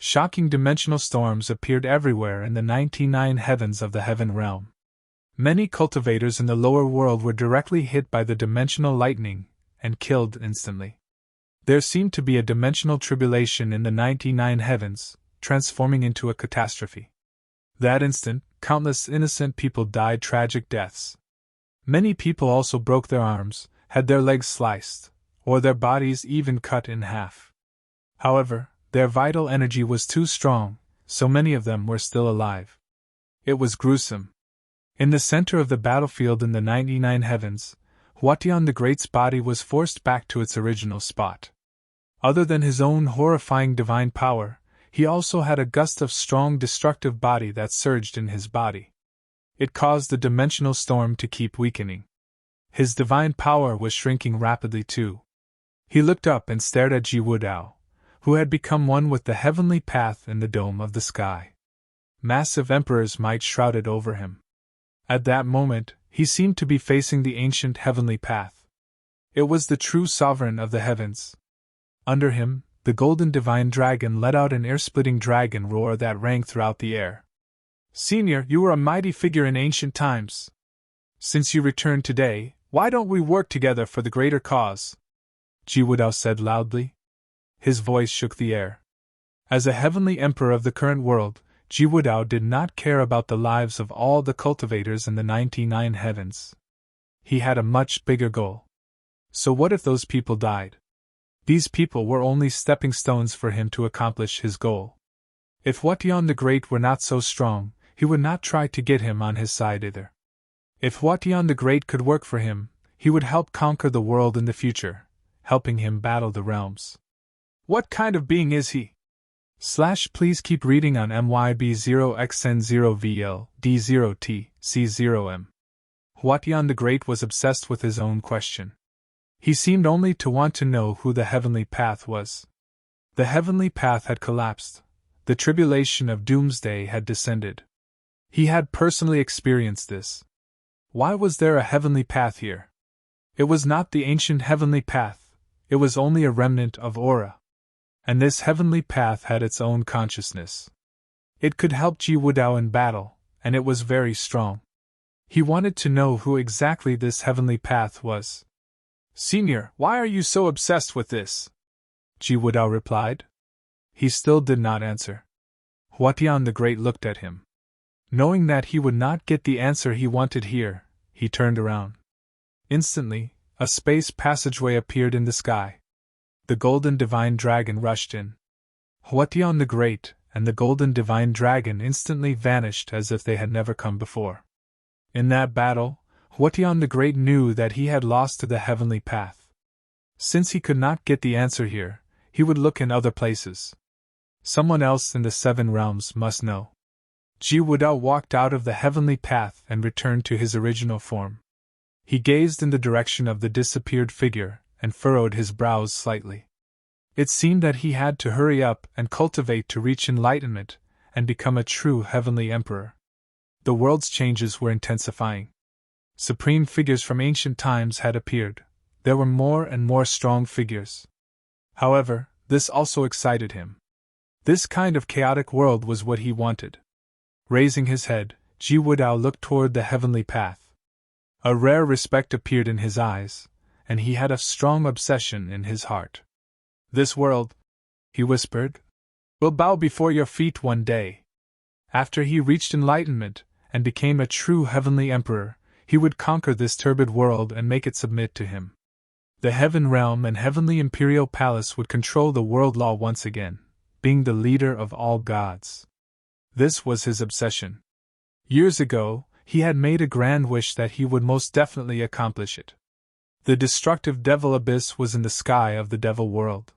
Shocking dimensional storms appeared everywhere in the 99 heavens of the heaven realm. Many cultivators in the lower world were directly hit by the dimensional lightning and killed instantly. There seemed to be a dimensional tribulation in the 99 heavens, transforming into a catastrophe. That instant, countless innocent people died tragic deaths. Many people also broke their arms, had their legs sliced, or their bodies even cut in half. However, their vital energy was too strong, so many of them were still alive. It was gruesome. In the center of the battlefield in the 99 heavens, Futian the Great's body was forced back to its original spot. Other than his own horrifying divine power, he also had a gust of strong destructive body that surged in his body. It caused the dimensional storm to keep weakening. His divine power was shrinking rapidly too. He looked up and stared at Ji Wudao, who had become one with the heavenly path in the dome of the sky. Massive emperor's might shrouded over him. At that moment, he seemed to be facing the ancient heavenly path. It was the true sovereign of the heavens. Under him, the golden divine dragon let out an ear-splitting dragon roar that rang throughout the air. Senior, you were a mighty figure in ancient times. Since you returned today, why don't we work together for the greater cause? Ji Wudao said loudly. His voice shook the air. As a heavenly emperor of the current world, Ji Wudao did not care about the lives of all the cultivators in the 99 heavens. He had a much bigger goal. So what if those people died? These people were only stepping stones for him to accomplish his goal. If Futian the Great were not so strong, he would not try to get him on his side either. If Futian the Great could work for him, he would help conquer the world in the future, helping him battle the realms. What kind of being is he? Please keep reading on MYB0XN0VL D0T-C0M. Futian the Great was obsessed with his own question. He seemed only to want to know who the heavenly path was. The heavenly path had collapsed. The tribulation of doomsday had descended. He had personally experienced this. Why was there a heavenly path here? It was not the ancient heavenly path, it was only a remnant of aura. And this heavenly path had its own consciousness. It could help Ji Wudao in battle, and it was very strong. He wanted to know who exactly this heavenly path was. Senior, why are you so obsessed with this? Ji Wudao replied. He still did not answer. Futian the Great looked at him. Knowing that he would not get the answer he wanted here, he turned around. Instantly, a space passageway appeared in the sky. The golden divine dragon rushed in. Futian the Great and the golden divine dragon instantly vanished as if they had never come before. In that battle, Futian the Great knew that he had lost to the heavenly path. Since he could not get the answer here, he would look in other places. Someone else in the 7 realms must know. Ji Wudao walked out of the heavenly path and returned to his original form. He gazed in the direction of the disappeared figure and furrowed his brows slightly. It seemed that he had to hurry up and cultivate to reach enlightenment and become a true heavenly emperor. The world's changes were intensifying. Supreme figures from ancient times had appeared. There were more and more strong figures. However, this also excited him. This kind of chaotic world was what he wanted. Raising his head, Ji Wudao looked toward the heavenly path. A rare respect appeared in his eyes, and he had a strong obsession in his heart. This world, he whispered, will bow before your feet one day. After he reached enlightenment and became a true heavenly emperor, he would conquer this turbid world and make it submit to him. The heaven realm and heavenly imperial palace would control the world law once again, being the leader of all gods. This was his obsession. Years ago, he had made a grand wish that he would most definitely accomplish it. The destructive devil abyss was in the sky of the devil world.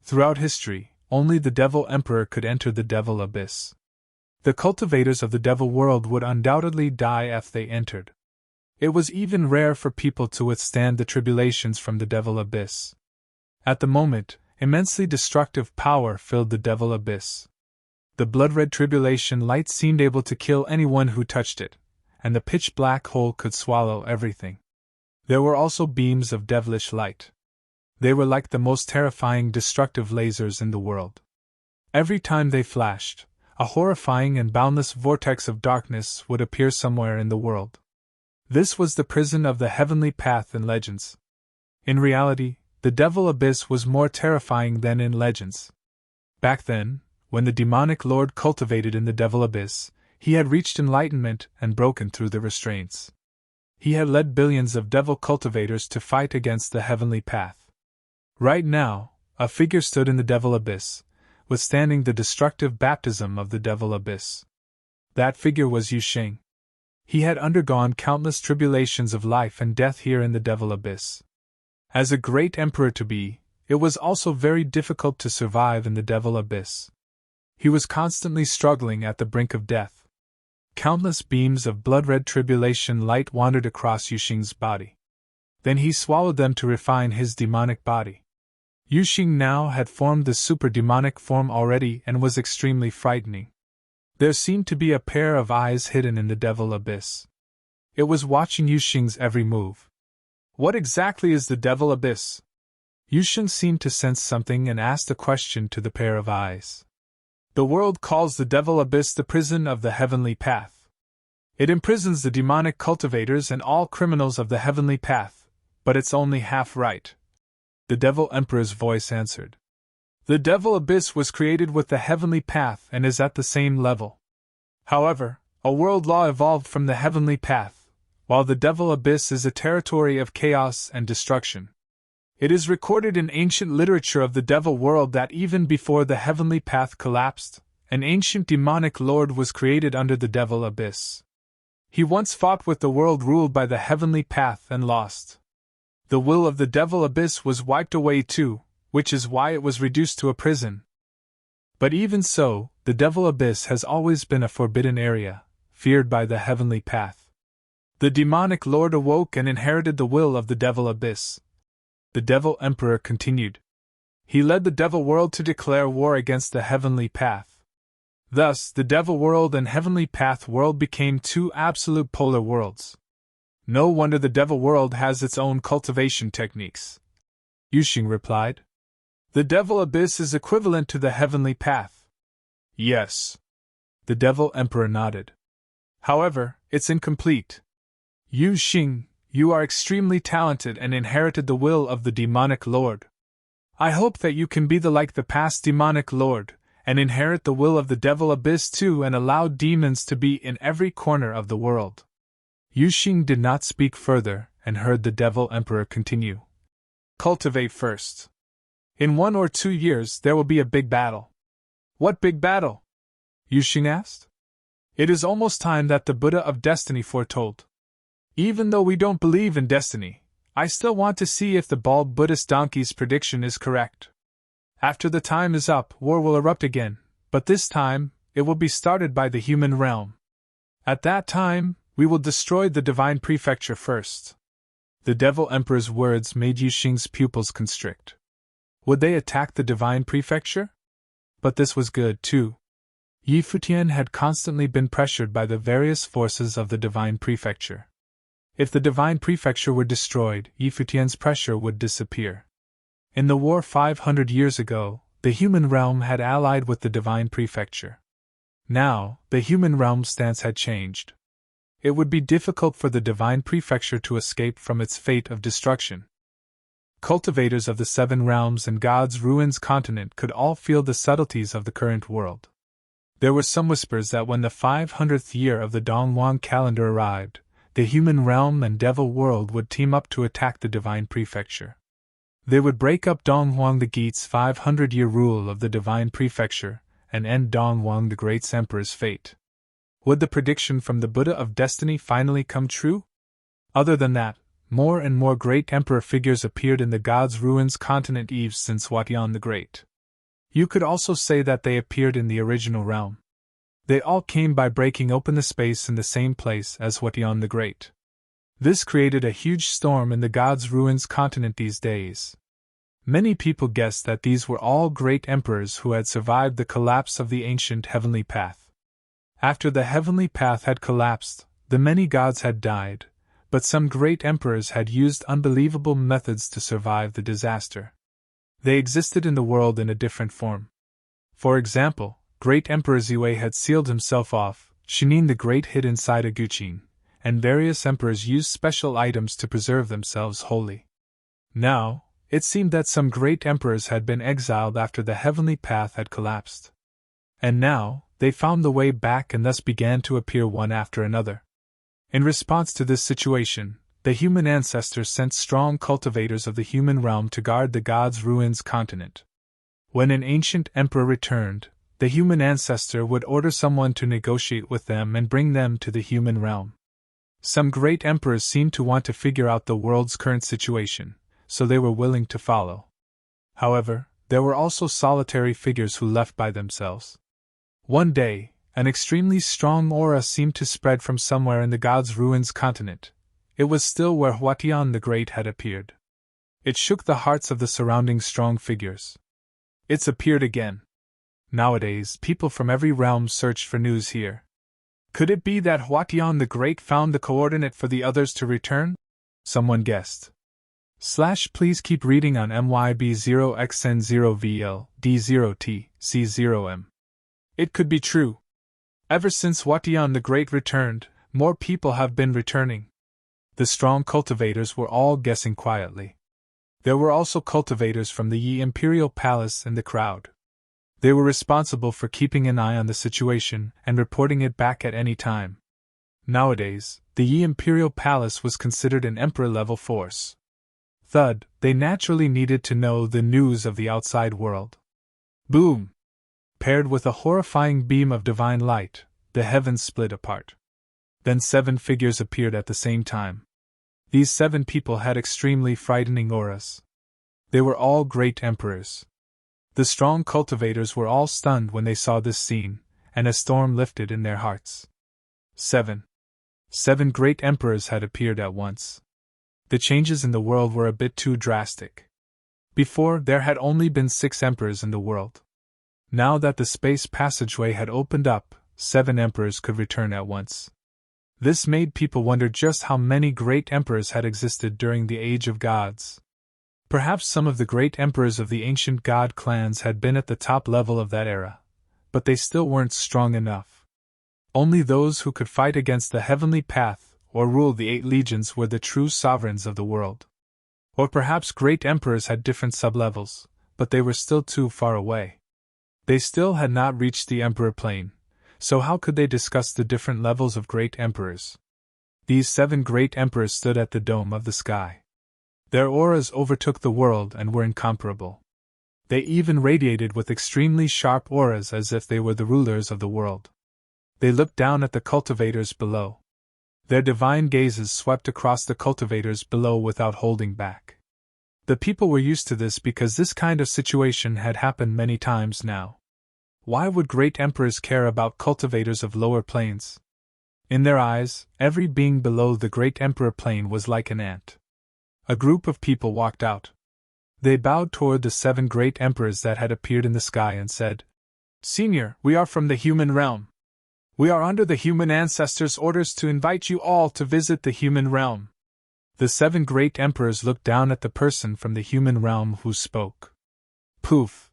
Throughout history, only the devil emperor could enter the devil abyss. The cultivators of the devil world would undoubtedly die if they entered. It was even rare for people to withstand the tribulations from the devil abyss. At the moment, immensely destructive power filled the devil abyss. The blood-red tribulation light seemed able to kill anyone who touched it, and the pitch-black hole could swallow everything. There were also beams of devilish light. They were like the most terrifying destructive lasers in the world. Every time they flashed, a horrifying and boundless vortex of darkness would appear somewhere in the world. This was the prison of the heavenly path in legends. In reality, the Devil Abyss was more terrifying than in legends. Back then, when the demonic lord cultivated in the Devil Abyss, he had reached enlightenment and broken through the restraints. He had led billions of devil cultivators to fight against the heavenly path. Right now, a figure stood in the Devil Abyss, withstanding the destructive baptism of the Devil Abyss. That figure was Yu Xing. He had undergone countless tribulations of life and death here in the Devil Abyss. As a great emperor-to-be, it was also very difficult to survive in the Devil Abyss. He was constantly struggling at the brink of death. Countless beams of blood-red tribulation light wandered across Yu Xing's body. Then he swallowed them to refine his demonic body. Yu Xing now had formed the super-demonic form already and was extremely frightening. There seemed to be a pair of eyes hidden in the Devil Abyss. It was watching Yu Xing's every move. What exactly is the Devil Abyss? Yu Xing seemed to sense something and asked a question to the pair of eyes. The world calls the Devil Abyss the prison of the heavenly path. It imprisons the demonic cultivators and all criminals of the heavenly path, but it's only half right. The Devil Emperor's voice answered. The Devil Abyss was created with the heavenly path and is at the same level. However, a world law evolved from the heavenly path, while the Devil Abyss is a territory of chaos and destruction. It is recorded in ancient literature of the Devil World that even before the heavenly path collapsed, an ancient demonic lord was created under the Devil Abyss. He once fought with the world ruled by the heavenly path and lost. The will of the Devil Abyss was wiped away too, which is why it was reduced to a prison. But even so, the Devil Abyss has always been a forbidden area, feared by the heavenly path. The demonic lord awoke and inherited the will of the Devil Abyss. The Devil Emperor continued. He led the Devil World to declare war against the heavenly path. Thus, the Devil World and Heavenly Path World became two absolute polar worlds. No wonder the Devil World has its own cultivation techniques. Yu Xing replied. The Devil Abyss is equivalent to the heavenly path. Yes. The Devil Emperor nodded. However, it's incomplete. Yu Xing, you are extremely talented and inherited the will of the demonic lord. I hope that you can be like the past demonic lord, and inherit the will of the Devil Abyss too and allow demons to be in every corner of the world. Yu Xing did not speak further and heard the Devil Emperor continue. Cultivate first. In 1 or 2 years there will be a big battle. What big battle? Yu Xing asked. It is almost time that the Buddha of Destiny foretold. Even though we don't believe in destiny, I still want to see if the bald Buddhist donkey's prediction is correct. After the time is up, war will erupt again, but this time, it will be started by the human realm. At that time, we will destroy the divine prefecture first. The Devil Emperor's words made Yu Xing's pupils constrict. Would they attack the divine prefecture? But this was good, too. Yi Futian had constantly been pressured by the various forces of the divine prefecture. If the divine prefecture were destroyed, Yi Futian's pressure would disappear. In the war 500 years ago, the human realm had allied with the divine prefecture. Now, the human realm's stance had changed. It would be difficult for the divine prefecture to escape from its fate of destruction. Cultivators of the 7 realms and God's ruins continent could all feel the subtleties of the current world. There were some whispers that when the 500th year of the Dongwang calendar arrived, the human realm and devil world would team up to attack the divine prefecture. They would break up Dongwang the Geat's 500-year rule of the divine prefecture and end Dongwang the Great's emperor's fate. Would the prediction from the Buddha of Destiny finally come true? Other than that, more and more great emperor figures appeared in the God's ruins continent Eve since Futian the Great. You could also say that they appeared in the original realm. They all came by breaking open the space in the same place as Futian the Great. This created a huge storm in the God's ruins continent these days. Many people guessed that these were all great emperors who had survived the collapse of the ancient heavenly path. After the heavenly path had collapsed, the many gods had died, but some great emperors had used unbelievable methods to survive the disaster. They existed in the world in a different form. For example, Great Emperor Ziwei had sealed himself off, Shinin the Great hid inside a guqin, and various emperors used special items to preserve themselves wholly. Now, it seemed that some great emperors had been exiled after the heavenly path had collapsed. And now, they found the way back and thus began to appear one after another. In response to this situation, the human ancestors sent strong cultivators of the human realm to guard the gods' ruins continent. When an ancient emperor returned, the human ancestor would order someone to negotiate with them and bring them to the human realm. Some great emperors seemed to want to figure out the world's current situation, so they were willing to follow. However, there were also solitary figures who left by themselves. One day, an extremely strong aura seemed to spread from somewhere in the gods' ruins continent. It was still where Futian the Great had appeared. It shook the hearts of the surrounding strong figures. It's appeared again. Nowadays, people from every realm searched for news here. Could it be that Futian the Great found the coordinate for the others to return? Someone guessed. Please keep reading on MYB0XN0VL D0T C0M. It could be true. Ever since Futian the Great returned, more people have been returning. The strong cultivators were all guessing quietly. There were also cultivators from the Yi Imperial Palace in the crowd. They were responsible for keeping an eye on the situation and reporting it back at any time. Nowadays, the Yi Imperial Palace was considered an emperor-level force. Thus, they naturally needed to know the news of the outside world. Boom! Paired with a horrifying beam of divine light, the heavens split apart. Then 7 figures appeared at the same time. These 7 people had extremely frightening auras. They were all great emperors. The strong cultivators were all stunned when they saw this scene, and a storm lifted in their hearts. 7 great emperors had appeared at once. The changes in the world were a bit too drastic. Before, there had only been 6 emperors in the world. Now that the space passageway had opened up, 7 emperors could return at once. This made people wonder just how many great emperors had existed during the Age of Gods. Perhaps some of the great emperors of the ancient god clans had been at the top level of that era, but they still weren't strong enough. Only those who could fight against the heavenly path or rule the 8 legions were the true sovereigns of the world. Or perhaps great emperors had different sublevels, but they were still too far away. They still had not reached the emperor plane, so how could they discuss the different levels of great emperors? These 7 great emperors stood at the dome of the sky. Their auras overtook the world and were incomparable. They even radiated with extremely sharp auras as if they were the rulers of the world. They looked down at the cultivators below. Their divine gazes swept across the cultivators below without holding back. The people were used to this because this kind of situation had happened many times now. Why would great emperors care about cultivators of lower planes? In their eyes, every being below the great emperor plane was like an ant. A group of people walked out. They bowed toward the 7 great emperors that had appeared in the sky and said, "Senior, we are from the human realm. We are under the human ancestors' orders to invite you all to visit the human realm." The 7 great emperors looked down at the person from the human realm who spoke. Poof!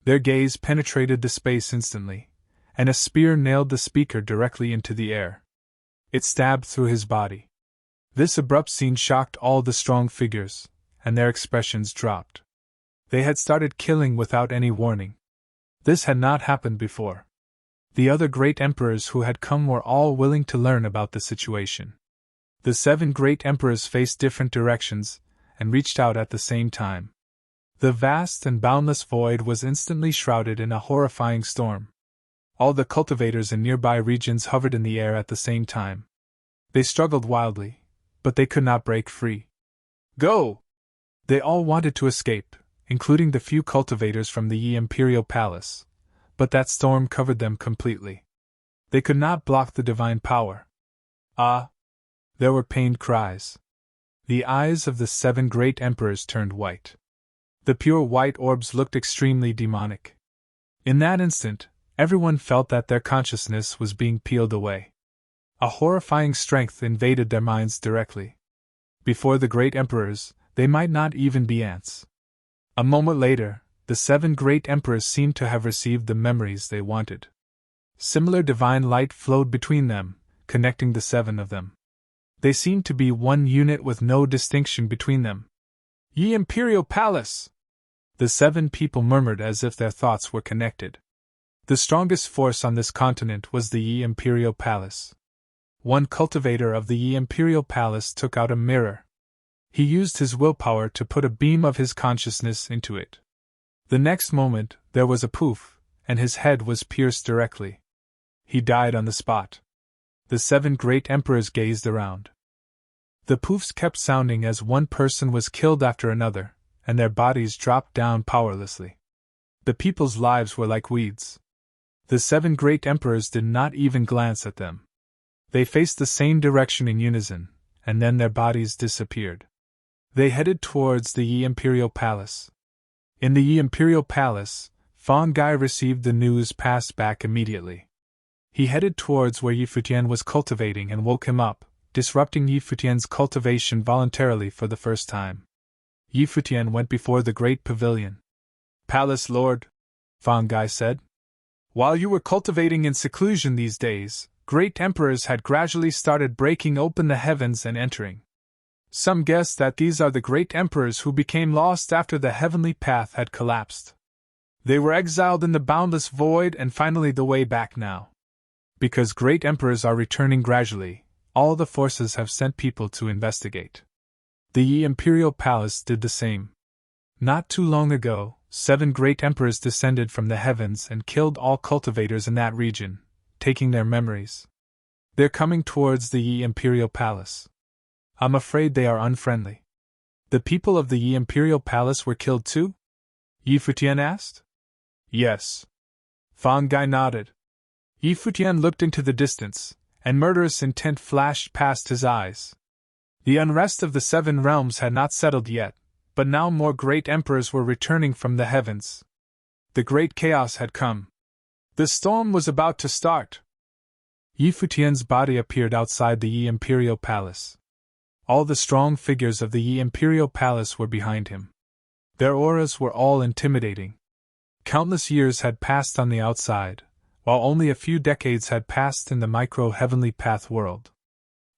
Their gaze penetrated the space instantly, and a spear nailed the speaker directly into the air. It stabbed through his body. This abrupt scene shocked all the strong figures, and their expressions dropped. They had started killing without any warning. This had not happened before. The other great emperors who had come were all willing to learn about the situation. The 7 great emperors faced different directions, and reached out at the same time. The vast and boundless void was instantly shrouded in a horrifying storm. All the cultivators in nearby regions hovered in the air at the same time. They struggled wildly, but they could not break free. Go! They all wanted to escape, including the few cultivators from the Yi Imperial Palace, but that storm covered them completely. They could not block the divine power. Ah! There were pained cries. The eyes of the 7 great emperors turned white. The pure white orbs looked extremely demonic. In that instant, everyone felt that their consciousness was being peeled away. A horrifying strength invaded their minds directly. Before the great emperors, they might not even be ants. A moment later, the 7 great emperors seemed to have received the memories they wanted. Similar divine light flowed between them, connecting the 7 of them. They seemed to be one unit with no distinction between them. Ye Imperial Palace! The 7 people murmured as if their thoughts were connected. The strongest force on this continent was the Ye Imperial Palace. One cultivator of the Ye Imperial Palace took out a mirror. He used his willpower to put a beam of his consciousness into it. The next moment, there was a poof, and his head was pierced directly. He died on the spot. The 7 great emperors gazed around. The poofs kept sounding as one person was killed after another, and their bodies dropped down powerlessly. The people's lives were like weeds. The 7 great emperors did not even glance at them. They faced the same direction in unison, and then their bodies disappeared. They headed towards the Yi Imperial Palace. In the Yi Imperial Palace, Fang Gai received the news passed back immediately. He headed towards where Yi Futian was cultivating and woke him up, disrupting Yi Futian's cultivation voluntarily for the first time. Yi Futian went before the great pavilion. "Palace Lord," Fang Gai said, "while you were cultivating in seclusion these days, great emperors had gradually started breaking open the heavens and entering. Some guess that these are the great emperors who became lost after the heavenly path had collapsed. They were exiled in the boundless void and finally the way back now. Because great emperors are returning gradually, all the forces have sent people to investigate." The Yi Imperial Palace did the same. Not too long ago, 7 great emperors descended from the heavens and killed all cultivators in that region, taking their memories. They're coming towards the Yi Imperial Palace. I'm afraid they are unfriendly. The people of the Yi Imperial Palace were killed too? Yi Futian asked. Yes. Fang Gai nodded. Yi Futian looked into the distance, and murderous intent flashed past his eyes. The unrest of the 7 realms had not settled yet, but now more great emperors were returning from the heavens. The great chaos had come. The storm was about to start. Yi Futian's body appeared outside the Yi Imperial Palace. All the strong figures of the Yi Imperial Palace were behind him. Their auras were all intimidating. Countless years had passed on the outside, while only a few decades had passed in the micro-heavenly path world.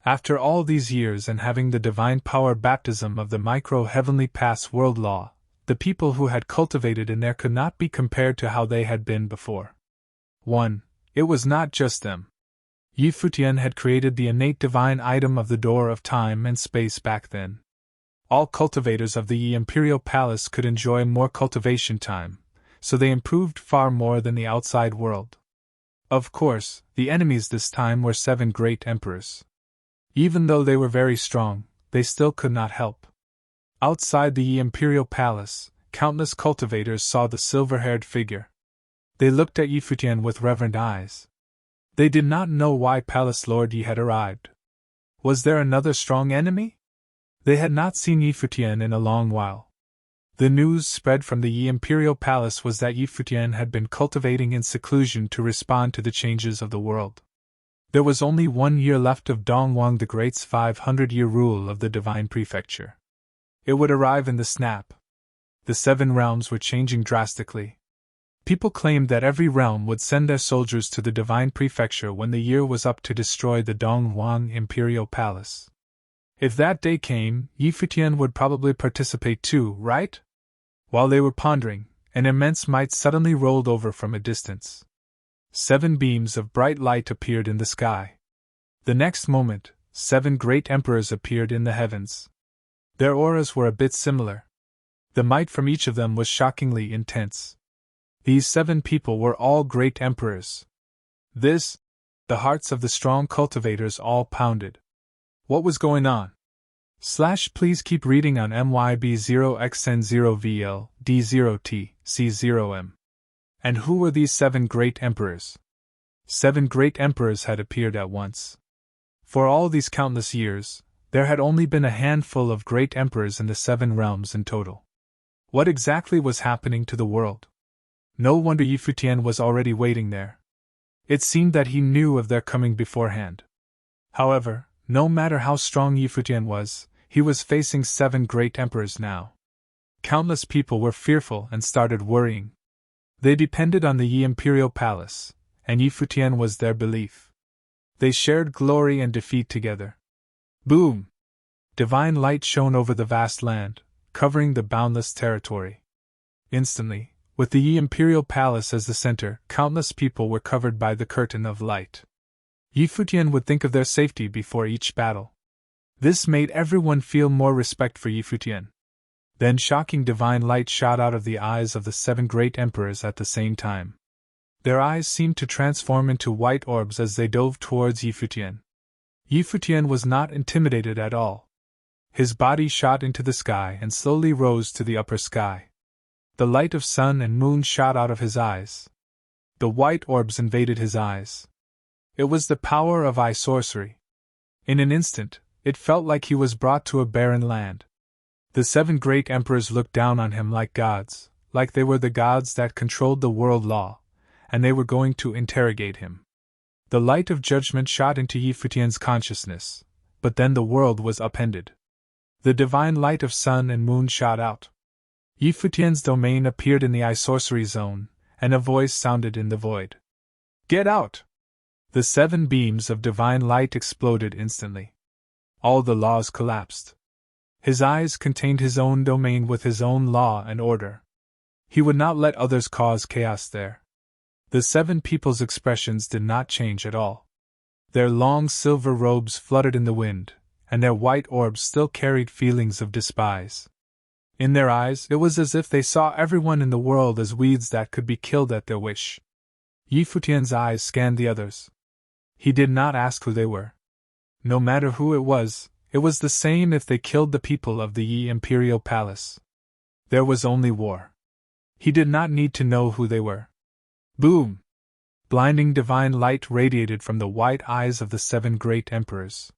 After all these years and having the divine power baptism of the micro-heavenly path's world law, the people who had cultivated in there could not be compared to how they had been before. 1. It was not just them. Yi Futian had created the innate divine item of the door of time and space back then. All cultivators of the Yi Imperial Palace could enjoy more cultivation time, so they improved far more than the outside world. Of course, the enemies this time were 7 great emperors. Even though they were very strong, they still could not help. Outside the Yi Imperial Palace, countless cultivators saw the silver-haired figure. They looked at Yi Futian with reverent eyes. They did not know why Palace Lord Yi had arrived. Was there another strong enemy? They had not seen Yi Futian in a long while. The news spread from the Yi Imperial Palace was that Yi Futian had been cultivating in seclusion to respond to the changes of the world. There was only 1 year left of Dongwang the Great's 500-year rule of the Divine Prefecture. It would arrive in the snap. The 7 realms were changing drastically. People claimed that every realm would send their soldiers to the Divine Prefecture when the year was up to destroy the Dongwang Imperial Palace. If that day came, Yi Futian would probably participate too, right? While they were pondering, an immense might suddenly rolled over from a distance. 7 beams of bright light appeared in the sky. The next moment, 7 great emperors appeared in the heavens. Their auras were a bit similar. The might from each of them was shockingly intense. These 7 people were all great emperors. The hearts of the strong cultivators all pounded. What was going on? Please keep reading on MYB0XN0VL D0T C0M. And who were these 7 great emperors? 7 great emperors had appeared at once. For all these countless years, there had only been a handful of great emperors in the 7 realms in total. What exactly was happening to the world? No wonder Yi Futian was already waiting there. It seemed that he knew of their coming beforehand. However, no matter how strong Yi Futian was, he was facing 7 great emperors now. Countless people were fearful and started worrying. They depended on the Yi Imperial Palace, and Yi Futian was their belief. They shared glory and defeat together. Boom! Divine light shone over the vast land, covering the boundless territory. Instantly, with the Yi Imperial Palace as the center, countless people were covered by the curtain of light. Yi Futian would think of their safety before each battle. This made everyone feel more respect for Yi Futian. Then shocking divine light shot out of the eyes of the 7 great emperors at the same time. Their eyes seemed to transform into white orbs as they dove towards Yi Futian. Yi Futian was not intimidated at all. His body shot into the sky and slowly rose to the upper sky. The light of sun and moon shot out of his eyes. The white orbs invaded his eyes. It was the power of eye sorcery. In an instant, it felt like he was brought to a barren land. The 7 great emperors looked down on him like gods, like they were the gods that controlled the world law, and they were going to interrogate him. The light of judgment shot into Yi Futian's consciousness, but then the world was upended. The divine light of sun and moon shot out. Yi Futian's domain appeared in the eye sorcery zone, and a voice sounded in the void. "Get out!" The 7 beams of divine light exploded instantly. All the laws collapsed. His eyes contained his own domain with his own law and order. He would not let others cause chaos there. The 7 people's expressions did not change at all. Their long silver robes fluttered in the wind, and their white orbs still carried feelings of despise. In their eyes, it was as if they saw everyone in the world as weeds that could be killed at their wish. Yi Futian's eyes scanned the others. He did not ask who they were. No matter who it was the same if they killed the people of the Yi Imperial Palace. There was only war. He did not need to know who they were. Boom! Blinding divine light radiated from the white eyes of the 7 great emperors.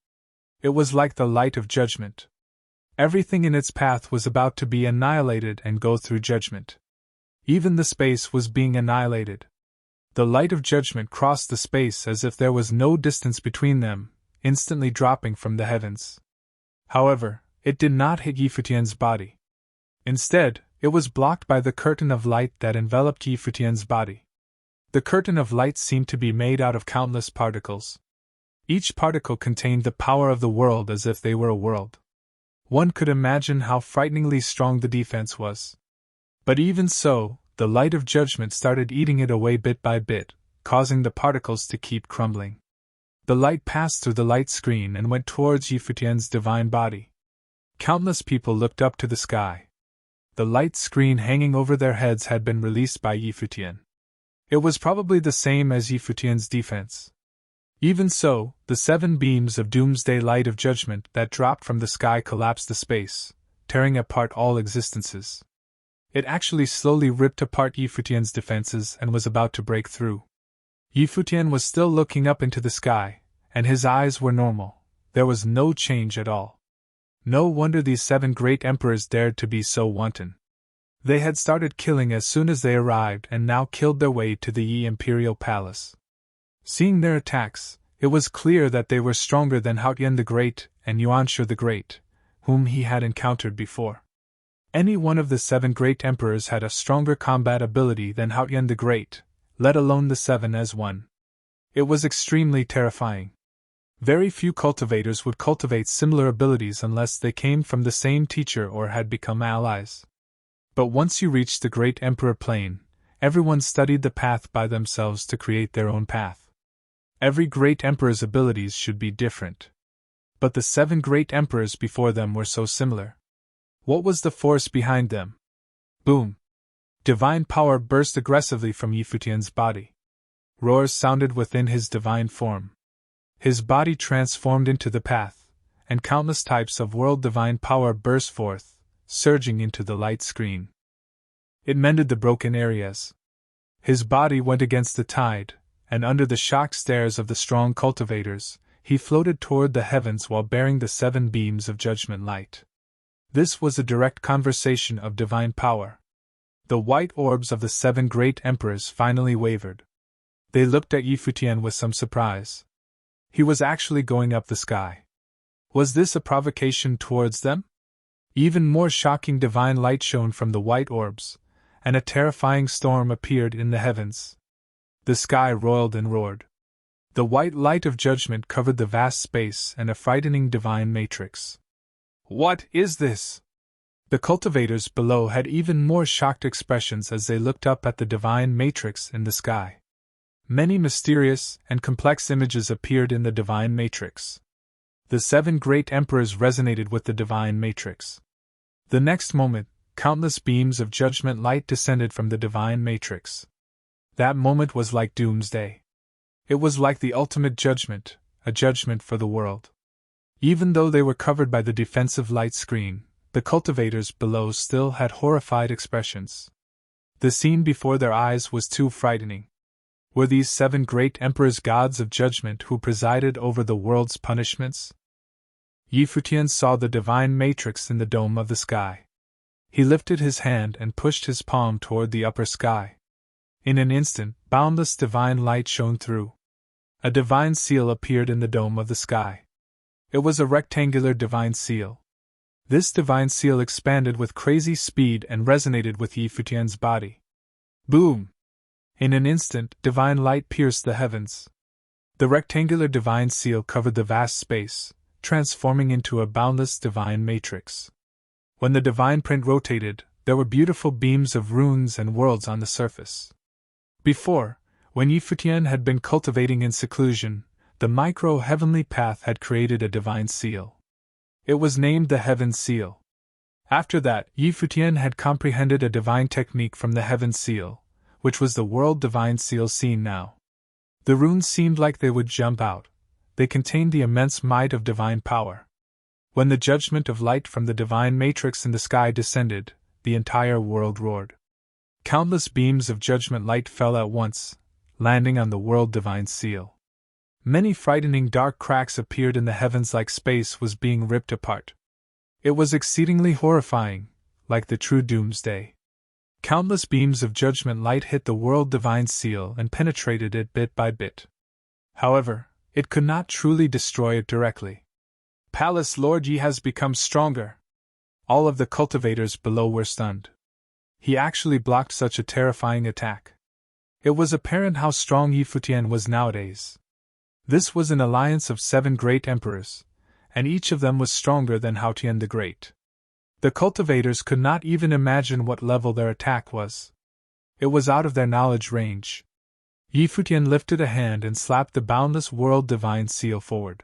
It was like the light of judgment. Everything in its path was about to be annihilated and go through judgment. Even the space was being annihilated. The light of judgment crossed the space as if there was no distance between them, instantly dropping from the heavens. However, it did not hit Yi Futian's body. Instead, it was blocked by the curtain of light that enveloped Yi Futian's body. The curtain of light seemed to be made out of countless particles. Each particle contained the power of the world as if they were a world. One could imagine how frighteningly strong the defense was. But even so, the light of judgment started eating it away bit by bit, causing the particles to keep crumbling. The light passed through the light screen and went towards Yi Futian's divine body. Countless people looked up to the sky. The light screen hanging over their heads had been released by Yi Futian. It was probably the same as Yi Futian's defense. Even so, the 7 beams of doomsday light of judgment that dropped from the sky collapsed the space, tearing apart all existences. It actually slowly ripped apart Yi Futian's defenses and was about to break through. Yi Futian was still looking up into the sky, and his eyes were normal. There was no change at all. No wonder these 7 great emperors dared to be so wanton. They had started killing as soon as they arrived and now killed their way to the Yi Imperial Palace. Seeing their attacks, it was clear that they were stronger than Futian the Great and Yuanshi the Great, whom he had encountered before. Any one of the 7 great emperors had a stronger combat ability than Futian the Great, let alone the 7 as one. It was extremely terrifying. Very few cultivators would cultivate similar abilities unless they came from the same teacher or had become allies. But once you reached the Great Emperor plane, everyone studied the path by themselves to create their own path. Every great emperor's abilities should be different. But the 7 great emperors before them were so similar. What was the force behind them? Boom! Divine power burst aggressively from Yi Futian's body. Roars sounded within his divine form. His body transformed into the path, and countless types of world divine power burst forth, surging into the light screen. It mended the broken areas. His body went against the tide, and under the shocked stares of the strong cultivators, he floated toward the heavens while bearing the 7 beams of judgment light. This was a direct conversation of divine power. The white orbs of the 7 great emperors finally wavered. They looked at Yi Futian with some surprise. He was actually going up the sky. Was this a provocation towards them? Even more shocking divine light shone from the white orbs, and a terrifying storm appeared in the heavens. The sky roiled and roared. The white light of judgment covered the vast space and a frightening divine matrix. What is this? The cultivators below had even more shocked expressions as they looked up at the divine matrix in the sky. Many mysterious and complex images appeared in the divine matrix. The 7 great emperors resonated with the divine matrix. The next moment, countless beams of judgment light descended from the divine matrix. That moment was like doomsday. It was like the ultimate judgment, a judgment for the world. Even though they were covered by the defensive light screen, the cultivators below still had horrified expressions. The scene before their eyes was too frightening. Were these 7 great emperors gods of judgment who presided over the world's punishments? Futian saw the divine matrix in the dome of the sky. He lifted his hand and pushed his palm toward the upper sky. In an instant, boundless divine light shone through. A divine seal appeared in the dome of the sky. It was a rectangular divine seal. This divine seal expanded with crazy speed and resonated with Futian's body. Boom! In an instant, divine light pierced the heavens. The rectangular divine seal covered the vast space, transforming into a boundless divine matrix. When the divine print rotated, there were beautiful beams of runes and worlds on the surface. Before, when Futian had been cultivating in seclusion, the micro-heavenly path had created a divine seal. It was named the Heaven Seal. After that, Futian had comprehended a divine technique from the Heaven Seal, which was the world divine seal seen now. The runes seemed like they would jump out. They contained the immense might of divine power. When the judgment of light from the divine matrix in the sky descended, the entire world roared. Countless beams of judgment light fell at once, landing on the world divine seal. Many frightening dark cracks appeared in the heavens like space was being ripped apart. It was exceedingly horrifying, like the true doomsday. Countless beams of judgment light hit the world divine seal and penetrated it bit by bit. However, it could not truly destroy it directly. Palace Lord Yi has become stronger. All of the cultivators below were stunned. He actually blocked such a terrifying attack. It was apparent how strong Futian was nowadays. This was an alliance of 7 great emperors, and each of them was stronger than Futian the Great. The cultivators could not even imagine what level their attack was. It was out of their knowledge range. Futian lifted a hand and slapped the boundless world divine seal forward.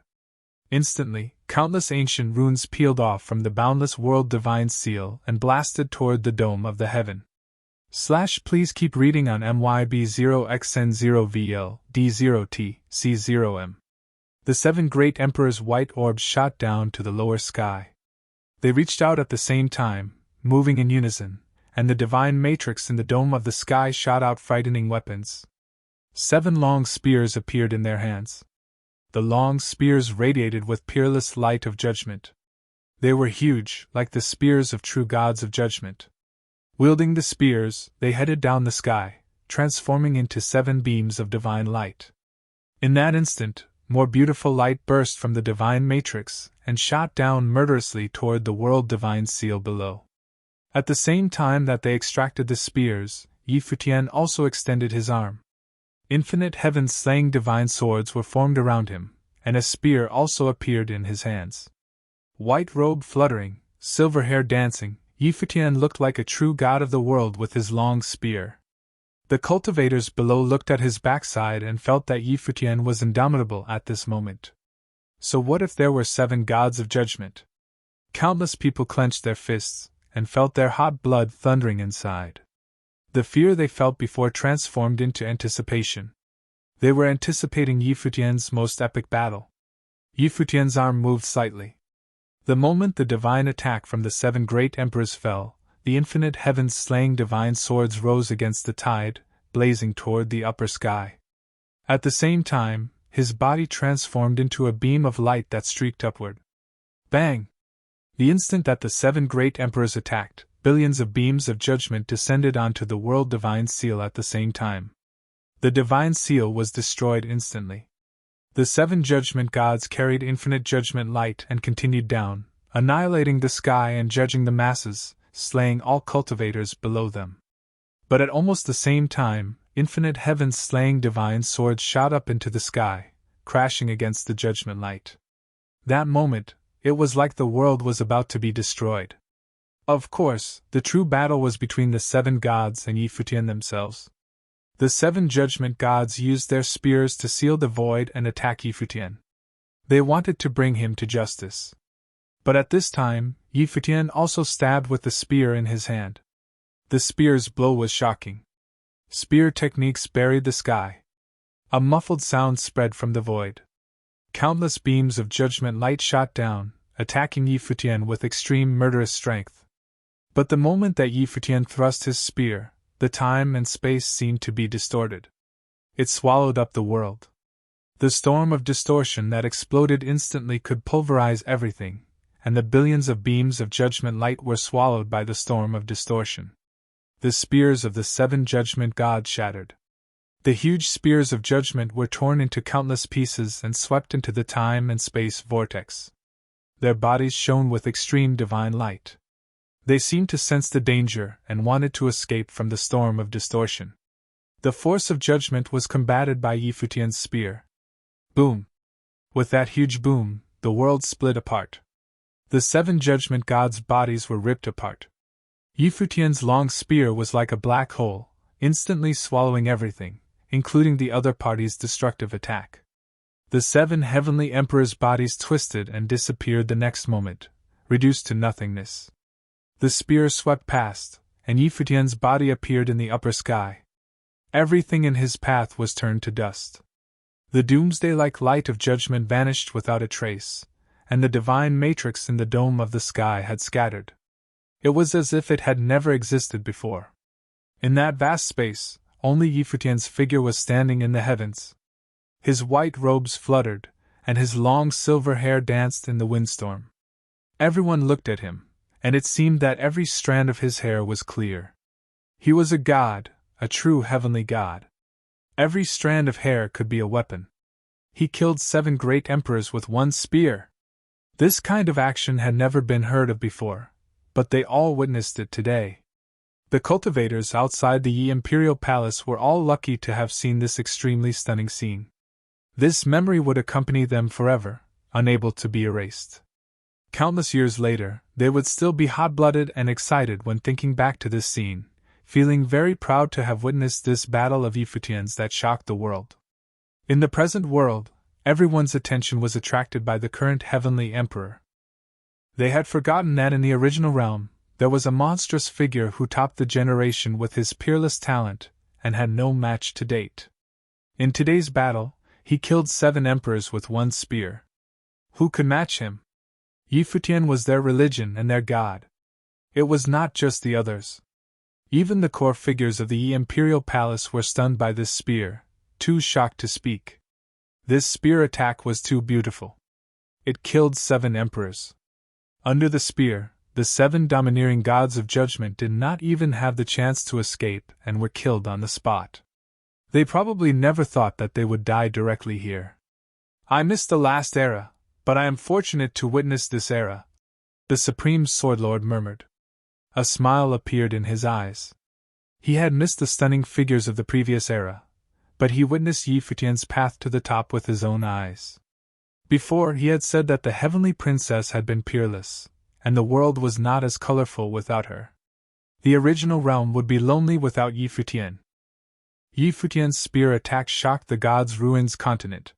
Instantly, countless ancient runes peeled off from the boundless world divine seal and blasted toward the dome of the heaven. Please keep reading on MYB0XN0VL D0T C0M. The 7 great emperors' white orbs shot down to the lower sky. They reached out at the same time, moving in unison, and the divine matrix in the dome of the sky shot out frightening weapons. 7 long spears appeared in their hands. The long spears radiated with peerless light of judgment. They were huge, like the spears of true gods of judgment. Wielding the spears, they headed down the sky, transforming into 7 beams of divine light. In that instant, more beautiful light burst from the divine matrix and shot down murderously toward the world divine seal below. At the same time that they extracted the spears, Futian also extended his arm. Infinite heaven-slaying divine swords were formed around him, and a spear also appeared in his hands. White robe fluttering, silver hair dancing, Futian looked like a true god of the world with his long spear. The cultivators below looked at his backside and felt that Futian was indomitable at this moment. So what if there were 7 gods of judgment? Countless people clenched their fists and felt their hot blood thundering inside. The fear they felt before transformed into anticipation. They were anticipating Futian's most epic battle. Futian's arm moved slightly. The moment the divine attack from the 7 great emperors fell, the infinite heavens-slaying divine swords rose against the tide, blazing toward the upper sky. At the same time, his body transformed into a beam of light that streaked upward. Bang! The instant that the 7 great emperors attacked, billions of beams of judgment descended onto the world divine seal at the same time. The divine seal was destroyed instantly. The 7 judgment gods carried infinite judgment light and continued down, annihilating the sky and judging the masses, slaying all cultivators below them. But at almost the same time, infinite heaven's slaying divine swords shot up into the sky, crashing against the judgment light. That moment, it was like the world was about to be destroyed. Of course, the true battle was between the 7 gods and Futian themselves. The 7 judgment gods used their spears to seal the void and attack Futian. They wanted to bring him to justice. But at this time, Futian also stabbed with the spear in his hand. The spear's blow was shocking. Spear techniques buried the sky. A muffled sound spread from the void. Countless beams of judgment light shot down, attacking Futian with extreme murderous strength. But the moment that Futian thrust his spear, the time and space seemed to be distorted. It swallowed up the world. The storm of distortion that exploded instantly could pulverize everything, and the billions of beams of judgment light were swallowed by the storm of distortion. The spears of the 7 judgment gods shattered. The huge spears of judgment were torn into countless pieces and swept into the time and space vortex. Their bodies shone with extreme divine light. They seemed to sense the danger and wanted to escape from the storm of distortion. The force of judgment was combated by Futian's spear. Boom! With that huge boom, the world split apart. The 7 judgment gods' bodies were ripped apart. Futian's long spear was like a black hole, instantly swallowing everything, including the other party's destructive attack. The 7 heavenly emperors' bodies twisted and disappeared the next moment, reduced to nothingness. The spear swept past, and Futian's body appeared in the upper sky. Everything in his path was turned to dust. The doomsday-like light of judgment vanished without a trace, and the divine matrix in the dome of the sky had scattered. It was as if it had never existed before. In that vast space, only Futian's figure was standing in the heavens. His white robes fluttered, and his long silver hair danced in the windstorm. Everyone looked at him, and it seemed that every strand of his hair was clear. He was a god, a true heavenly god. Every strand of hair could be a weapon. He killed 7 great emperors with one spear. This kind of action had never been heard of before, but they all witnessed it today. The cultivators outside the imperial palace were all lucky to have seen this extremely stunning scene. This memory would accompany them forever, unable to be erased. Countless years later, they would still be hot-blooded and excited when thinking back to this scene, feeling very proud to have witnessed this battle of Futians that shocked the world. In the present world, everyone's attention was attracted by the current heavenly emperor. They had forgotten that in the original realm, there was a monstrous figure who topped the generation with his peerless talent, and had no match to date. In today's battle, he killed 7 emperors with one spear. Who could match him? Futian was their religion and their god. It was not just the others. Even the core figures of the imperial palace were stunned by this spear, too shocked to speak. This spear attack was too beautiful. It killed 7 emperors. Under the spear, the 7 domineering gods of judgment did not even have the chance to escape and were killed on the spot. They probably never thought that they would die directly here. I missed the last era, but I am fortunate to witness this era, the Supreme Swordlord murmured. A smile appeared in his eyes. He had missed the stunning figures of the previous era, but he witnessed Futian's path to the top with his own eyes. Before, he had said that the heavenly princess had been peerless, and the world was not as colorful without her. The original realm would be lonely without Futian. Futian's spear attack shocked the gods' ruins continent.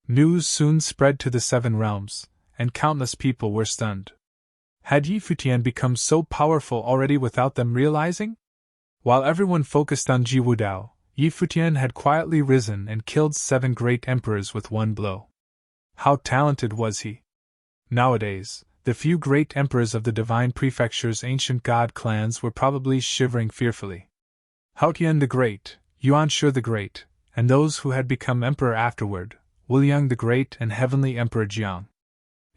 News soon spread to the 7 realms, and countless people were stunned. Had Futian become so powerful already without them realizing? While everyone focused on Jiwudao, Futian had quietly risen and killed 7 great emperors with one blow. How talented was he? Nowadays, the few great emperors of the divine prefecture's ancient god clans were probably shivering fearfully. Futian the Great, Yuanshi the Great, and those who had become emperor afterward, Wuliang the Great and Heavenly Emperor Jiang.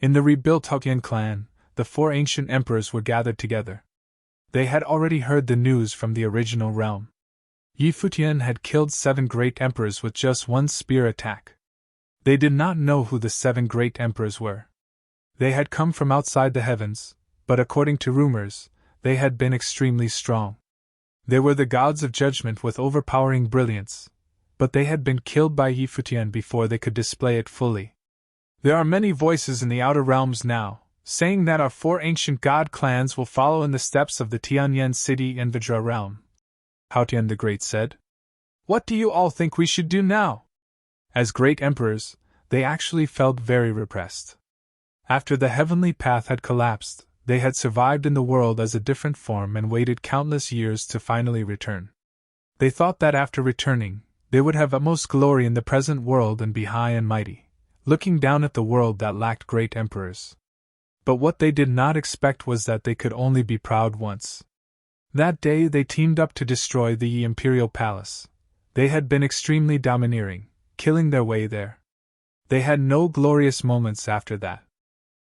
In the rebuilt Futian clan, the 4 ancient emperors were gathered together. They had already heard the news from the original realm. Futian had killed 7 great emperors with just one spear attack. They did not know who the 7 great emperors were. They had come from outside the heavens, but according to rumors, they had been extremely strong. They were the gods of judgment with overpowering brilliance, but they had been killed by Futian before they could display it fully. There are many voices in the outer realms now, saying that our 4 ancient god clans will follow in the steps of the Tianyan city and Vajra realm. Futian the Great said. What do you all think we should do now? As great emperors, they actually felt very repressed. After the heavenly path had collapsed, they had survived in the world as a different form and waited countless years to finally return. They thought that after returning, they would have utmost glory in the present world and be high and mighty, looking down at the world that lacked great emperors. But what they did not expect was that they could only be proud once. That day they teamed up to destroy the imperial palace. They had been extremely domineering, killing their way there. They had no glorious moments after that.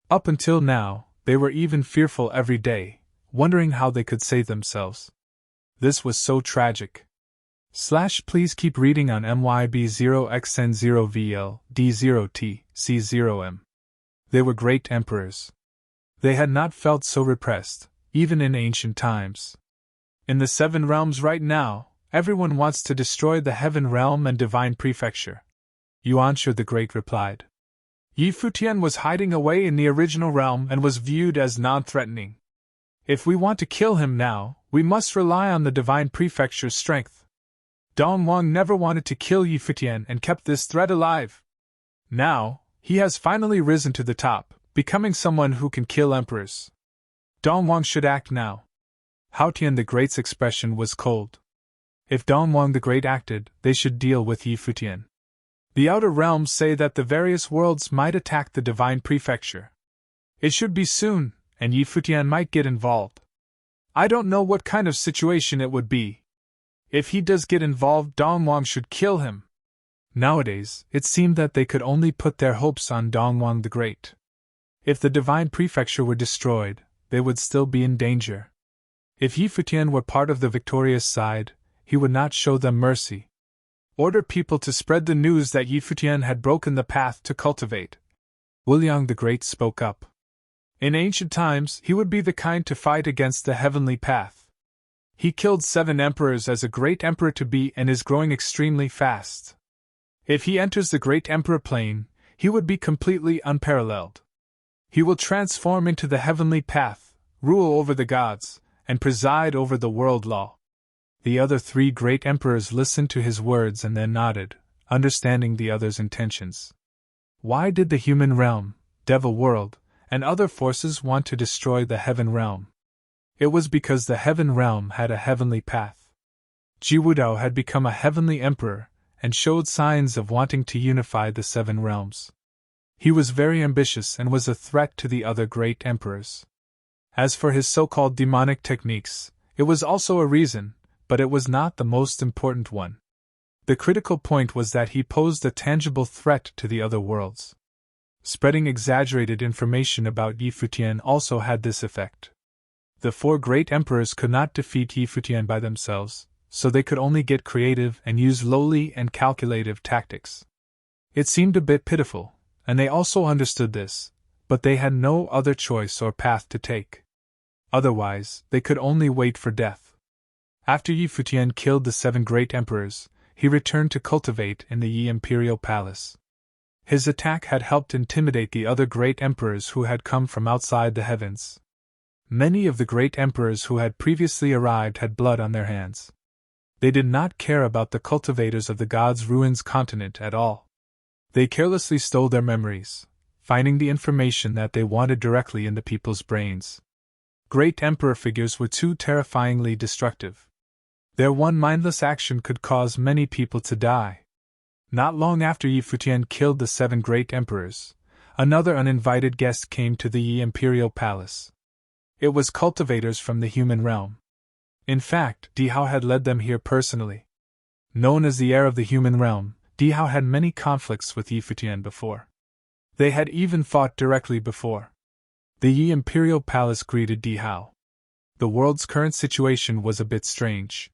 Up until now, they were even fearful every day, wondering how they could save themselves. This was so tragic. Please keep reading on MYB0XN0VL D0T C0M. They were great emperors. They had not felt so repressed, even in ancient times. In the 7 realms right now, everyone wants to destroy the heaven realm and divine prefecture. Yuanshu the Great replied. Futian was hiding away in the original realm and was viewed as non-threatening. If we want to kill him now, we must rely on the divine prefecture's strength. Dongwang never wanted to kill Futian and kept this threat alive. Now, he has finally risen to the top, becoming someone who can kill emperors. Dongwang should act now. Futian the Great's expression was cold. If Dongwang the Great acted, they should deal with Futian. The outer realms say that the various worlds might attack the divine prefecture. It should be soon, and Futian might get involved. I don't know what kind of situation it would be. If he does get involved, Dongwang should kill him. Nowadays, it seemed that they could only put their hopes on Dongwang the Great. If the divine prefecture were destroyed, they would still be in danger. If Futian were part of the victorious side, he would not show them mercy. Order people to spread the news that Futian had broken the path to cultivate. Wuliang the Great spoke up. In ancient times, he would be the kind to fight against the heavenly path. He killed 7 emperors as a great emperor to be and is growing extremely fast. If he enters the great emperor plane, he would be completely unparalleled. He will transform into the heavenly path, rule over the gods, and preside over the world law. The other 3 great emperors listened to his words and then nodded, understanding the others' intentions. Why did the human realm, devil world, and other forces want to destroy the heaven realm? It was because the heaven realm had a heavenly path. Jiwudao had become a heavenly emperor, and showed signs of wanting to unify the 7 realms. He was very ambitious and was a threat to the other great emperors. As for his so-called demonic techniques, it was also a reason, but it was not the most important one. The critical point was that he posed a tangible threat to the other worlds. Spreading exaggerated information about Futian also had this effect. The 4 great emperors could not defeat Futian by themselves, so they could only get creative and use lowly and calculative tactics. It seemed a bit pitiful, and they also understood this, but they had no other choice or path to take. Otherwise, they could only wait for death. After Futian killed the 7 great emperors, he returned to cultivate in the imperial palace. His attack had helped intimidate the other great emperors who had come from outside the heavens. Many of the great emperors who had previously arrived had blood on their hands. They did not care about the cultivators of the gods' ruins continent at all. They carelessly stole their memories, finding the information that they wanted directly in the people's brains. Great emperor figures were too terrifyingly destructive. Their one mindless action could cause many people to die. Not long after Futian killed the 7 great emperors, another uninvited guest came to the imperial palace. It was cultivators from the human realm. In fact, Dihao had led them here personally. Known as the heir of the human realm, Dihao had many conflicts with Futian before. They had even fought directly before. The imperial palace greeted Dihao. The world's current situation was a bit strange.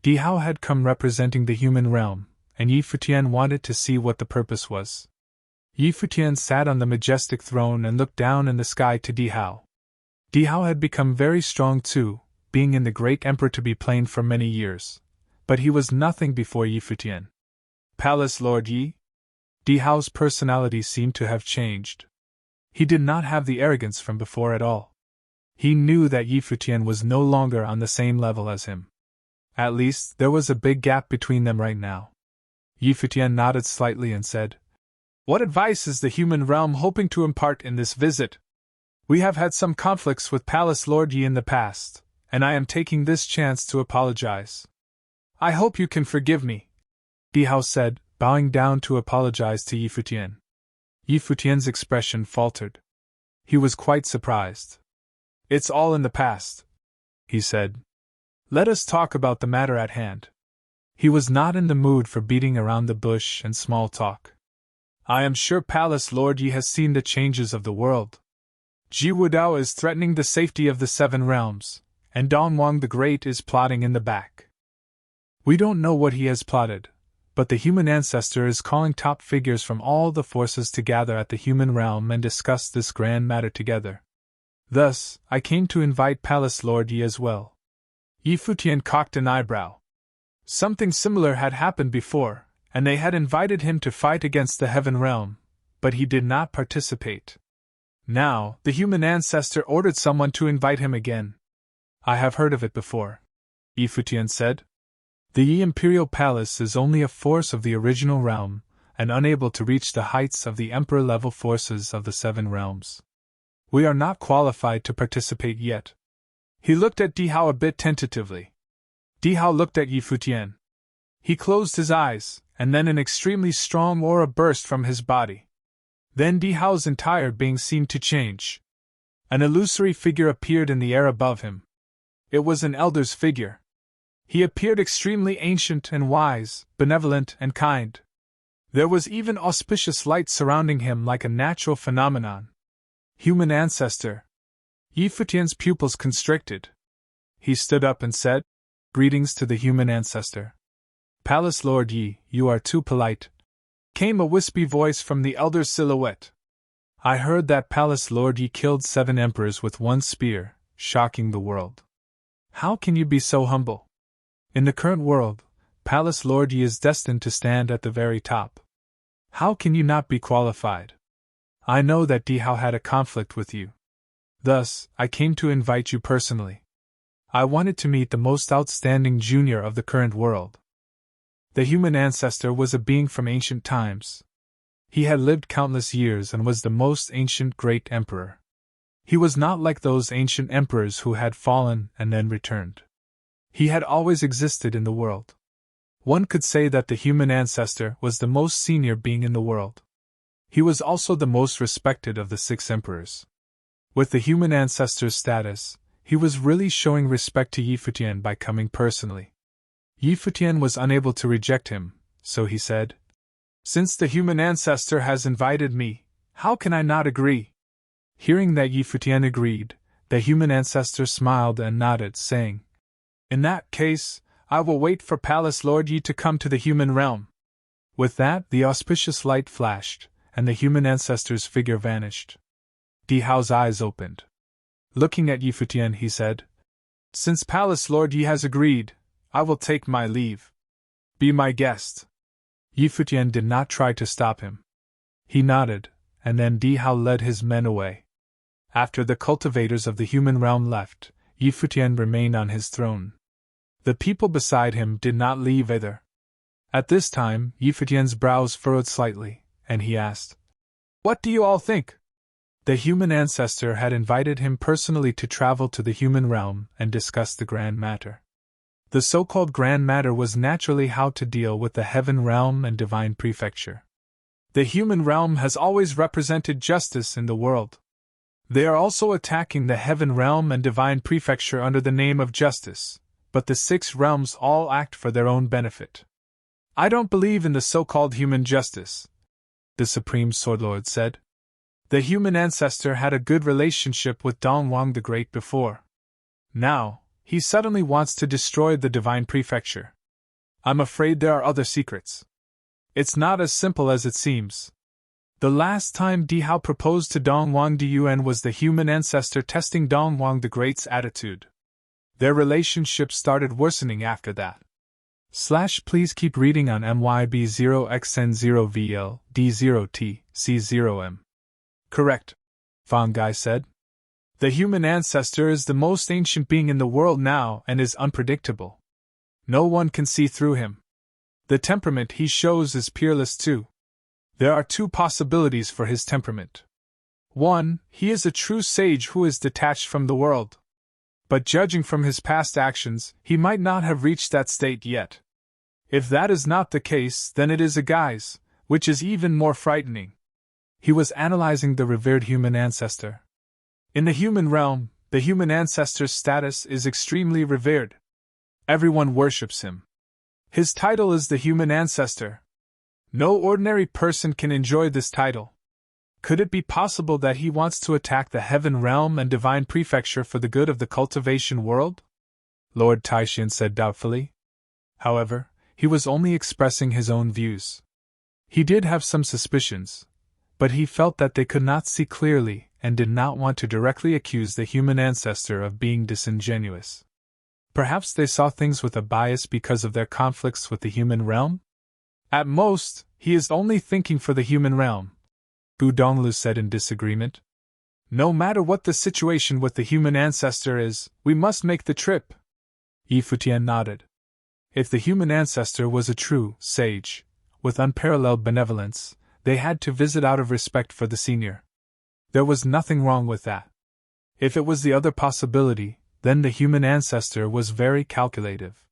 Dihao had come representing the human realm, and Futian wanted to see what the purpose was. Yi Futian sat on the majestic throne and looked down in the sky to Dihao. Dihao had become very strong too, being in the great emperor to be plain for many years, but he was nothing before Yi Futian. Palace Lord Yi? Dihao's personality seemed to have changed. He did not have the arrogance from before at all. He knew that Yi Futian was no longer on the same level as him. At least, there was a big gap between them right now. Yi Futian nodded slightly and said, "What advice is the human realm hoping to impart in this visit? We have had some conflicts with Palace Lord Yi in the past, and I am taking this chance to apologize. I hope you can forgive me," Dihao said, bowing down to apologize to Yi Futian. Yi Futian's expression faltered. He was quite surprised. "It's all in the past," he said. "Let us talk about the matter at hand." He was not in the mood for beating around the bush and small talk. "I am sure Palace Lord Yi has seen the changes of the world. Ji Wudao is threatening the safety of the Seven Realms, and Dong Wang the Great is plotting in the back. We don't know what he has plotted, but the human ancestor is calling top figures from all the forces to gather at the human realm and discuss this grand matter together. Thus, I came to invite Palace Lord Yi as well." Yi Futian cocked an eyebrow. Something similar had happened before, and they had invited him to fight against the Heaven Realm, but he did not participate. Now, the human ancestor ordered someone to invite him again. "I have heard of it before," Yi Futian said. "The Yi Imperial Palace is only a force of the original realm, and unable to reach the heights of the Emperor-level forces of the Seven Realms. We are not qualified to participate yet." He looked at Dihao a bit tentatively. Dihao looked at Yi Futian. He closed his eyes, and then an extremely strong aura burst from his body. Then Dihao's entire being seemed to change. An illusory figure appeared in the air above him. It was an elder's figure. He appeared extremely ancient and wise, benevolent and kind. There was even auspicious light surrounding him like a natural phenomenon. Human ancestor. Yi Futian's pupils constricted. He stood up and said, "Greetings to the human ancestor." "Palace Lord Yi, you are too polite," came a wispy voice from the elder's silhouette. "I heard that Palace Lord Yi killed 7 emperors with 1 spear, shocking the world. How can you be so humble? In the current world, Palace Lord Yi is destined to stand at the very top. How can you not be qualified? I know that Dihao had a conflict with you. Thus, I came to invite you personally. I wanted to meet the most outstanding junior of the current world." The human ancestor was a being from ancient times. He had lived countless years and was the most ancient great emperor. He was not like those ancient emperors who had fallen and then returned. He had always existed in the world. One could say that the human ancestor was the most senior being in the world. He was also the most respected of the 6 emperors. With the human ancestor's status, he was really showing respect to Yi Futian by coming personally. Yi Futian was unable to reject him, so he said, "Since the human ancestor has invited me, how can I not agree?" Hearing that Yi Futian agreed, the human ancestor smiled and nodded, saying, "In that case, I will wait for Palace Lord Yi to come to the human realm." With that, the auspicious light flashed, and the human ancestor's figure vanished. Dihao's eyes opened. Looking at Yi Futian, he said, "Since Palace Lord Yi has agreed, I will take my leave. Be my guest." Yi Futian did not try to stop him. He nodded, and then Dihao led his men away. After the cultivators of the human realm left, Yi Futian remained on his throne. The people beside him did not leave either. At this time, Yi Futian's brows furrowed slightly, and he asked, "What do you all think?" The human ancestor had invited him personally to travel to the human realm and discuss the grand matter. The so-called grand matter was naturally how to deal with the heaven realm and divine prefecture. The human realm has always represented justice in the world. They are also attacking the heaven realm and divine prefecture under the name of justice, but the 6 realms all act for their own benefit. "I don't believe in the so-called human justice," the Supreme Swordlord said. The human ancestor had a good relationship with Dong Wang the Great before. Now, he suddenly wants to destroy the divine prefecture. I'm afraid there are other secrets. It's not as simple as it seems. The last time Di Hao proposed to Dong Wang Diyuan was the human ancestor testing Dong Wang the Great's attitude. Their relationship started worsening after that. Please keep reading on MYB0XN0VL D0T C0M. Correct, Fang Gai said. The human ancestor is the most ancient being in the world now and is unpredictable. No one can see through him. The temperament he shows is peerless too. There are two possibilities for his temperament. 1. He is a true sage who is detached from the world. But judging from his past actions, he might not have reached that state yet. If that is not the case, then it is a guise, which is even more frightening. He was analyzing the revered human ancestor. In the human realm, the human ancestor's status is extremely revered. Everyone worships him. His title is the human ancestor. No ordinary person can enjoy this title. Could it be possible that he wants to attack the heaven realm and divine prefecture for the good of the cultivation world? Lord Taishan said doubtfully. However, he was only expressing his own views. He did have some suspicions, but he felt that they could not see clearly and did not want to directly accuse the human ancestor of being disingenuous. Perhaps they saw things with a bias because of their conflicts with the human realm? At most, he is only thinking for the human realm, Bu Donglu said in disagreement. No matter what the situation with the human ancestor is, we must make the trip. Yi Futian nodded. If the human ancestor was a true sage, with unparalleled benevolence, they had to visit out of respect for the senior. There was nothing wrong with that. If it was the other possibility, then the human ancestor was very calculative.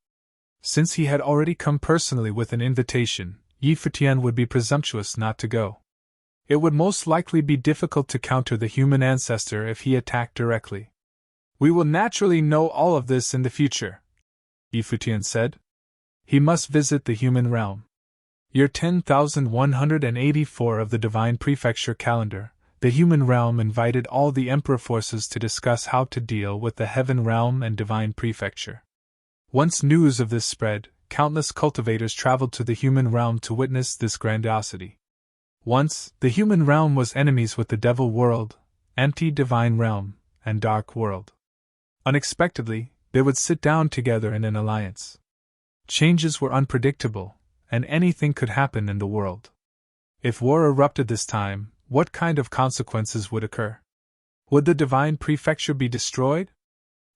Since he had already come personally with an invitation, Yi Futian would be presumptuous not to go. It would most likely be difficult to counter the human ancestor if he attacked directly. We will naturally know all of this in the future, Yi Futian said. He must visit the human realm. Year 10,184 of the Divine Prefecture calendar, the human realm invited all the Emperor forces to discuss how to deal with the heaven realm and Divine Prefecture. Once news of this spread, countless cultivators traveled to the human realm to witness this grandiosity. Once, the human realm was enemies with the devil world, anti-divine realm, and dark world. Unexpectedly, they would sit down together in an alliance. Changes were unpredictable, and anything could happen in the world. If war erupted this time, what kind of consequences would occur? Would the Divine Prefecture be destroyed?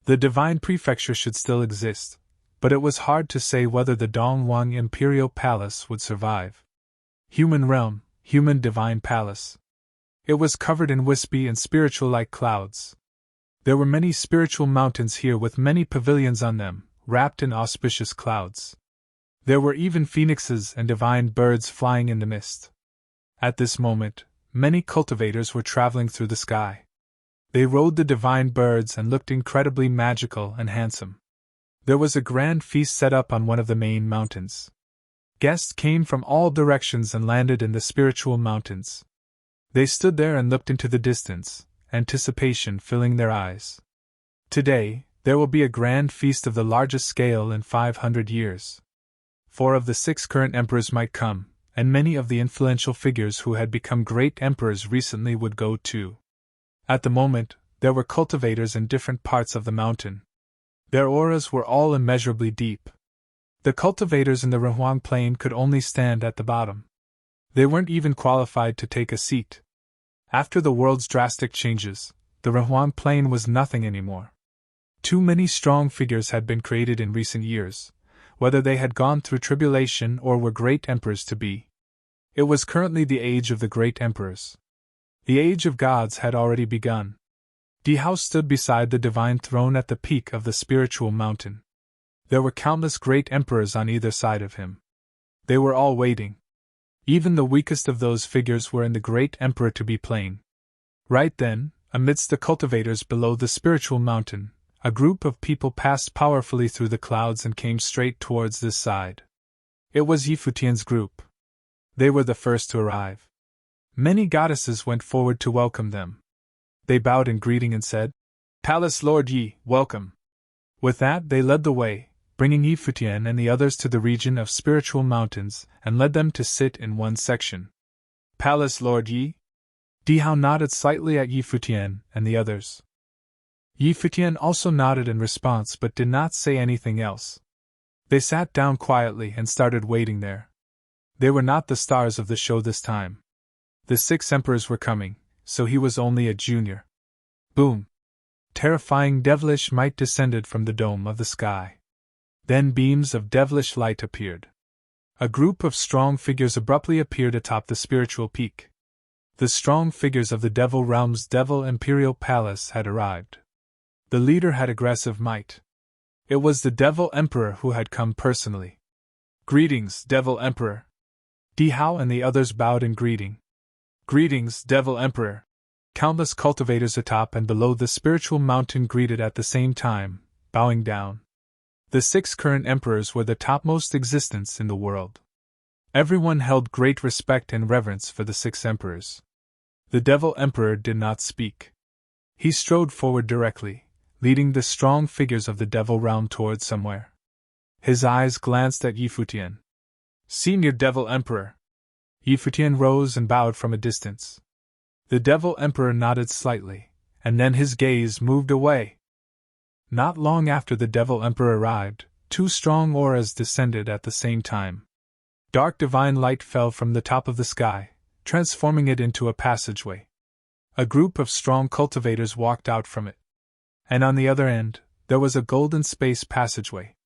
The Divine Prefecture should still exist, but it was hard to say whether the Dongwang Imperial Palace would survive. Human realm, human divine palace. It was covered in wispy and spiritual-like clouds. There were many spiritual mountains here with many pavilions on them, wrapped in auspicious clouds. There were even phoenixes and divine birds flying in the mist. At this moment, many cultivators were traveling through the sky. They rode the divine birds and looked incredibly magical and handsome. There was a grand feast set up on one of the main mountains. Guests came from all directions and landed in the spiritual mountains. They stood there and looked into the distance, anticipation filling their eyes. Today, there will be a grand feast of the largest scale in 500 years. 4 of the 6 current emperors might come, and many of the influential figures who had become great emperors recently would go too. At the moment, there were cultivators in different parts of the mountain. Their auras were all immeasurably deep. The cultivators in the Rehuang Plain could only stand at the bottom. They weren't even qualified to take a seat. After the world's drastic changes, the Rehuang Plain was nothing anymore. Too many strong figures had been created in recent years, whether they had gone through tribulation or were great emperors to be. It was currently the age of the great emperors. The age of gods had already begun. Di Hao stood beside the divine throne at the peak of the spiritual mountain. There were countless great emperors on either side of him. They were all waiting. Even the weakest of those figures were in the great emperor to be plain. Right then, amidst the cultivators below the spiritual mountain, a group of people passed powerfully through the clouds and came straight towards this side. It was Yi Futian's group. They were the first to arrive. Many goddesses went forward to welcome them. They bowed in greeting and said, "Palace Lord Yi, welcome." With that, they led the way, bringing Yi Futian and the others to the region of spiritual mountains, and led them to sit in one section. palace, Lord Yi? Di Hao nodded slightly at Yi Futian and the others. Yi Futian also nodded in response but did not say anything else. They sat down quietly and started waiting there. They were not the stars of the show this time. The 6 emperors were coming, so he was only a junior. Boom! Terrifying devilish might descended from the dome of the sky. Then beams of devilish light appeared. A group of strong figures abruptly appeared atop the spiritual peak. The strong figures of the Devil Realm's Devil Imperial Palace had arrived. The leader had aggressive might. It was the Devil Emperor who had come personally. Greetings, Devil Emperor. Di Hao and the others bowed in greeting. Greetings, Devil Emperor. Countless cultivators atop and below the spiritual mountain greeted at the same time, bowing down. The 6 current emperors were the topmost existence in the world. Everyone held great respect and reverence for the 6 emperors. The Devil Emperor did not speak. He strode forward directly, leading the strong figures of the Devil Realm towards somewhere. His eyes glanced at Yi Futian. Senior Devil Emperor. Yi Futian rose and bowed from a distance. The Devil Emperor nodded slightly, and then his gaze moved away. Not long after the Devil Emperor arrived, 2 strong auras descended at the same time. Dark divine light fell from the top of the sky, transforming it into a passageway. A group of strong cultivators walked out from it. And on the other end, there was a golden space passageway.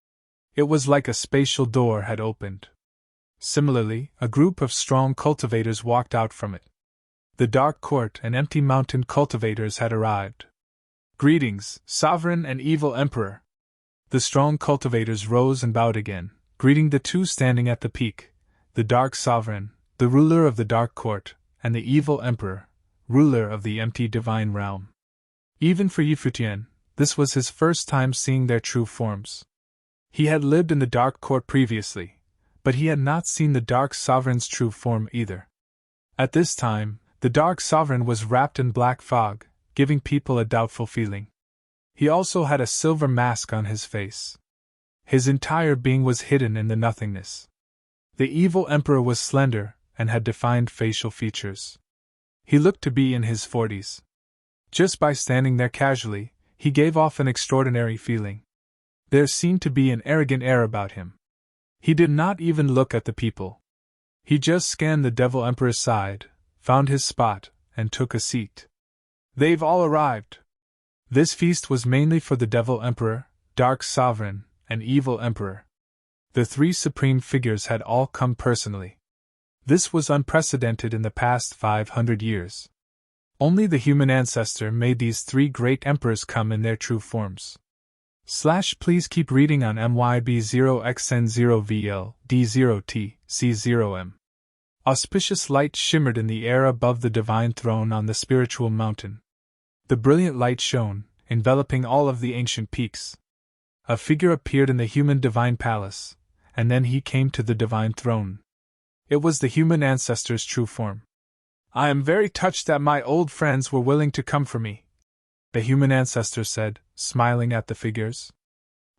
It was like a spatial door had opened. Similarly, a group of strong cultivators walked out from it. The Dark Court and Empty Mountain cultivators had arrived. Greetings, Sovereign and Evil Emperor. The strong cultivators rose and bowed again, greeting the 2 standing at the peak, the Dark Sovereign, the ruler of the Dark Court, and the Evil Emperor, ruler of the Empty Divine Realm. Even for Yi Futian, this was his first time seeing their true forms. He had lived in the Dark Court previously, but he had not seen the Dark Sovereign's true form either. At this time, the Dark Sovereign was wrapped in black fog, giving people a doubtful feeling. He also had a silver mask on his face. His entire being was hidden in the nothingness. The Evil Emperor was slender and had defined facial features. He looked to be in his 40s. Just by standing there casually, he gave off an extraordinary feeling. There seemed to be an arrogant air about him. He did not even look at the people. He just scanned the Devil Emperor's side, found his spot, and took a seat. They've all arrived. This feast was mainly for the Devil Emperor, Dark Sovereign, and Evil Emperor. The 3 supreme figures had all come personally. This was unprecedented in the past 500 years. Only the human ancestor made these 3 great emperors come in their true forms. Please keep reading on MYB0XN0VL D0T C0M. Auspicious light shimmered in the air above the divine throne on the spiritual mountain. The brilliant light shone, enveloping all of the ancient peaks. A figure appeared in the human divine palace, and then he came to the divine throne. It was the human ancestor's true form. I am very touched that my old friends were willing to come for me, the human ancestor said, smiling at the figures.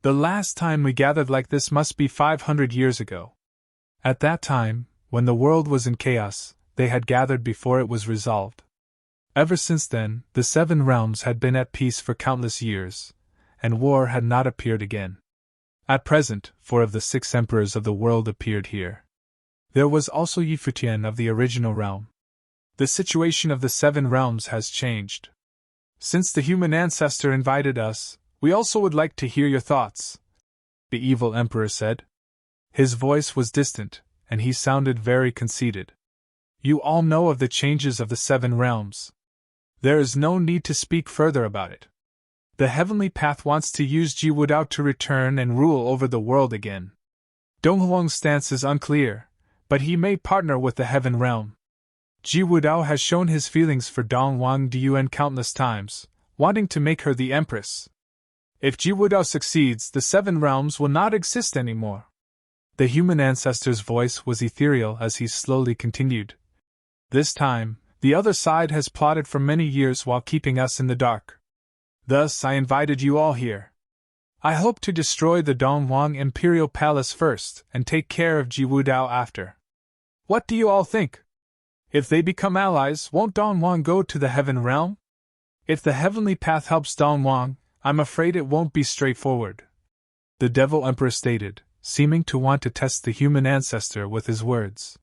The last time we gathered like this must be 500 years ago. At that time, when the world was in chaos, they had gathered before it was resolved. Ever since then, the 7 realms had been at peace for countless years, and war had not appeared again. At present, 4 of the 6 emperors of the world appeared here. There was also Yi Futian of the original realm. The situation of the 7 realms has changed. Since the human ancestor invited us, we also would like to hear your thoughts, the Evil Emperor said. His voice was distant, and he sounded very conceited. You all know of the changes of the 7 realms. There is no need to speak further about it. The Heavenly Path wants to use Ji Wudao to return and rule over the world again. Dong Huang's stance is unclear, but he may partner with the Heaven Realm. Ji Wudao has shown his feelings for Dong Huang Dun countless times, wanting to make her the Empress. If Ji Wudao succeeds, the 7 realms will not exist anymore. The human ancestor's voice was ethereal as he slowly continued. This time, the other side has plotted for many years while keeping us in the dark. Thus, I invited you all here. I hope to destroy the Dong Huang Imperial Palace first and take care of Ji Wudao after. What do you all think? If they become allies, won't Dongwang go to the heaven realm? If the heavenly path helps Dongwang, I'm afraid it won't be straightforward, the Devil Emperor stated, seeming to want to test the human ancestor with his words.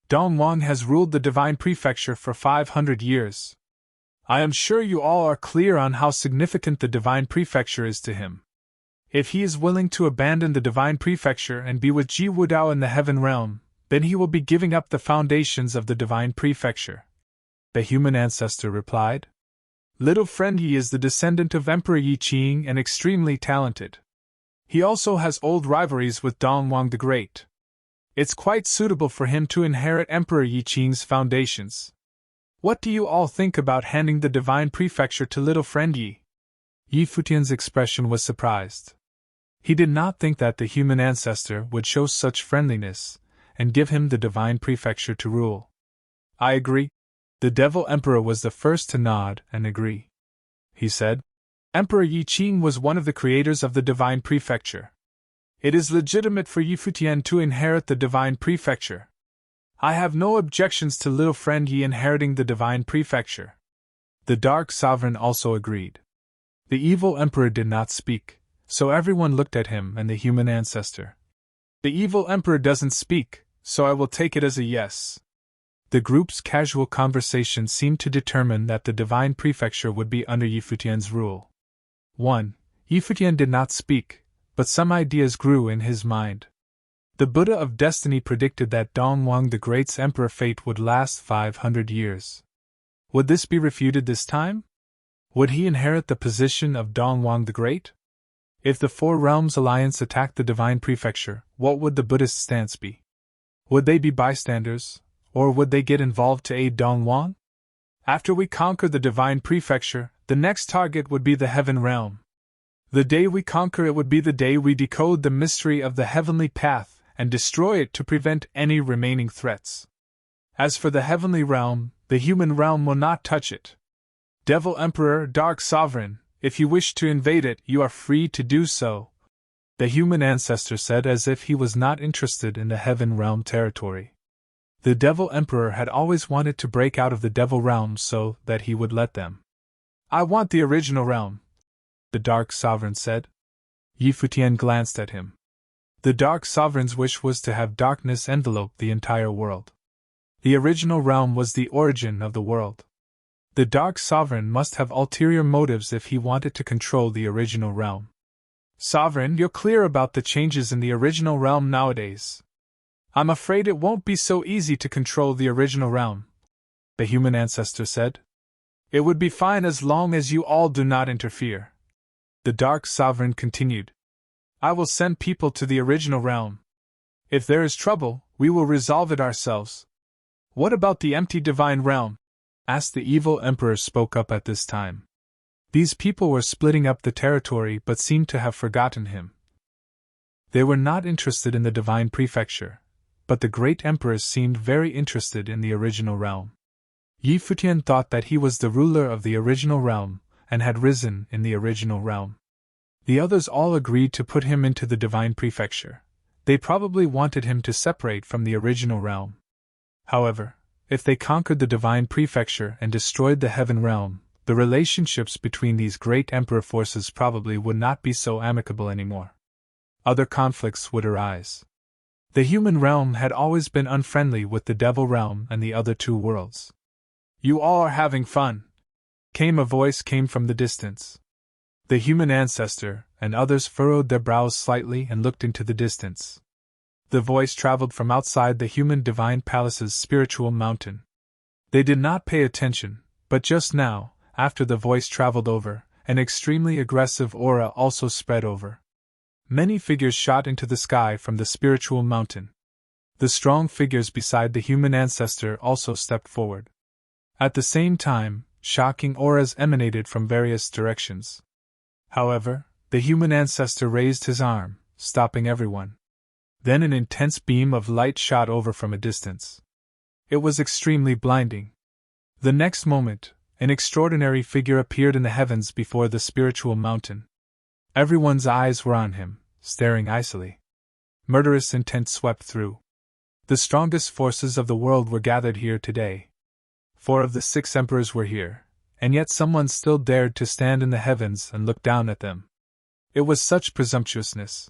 Dongwang has ruled the Divine Prefecture for 500 years. I am sure you all are clear on how significant the Divine Prefecture is to him. If he is willing to abandon the Divine Prefecture and be with Ji Wudao in the Heaven Realm, then he will be giving up the foundations of the Divine Prefecture, the human ancestor replied. Little friend Yi is the descendant of Emperor Yi Qing and extremely talented. He also has old rivalries with Dongwang the Great. It's quite suitable for him to inherit Emperor Yi Qing's foundations. What do you all think about handing the Divine Prefecture to little friend Yi? Yi Futian's expression was surprised. He did not think that the human ancestor would show such friendliness and give him the Divine Prefecture to rule. I agree. The Devil Emperor was the first to nod and agree. He said, Emperor Yi Qing was one of the creators of the Divine Prefecture. It is legitimate for Yi Futian to inherit the Divine Prefecture. I have no objections to little friend Yi inheriting the Divine Prefecture. The Dark Sovereign also agreed. The evil emperor did not speak, so everyone looked at him and the human ancestor. The evil emperor doesn't speak, so I will take it as a yes. The group's casual conversation seemed to determine that the Divine Prefecture would be under Yi Futian's rule. 1. Yi Futian did not speak, but some ideas grew in his mind. The Buddha of Destiny predicted that Dongwang the Great's emperor fate would last 500 years. Would this be refuted this time? Would he inherit the position of Dongwang the Great? If the Four Realms Alliance attacked the Divine Prefecture, what would the Buddhist stance be? Would they be bystanders, or would they get involved to aid Dongwang? After we conquer the Divine Prefecture, the next target would be the Heaven Realm. The day we conquer it would be the day we decode the mystery of the Heavenly Path and destroy it to prevent any remaining threats. As for the Heavenly Realm, the human realm will not touch it. Devil Emperor, Dark Sovereign, if you wish to invade it, you are free to do so, the human ancestor said as if he was not interested in the Heaven Realm territory. The Devil Emperor had always wanted to break out of the Devil Realm so that he would let them. I want the original realm, the Dark Sovereign said. Yi Futian glanced at him. The Dark Sovereign's wish was to have darkness envelope the entire world. The original realm was the origin of the world. The Dark Sovereign must have ulterior motives if he wanted to control the original realm. Sovereign, you're clear about the changes in the original realm nowadays. I'm afraid it won't be so easy to control the original realm, the human ancestor said. It would be fine as long as you all do not interfere. The Dark Sovereign continued. I will send people to the original realm. If there is trouble, we will resolve it ourselves. What about the empty divine realm? Asked the evil emperor spoke up at this time. These people were splitting up the territory but seemed to have forgotten him. They were not interested in the divine prefecture, but the great emperors seemed very interested in the original realm. Yi Futian thought that he was the ruler of the original realm, and had risen in the original realm. The others all agreed to put him into the divine prefecture. They probably wanted him to separate from the original realm. However, if they conquered the divine prefecture and destroyed the heaven realm, the relationships between these great emperor forces probably would not be so amicable anymore. Other conflicts would arise. The human realm had always been unfriendly with the devil realm and the other two worlds. You all are having fun, a voice came from the distance. The human ancestor and others furrowed their brows slightly and looked into the distance. The voice traveled from outside the human divine palace's spiritual mountain. They did not pay attention, but just now, after the voice traveled over, an extremely aggressive aura also spread over. Many figures shot into the sky from the spiritual mountain. The strong figures beside the human ancestor also stepped forward. At the same time, shocking auras emanated from various directions. However, the human ancestor raised his arm, stopping everyone. Then an intense beam of light shot over from a distance. It was extremely blinding. The next moment, an extraordinary figure appeared in the heavens before the spiritual mountain. Everyone's eyes were on him, staring icily. Murderous intent swept through. The strongest forces of the world were gathered here today. 4 of the 6 emperors were here, and yet someone still dared to stand in the heavens and look down at them. It was such presumptuousness.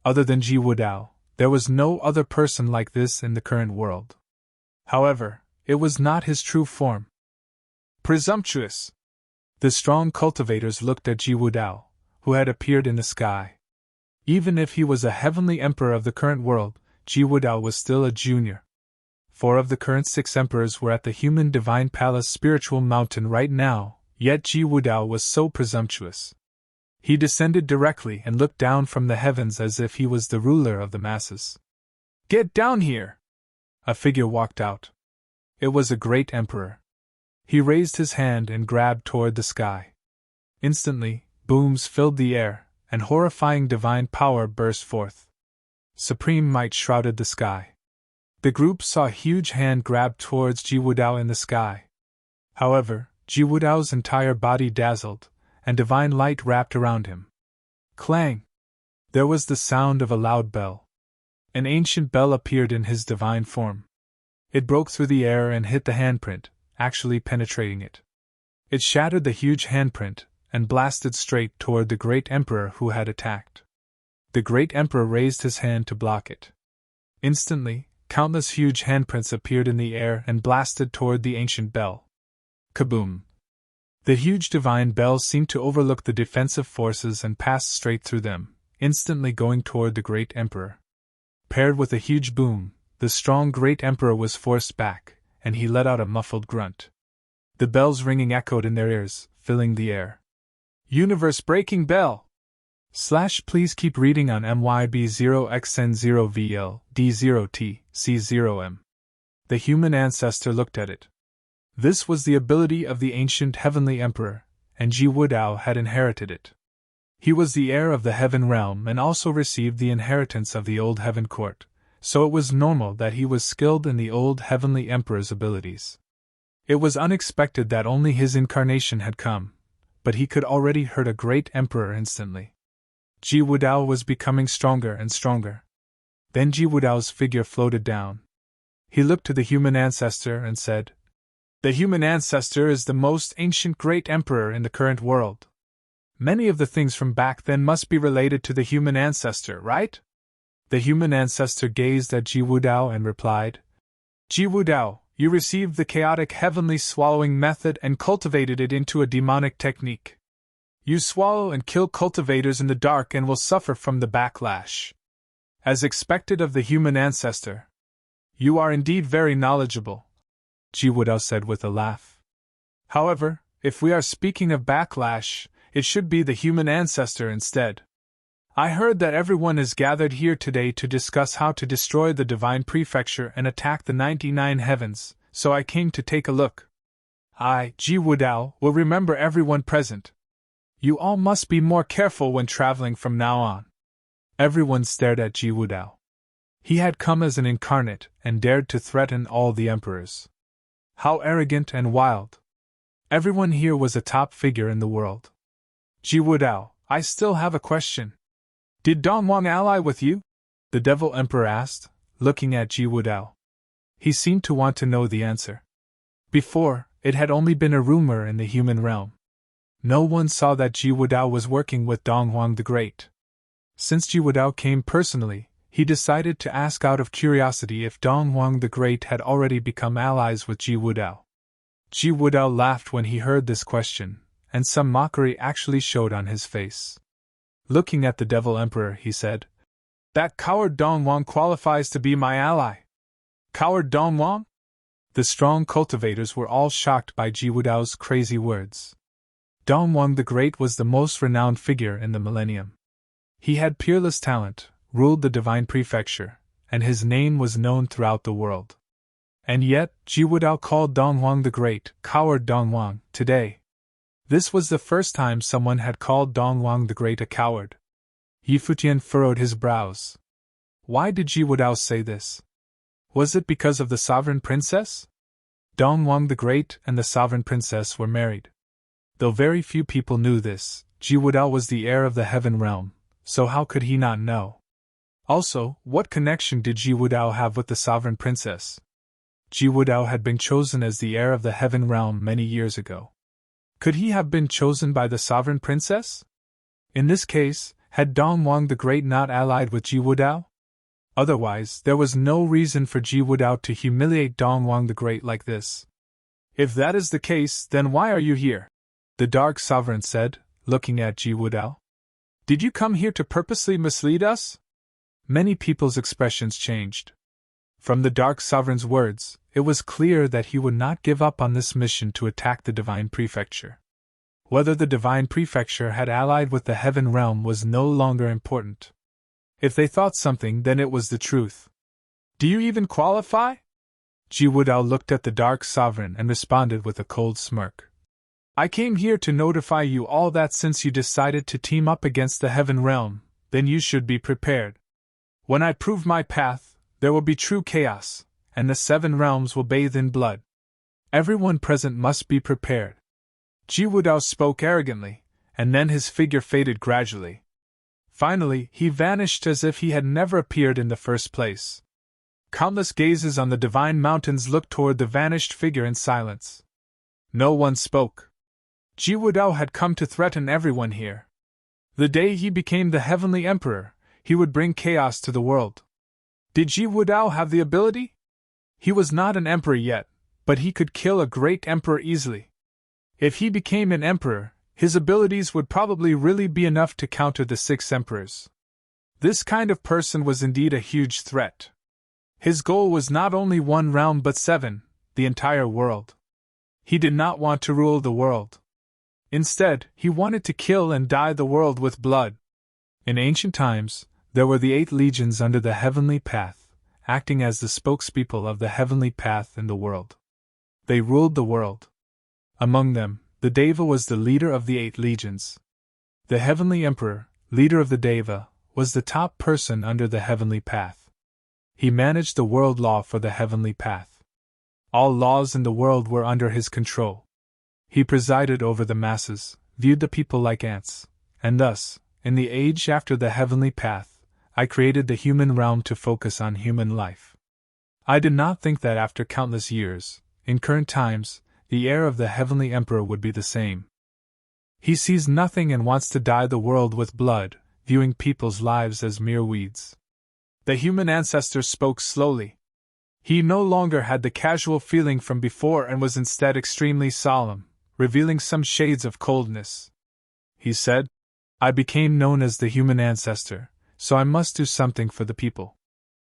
Other than Ji Wudao, there was no other person like this in the current world. However, it was not his true form. Presumptuous! The strong cultivators looked at Ji Wudao, who had appeared in the sky. Even if he was a heavenly emperor of the current world, Ji Wudao was still a junior. 4 of the current 6 emperors were at the human divine palace spiritual mountain right now, yet Ji Wudao was so presumptuous. He descended directly and looked down from the heavens as if he was the ruler of the masses. Get down here! A figure walked out. It was a great emperor. He raised his hand and grabbed toward the sky. Instantly, booms filled the air, and horrifying divine power burst forth. Supreme might shrouded the sky. The group saw a huge hand grab towards Ji Wudao in the sky. However, Ji Wudao's entire body dazzled, and divine light wrapped around him. Clang! There was the sound of a loud bell. An ancient bell appeared in his divine form. It broke through the air and hit the handprint, actually penetrating it. It shattered the huge handprint, and blasted straight toward the great emperor who had attacked. The great emperor raised his hand to block it. Instantly, countless huge handprints appeared in the air and blasted toward the ancient bell. Kaboom! The huge divine bell seemed to overlook the defensive forces and passed straight through them, instantly going toward the great emperor. Paired with a huge boom, the strong great emperor was forced back, and he let out a muffled grunt. The bells ringing echoed in their ears, filling the air. Universe-breaking bell! Please keep reading on MYB0XN0VL D0T C0M. The human ancestor looked at it. This was the ability of the ancient heavenly emperor, and Ji Wudao had inherited it. He was the heir of the heaven realm and also received the inheritance of the old heaven court, so it was normal that he was skilled in the old heavenly emperor's abilities. It was unexpected that only his incarnation had come, but he could already hurt a great emperor instantly. Ji Wudao was becoming stronger and stronger. Then Ji Wudao's figure floated down. He looked to the human ancestor and said, "The human ancestor is the most ancient great emperor in the current world. Many of the things from back then must be related to the human ancestor, right?" The human ancestor gazed at Ji Wudao and replied, "Ji Wudao, you received the chaotic heavenly swallowing method and cultivated it into a demonic technique. You swallow and kill cultivators in the dark and will suffer from the backlash. As expected of the human ancestor. You are indeed very knowledgeable," Ji Wudao said with a laugh. "However, if we are speaking of backlash, it should be the human ancestor instead. I heard that everyone is gathered here today to discuss how to destroy the divine prefecture and attack the 99 heavens, so I came to take a look. I, Ji Wudao, will remember everyone present. You all must be more careful when traveling from now on." Everyone stared at Ji Wudao. He had come as an incarnate and dared to threaten all the emperors. How arrogant and wild. Everyone here was a top figure in the world. "Ji Wudao, I still have a question. Did Dongwang ally with you?" the Devil Emperor asked, looking at Ji Wudao. He seemed to want to know the answer. Before, it had only been a rumor in the human realm. No one saw that Ji Wudao was working with Dongwang the Great. Since Ji Wudao came personally, he decided to ask out of curiosity if Dongwang the Great had already become allies with Ji Wudao. Ji Wudao laughed when he heard this question, and some mockery actually showed on his face. Looking at the Devil Emperor, he said, "That coward Dongwang qualifies to be my ally." Coward Dongwang? The strong cultivators were all shocked by Ji Wudao's crazy words. Dongwang the Great was the most renowned figure in the millennium. He had peerless talent, ruled the divine prefecture, and his name was known throughout the world. And yet, Ji Wudao called Dongwang the Great, coward Dongwang, today. This was the first time someone had called Dongwang the Great a coward. Futian furrowed his brows. Why did Ji Wudao say this? Was it because of the sovereign princess? Dongwang the Great and the sovereign princess were married. Though very few people knew this, Ji Wudao was the heir of the heaven realm, so how could he not know? Also, what connection did Ji Wudao have with the sovereign princess? Ji Wudao had been chosen as the heir of the Heaven Realm many years ago. Could he have been chosen by the sovereign princess? In this case, had Dongwang the Great not allied with Ji Wudao? Otherwise, there was no reason for Ji Wudao to humiliate Dongwang the Great like this. If that is the case, then why are you here? The Dark Sovereign said, looking at Ji Wudao. Did you come here to purposely mislead us? Many people's expressions changed. From the Dark Sovereign's words, it was clear that he would not give up on this mission to attack the Divine Prefecture. Whether the Divine Prefecture had allied with the Heaven Realm was no longer important. If they thought something, then it was the truth. Do you even qualify? Ji Wudao looked at the Dark Sovereign and responded with a cold smirk. I came here to notify you all that since you decided to team up against the Heaven Realm, then you should be prepared. When I prove my path, there will be true chaos, and the 7 realms will bathe in blood. Everyone present must be prepared. Ji Wudao spoke arrogantly, and then his figure faded gradually. Finally, he vanished as if he had never appeared in the first place. Countless gazes on the divine mountains looked toward the vanished figure in silence. No one spoke. Ji Wudao had come to threaten everyone here. The day he became the Heavenly Emperor, he would bring chaos to the world. Did Ji Wudao have the ability? He was not an emperor yet, but he could kill a great emperor easily. If he became an emperor, his abilities would probably really be enough to counter the 6 emperors. This kind of person was indeed a huge threat. His goal was not only 1 realm but 7, the entire world. He did not want to rule the world. Instead, he wanted to kill and dye the world with blood. In ancient times, there were the 8 legions under the Heavenly Path, acting as the spokespeople of the Heavenly Path in the world. They ruled the world. Among them, the Deva was the leader of the 8 legions. The Heavenly Emperor, leader of the Deva, was the top person under the Heavenly Path. He managed the world law for the Heavenly Path. All laws in the world were under his control. He presided over the masses, viewed the people like ants, and thus, in the age after the Heavenly Path, I created the human realm to focus on human life. I did not think that after countless years, in current times, the heir of the Heavenly Emperor would be the same. He sees nothing and wants to dye the world with blood, viewing people's lives as mere weeds. The human ancestor spoke slowly. He no longer had the casual feeling from before and was instead extremely solemn, revealing some shades of coldness. He said, I became known as the human ancestor, so I must do something for the people.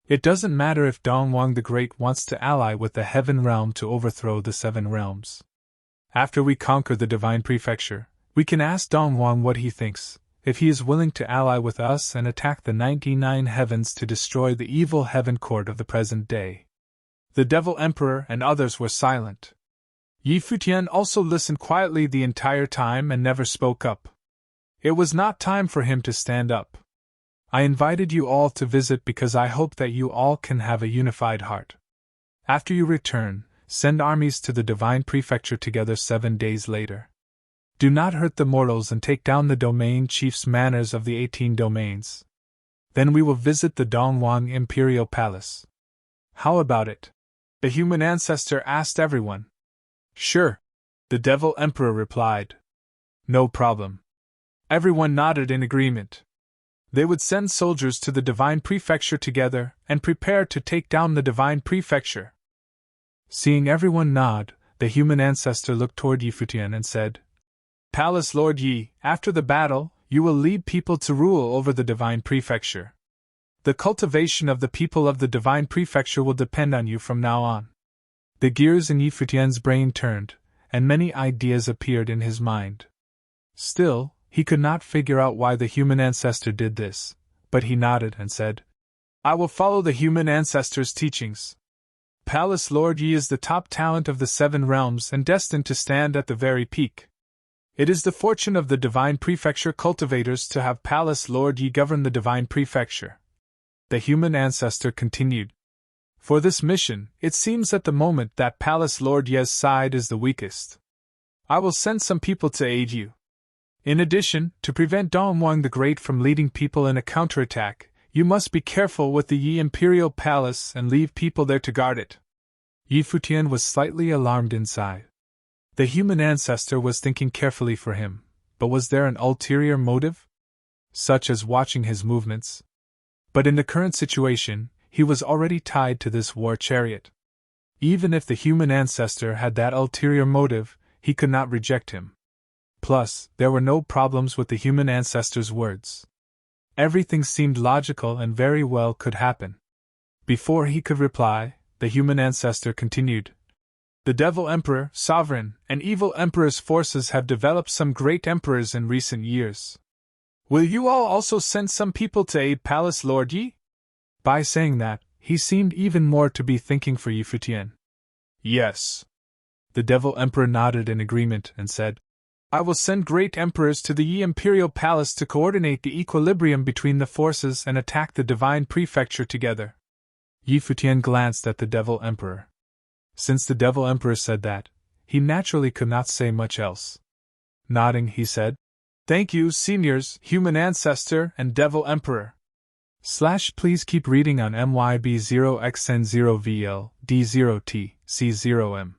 It doesn't matter if Dongwang the Great wants to ally with the Heaven Realm to overthrow the 7 realms. After we conquer the Divine Prefecture, we can ask Dongwang what he thinks, if he is willing to ally with us and attack the 99 heavens to destroy the evil heaven court of the present day. The Devil Emperor and others were silent. Yi Futian also listened quietly the entire time and never spoke up. It was not time for him to stand up. I invited you all to visit because I hope that you all can have a unified heart. After you return, send armies to the Divine Prefecture together 7 days later. Do not hurt the mortals and take down the domain chief's manors of the 18 domains. Then we will visit the Dongwang Imperial Palace. How about it? The human ancestor asked everyone. Sure, the Devil Emperor replied. No problem. Everyone nodded in agreement. They would send soldiers to the Divine Prefecture together and prepare to take down the Divine Prefecture. Seeing everyone nod, the human ancestor looked toward Yi Futian and said, Palace Lord Yi, after the battle, you will lead people to rule over the Divine Prefecture. The cultivation of the people of the Divine Prefecture will depend on you from now on. The gears in Yi Futian's brain turned, and many ideas appeared in his mind. Still, he could not figure out why the human ancestor did this, but he nodded and said, I will follow the human ancestor's teachings. Palace Lord Yi is the top talent of the 7 realms and destined to stand at the very peak. It is the fortune of the Divine Prefecture cultivators to have Palace Lord Yi govern the Divine Prefecture. The human ancestor continued. For this mission, it seems at the moment that Palace Lord Ye's side is the weakest. I will send some people to aid you. In addition, to prevent Dongwang the Great from leading people in a counterattack, you must be careful with the Yi Imperial Palace and leave people there to guard it. Yi Futian was slightly alarmed inside. The human ancestor was thinking carefully for him, but was there an ulterior motive? Such as watching his movements? But in the current situation, he was already tied to this war chariot. Even if the human ancestor had that ulterior motive, he could not reject him. Plus, there were no problems with the human ancestor's words. Everything seemed logical and very well could happen. Before he could reply, the human ancestor continued. The Devil Emperor, Sovereign, and Evil Emperor's forces have developed some great emperors in recent years. Will you all also send some people to aid Palace Lord Yi? By saying that, he seemed even more to be thinking for Yi Futian. Yes. The Devil Emperor nodded in agreement and said, I will send great emperors to the Yi Imperial Palace to coordinate the equilibrium between the forces and attack the Divine Prefecture together. Yi Futian glanced at the Devil Emperor. Since the Devil Emperor said that, he naturally could not say much else. Nodding, he said, Thank you, seniors, human ancestor and Devil Emperor. Please keep reading on MYB0XN0VL D0T C0M.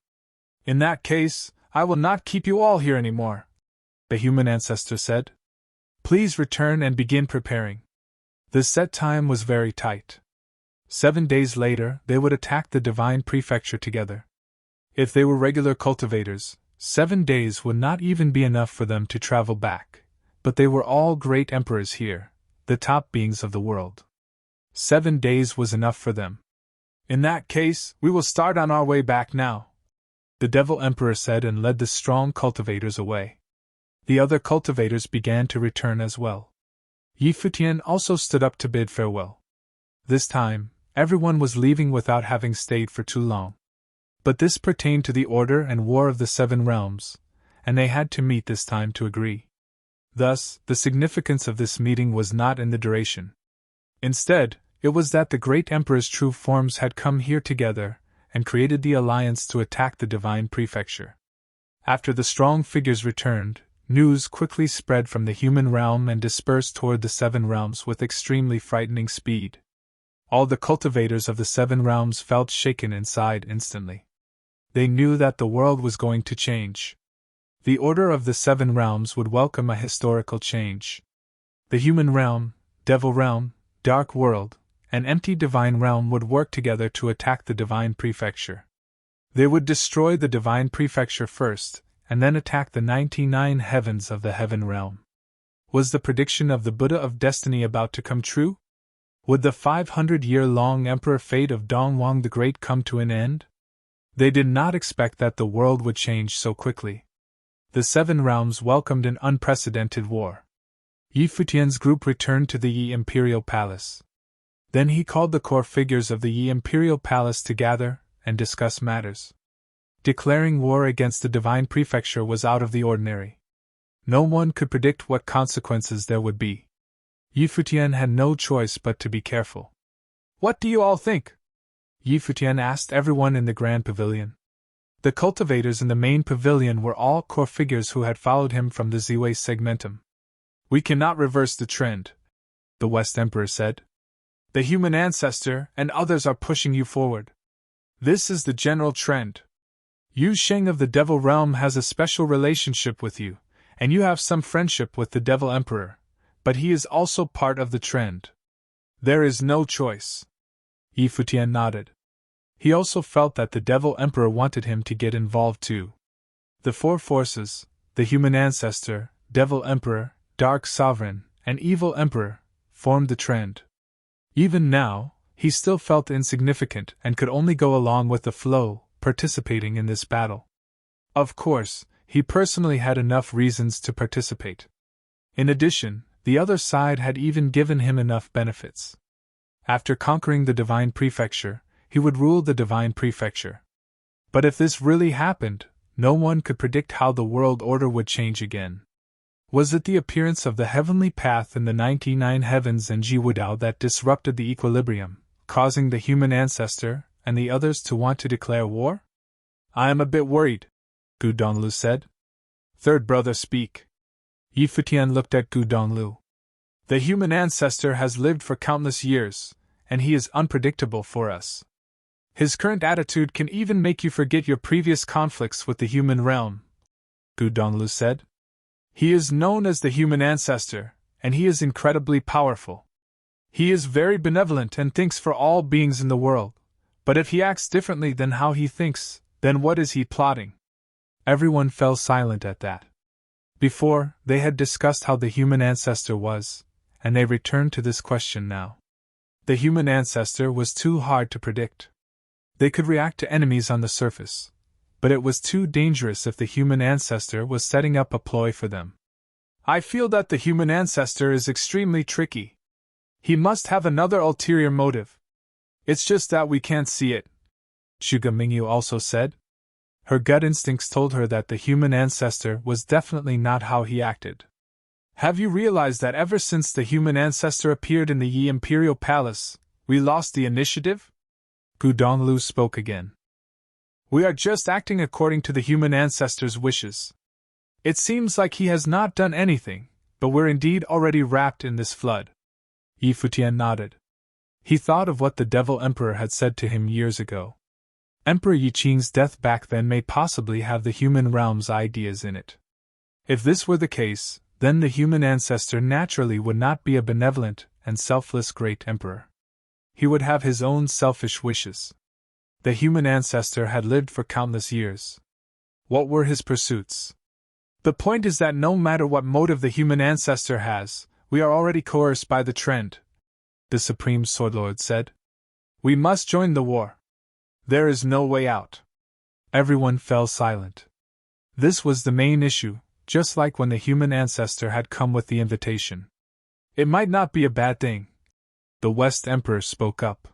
In that case, I will not keep you all here anymore, the human ancestor said. Please return and begin preparing. The set time was very tight. 7 days later, they would attack the Divine Prefecture together. If they were regular cultivators, 7 days would not even be enough for them to travel back, but they were all great emperors here, the top beings of the world. 7 days was enough for them. In that case, we will start on our way back now, the Devil Emperor said and led the strong cultivators away. The other cultivators began to return as well. Yi Futian also stood up to bid farewell. This time, everyone was leaving without having stayed for too long. But this pertained to the order and war of the 7 realms, and they had to meet this time to agree. Thus, the significance of this meeting was not in the duration. Instead, it was that the great emperor's true forms had come here together and created the alliance to attack the Divine Prefecture. After the strong figures returned, news quickly spread from the human realm and dispersed toward the 7 realms with extremely frightening speed. All the cultivators of the 7 realms felt shaken inside instantly. They knew that the world was going to change. The order of the 7 realms would welcome a historical change. The human realm, devil realm, dark world, and empty divine realm would work together to attack the Divine Prefecture. They would destroy the Divine Prefecture first, and then attack the 99 heavens of the heaven realm. Was the prediction of the Buddha of Destiny about to come true? Would the 500-year-long emperor fate of Dongwang the Great come to an end? They did not expect that the world would change so quickly. The 7 realms welcomed an unprecedented war. Yi Futian's group returned to the Yi Imperial Palace. Then he called the core figures of the Yi Imperial Palace to gather and discuss matters. Declaring war against the Divine Prefecture was out of the ordinary. No one could predict what consequences there would be. Yi Futian had no choice but to be careful. What do you all think? Yi Futian asked everyone in the Grand Pavilion. The cultivators in the main pavilion were all core figures who had followed him from the Ziwei segmentum. We cannot reverse the trend, the West Emperor said. The human ancestor and others are pushing you forward. This is the general trend. Yu Sheng of the Devil Realm has a special relationship with you, and you have some friendship with the Devil Emperor, but he is also part of the trend. There is no choice. Yi Futian nodded. He also felt that the Devil Emperor wanted him to get involved too. The 4 forces, the human ancestor, Devil Emperor, Dark Sovereign, and Evil Emperor, formed the trend. Even now, he still felt insignificant and could only go along with the flow, participating in this battle. Of course, he personally had enough reasons to participate. In addition, the other side had even given him enough benefits. After conquering the Divine Prefecture, he would rule the Divine Prefecture. But if this really happened, no one could predict how the world order would change again. Was it the appearance of the heavenly path in the 99 heavens and Jiwudao that disrupted the equilibrium, causing the human ancestor and the others to want to declare war? I am a bit worried, Gu Donglu said. Third brother speak. Yi Futian looked at Gu Donglu. The human ancestor has lived for countless years, and he is unpredictable for us. His current attitude can even make you forget your previous conflicts with the human realm, Gu Donglu said. He is known as the human ancestor, and he is incredibly powerful. He is very benevolent and thinks for all beings in the world, but if he acts differently than how he thinks, then what is he plotting? Everyone fell silent at that. Before, they had discussed how the human ancestor was, and they returned to this question now. The human ancestor was too hard to predict. They could react to enemies on the surface, but it was too dangerous if the human ancestor was setting up a ploy for them. I feel that the human ancestor is extremely tricky. He must have another ulterior motive. It's just that we can't see it, Zhuge Mingyu also said. Her gut instincts told her that the human ancestor was definitely not how he acted. Have you realized that ever since the human ancestor appeared in the Yi Imperial Palace, we lost the initiative? Gu Donglu spoke again. We are just acting according to the human ancestor's wishes. It seems like he has not done anything, but we're indeed already wrapped in this flood. Yi Futian nodded. He thought of what the Devil Emperor had said to him years ago. Emperor Yi Qing's death back then may possibly have the human realm's ideas in it. If this were the case, then the human ancestor naturally would not be a benevolent and selfless great emperor. He would have his own selfish wishes. The human ancestor had lived for countless years. What were his pursuits? The point is that no matter what motive the human ancestor has, we are already coerced by the trend, the Supreme Swordlord said. We must join the war. There is no way out. Everyone fell silent. This was the main issue, just like when the human ancestor had come with the invitation. It might not be a bad thing. The West Emperor spoke up.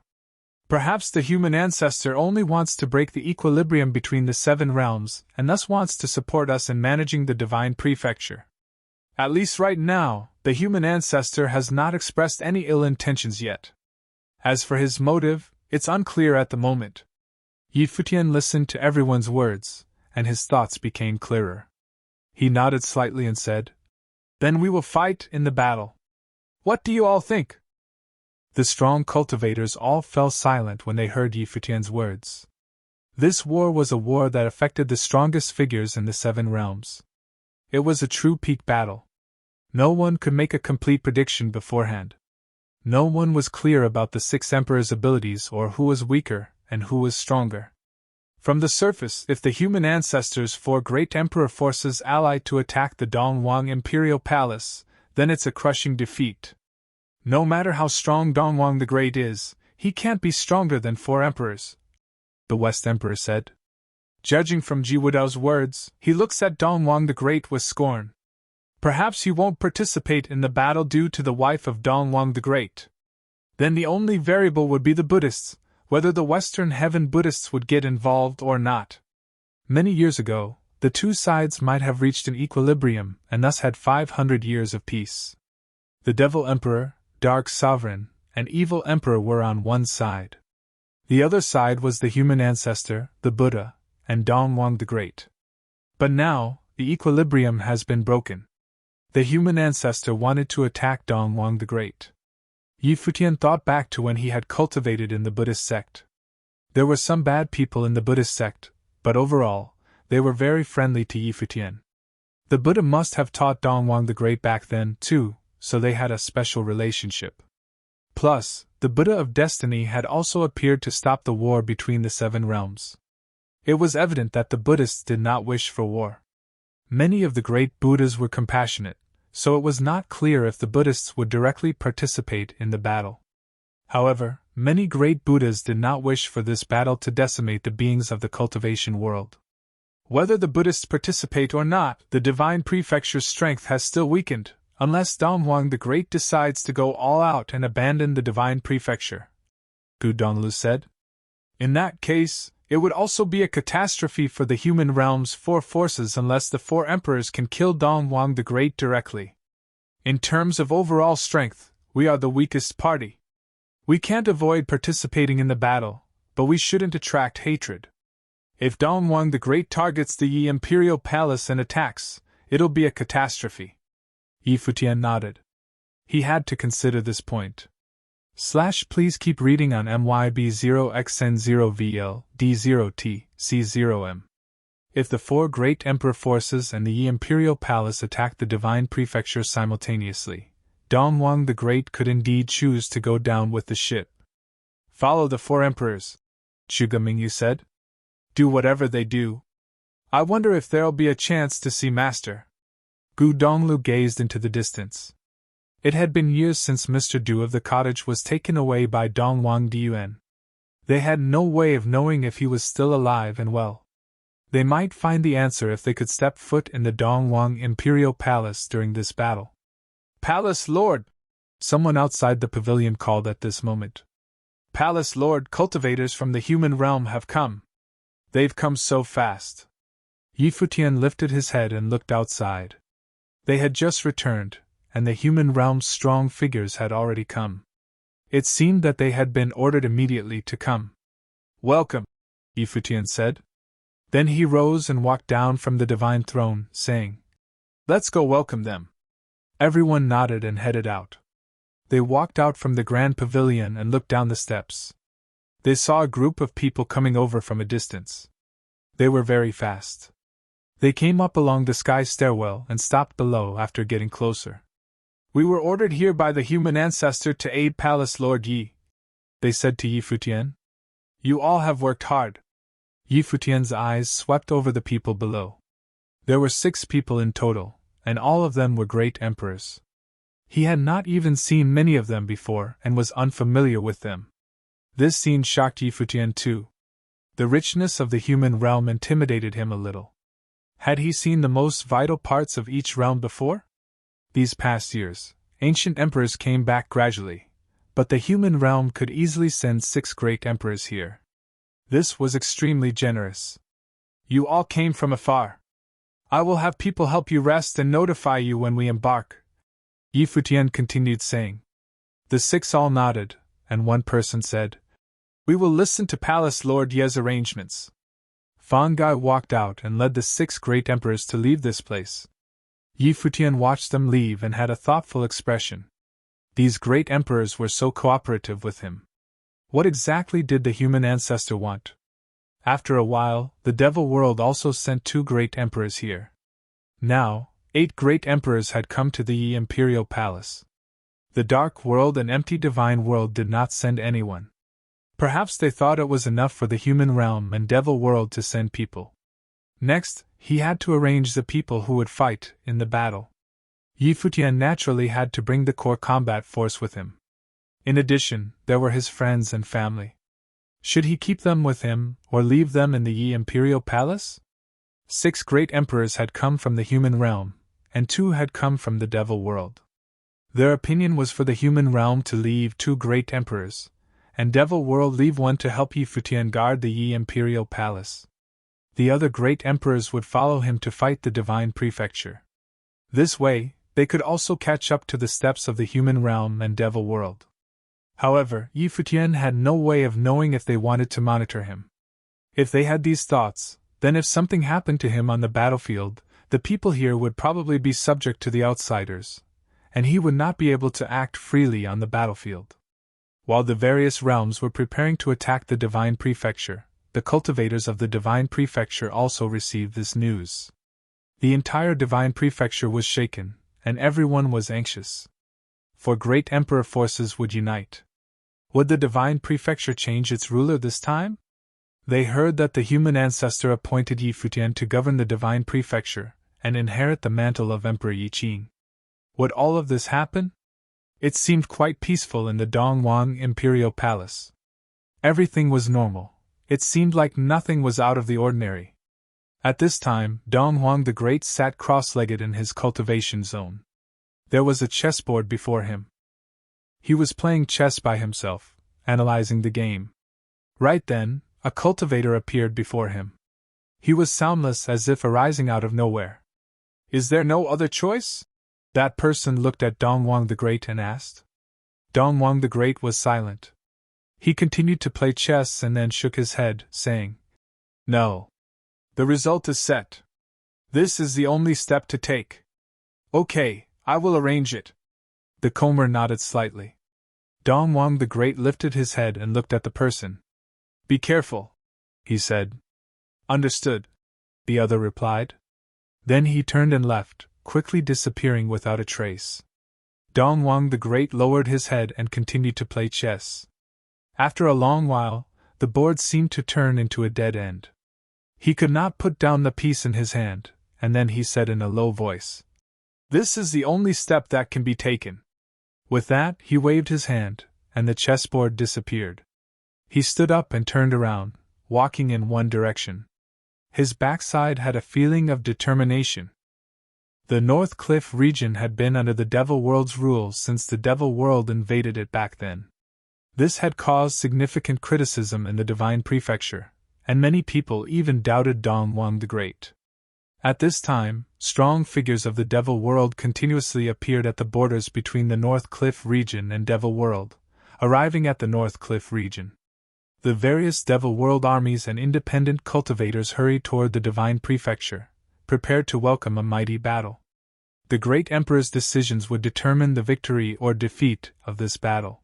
Perhaps the human ancestor only wants to break the equilibrium between the seven realms and thus wants to support us in managing the divine prefecture. At least right now, the human ancestor has not expressed any ill intentions yet. As for his motive, it's unclear at the moment. Yi Futian listened to everyone's words, and his thoughts became clearer. He nodded slightly and said, Then we will fight in the battle. What do you all think? The strong cultivators all fell silent when they heard Yi Futian's words. This war was a war that affected the strongest figures in the seven realms. It was a true peak battle. No one could make a complete prediction beforehand. No one was clear about the six emperors' abilities or who was weaker and who was stronger. From the surface, if the human ancestors' four great emperor forces allied to attack the Dongwang Imperial Palace, then it's a crushing defeat. No matter how strong Dongwang the Great is, he can't be stronger than four emperors, the West Emperor said. Judging from Ji Wudao's words, he looks at Dongwang the Great with scorn. Perhaps he won't participate in the battle due to the wife of Dongwang the Great. Then the only variable would be the Buddhists, whether the Western Heaven Buddhists would get involved or not. Many years ago, the two sides might have reached an equilibrium and thus had 500 years of peace. The Devil Emperor, Dark Sovereign, and Evil Emperor were on one side. The other side was the human ancestor, the Buddha, and Dongwang the Great. But now, the equilibrium has been broken. The human ancestor wanted to attack Dongwang the Great. Yi Futian thought back to when he had cultivated in the Buddhist sect. There were some bad people in the Buddhist sect, but overall, they were very friendly to Yi Futian. The Buddha must have taught Dongwang the Great back then, too, so they had a special relationship. Plus, the Buddha of Destiny had also appeared to stop the war between the seven realms. It was evident that the Buddhists did not wish for war. Many of the great Buddhas were compassionate, so it was not clear if the Buddhists would directly participate in the battle. However, many great Buddhas did not wish for this battle to decimate the beings of the cultivation world. Whether the Buddhists participate or not, the divine prefecture's strength has still weakened, unless Dongwang the Great decides to go all out and abandon the divine prefecture, Gu Donglu said. In that case, it would also be a catastrophe for the human realm's four forces unless the four emperors can kill Dongwang the Great directly. In terms of overall strength, we are the weakest party. We can't avoid participating in the battle, but we shouldn't attract hatred. If Dongwang the Great targets the Yi Imperial Palace and attacks, it'll be a catastrophe. Yi Futian nodded. He had to consider this point. Please keep reading on MYB0XN0VL D0T C0M. If the four great emperor forces and the Yi Imperial Palace attacked the Divine Prefecture simultaneously, Dongwang the Great could indeed choose to go down with the ship. Follow the four emperors, Zhuge Mingyu said. Do whatever they do. I wonder if there'll be a chance to see Master. Gu Donglu gazed into the distance. It had been years since Mr. Du of the cottage was taken away by Dongwang Diyuan. They had no way of knowing if he was still alive and well. They might find the answer if they could step foot in the Dongwang Imperial Palace during this battle. Palace Lord! Someone outside the pavilion called at this moment. Palace Lord, cultivators from the human realm have come. They've come so fast. Yi Futian lifted his head and looked outside. They had just returned, and the human realm's strong figures had already come. It seemed that they had been ordered immediately to come. Welcome, Yi Futian said. Then he rose and walked down from the divine throne, saying, Let's go welcome them. Everyone nodded and headed out. They walked out from the grand pavilion and looked down the steps. They saw a group of people coming over from a distance. They were very fast. They came up along the sky stairwell and stopped below after getting closer. We were ordered here by the human ancestor to aid Palace Lord Yi, they said to Yi Futian. You all have worked hard. Yi Futian's eyes swept over the people below. There were 6 people in total, and all of them were great emperors. He had not even seen many of them before and was unfamiliar with them. This scene shocked Yi Futian too. The richness of the human realm intimidated him a little. Had he seen the most vital parts of each realm before? These past years, ancient emperors came back gradually, but the human realm could easily send 6 great emperors here. This was extremely generous. You all came from afar. I will have people help you rest and notify you when we embark, Yi Futian continued saying. The 6 all nodded, and one person said, We will listen to Palace Lord Ye's arrangements. Fangai walked out and led the 6 great emperors to leave this place. Yi Futian watched them leave and had a thoughtful expression. These great emperors were so cooperative with him. What exactly did the human ancestor want? After a while, the devil world also sent 2 great emperors here. Now, 8 great emperors had come to the Yi Imperial Palace. The dark world and empty divine world did not send anyone. Perhaps they thought it was enough for the human realm and devil world to send people. Next, he had to arrange the people who would fight in the battle. Yi Futian naturally had to bring the core combat force with him. In addition, there were his friends and family. Should he keep them with him, or leave them in the Yi Imperial Palace? 6 great emperors had come from the human realm, and 2 had come from the devil world. Their opinion was for the human realm to leave 2 great emperors, and devil world leave 1 to help Yi Futian guard the Yi Imperial Palace. The other great emperors would follow him to fight the divine prefecture. This way, they could also catch up to the steps of the human realm and devil world. However, Yi Futian had no way of knowing if they wanted to monitor him. If they had these thoughts, then if something happened to him on the battlefield, the people here would probably be subject to the outsiders, and he would not be able to act freely on the battlefield. While the various realms were preparing to attack the divine prefecture, the cultivators of the divine prefecture also received this news. The entire divine prefecture was shaken, and everyone was anxious. For great emperor forces would unite. Would the divine prefecture change its ruler this time? They heard that the human ancestor appointed Yi Futian to govern the divine prefecture and inherit the mantle of Emperor Yi Qing. Would all of this happen? It seemed quite peaceful in the Dongwang Imperial Palace. Everything was normal. It seemed like nothing was out of the ordinary. At this time, Dongwang the Great sat cross-legged in his cultivation zone. There was a chessboard before him. He was playing chess by himself, analyzing the game. Right then, a cultivator appeared before him. He was soundless as if arising out of nowhere. Is there no other choice? That person looked at Dongwang the Great and asked. Dongwang the Great was silent. He continued to play chess and then shook his head, saying, No. The result is set. This is the only step to take. Okay, I will arrange it. The comber nodded slightly. Dong Wang the Great lifted his head and looked at the person. Be careful, he said. Understood, the other replied. Then he turned and left, quickly disappearing without a trace. Dong Wang the Great lowered his head and continued to play chess. After a long while, the board seemed to turn into a dead end. He could not put down the piece in his hand, and then he said in a low voice, This is the only step that can be taken. With that, he waved his hand, and the chessboard disappeared. He stood up and turned around, walking in one direction. His backside had a feeling of determination. The North Cliff region had been under the Devil World's rule since the Devil World invaded it back then. This had caused significant criticism in the Divine Prefecture, and many people even doubted Dong Wang the Great. At this time, strong figures of the Devil World continuously appeared at the borders between the North Cliff region and Devil World, arriving at the North Cliff region. The various Devil World armies and independent cultivators hurried toward the Divine Prefecture, prepared to welcome a mighty battle. The Great Emperor's decisions would determine the victory or defeat of this battle.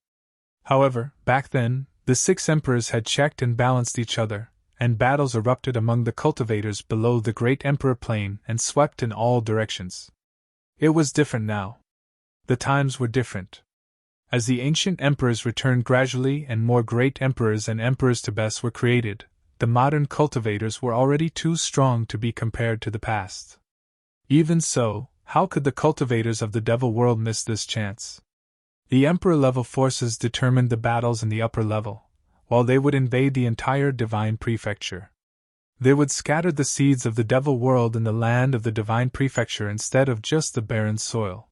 However, back then, the 6 emperors had checked and balanced each other, and battles erupted among the cultivators below the Great Emperor Plain and swept in all directions. It was different now. The times were different. As the ancient emperors returned gradually and more great emperors and emperors to best were created, the modern cultivators were already too strong to be compared to the past. Even so, how could the cultivators of the Devil World miss this chance? The emperor-level forces determined the battles in the upper level, while they would invade the entire Divine Prefecture. They would scatter the seeds of the Devil World in the land of the Divine Prefecture instead of just the barren soil.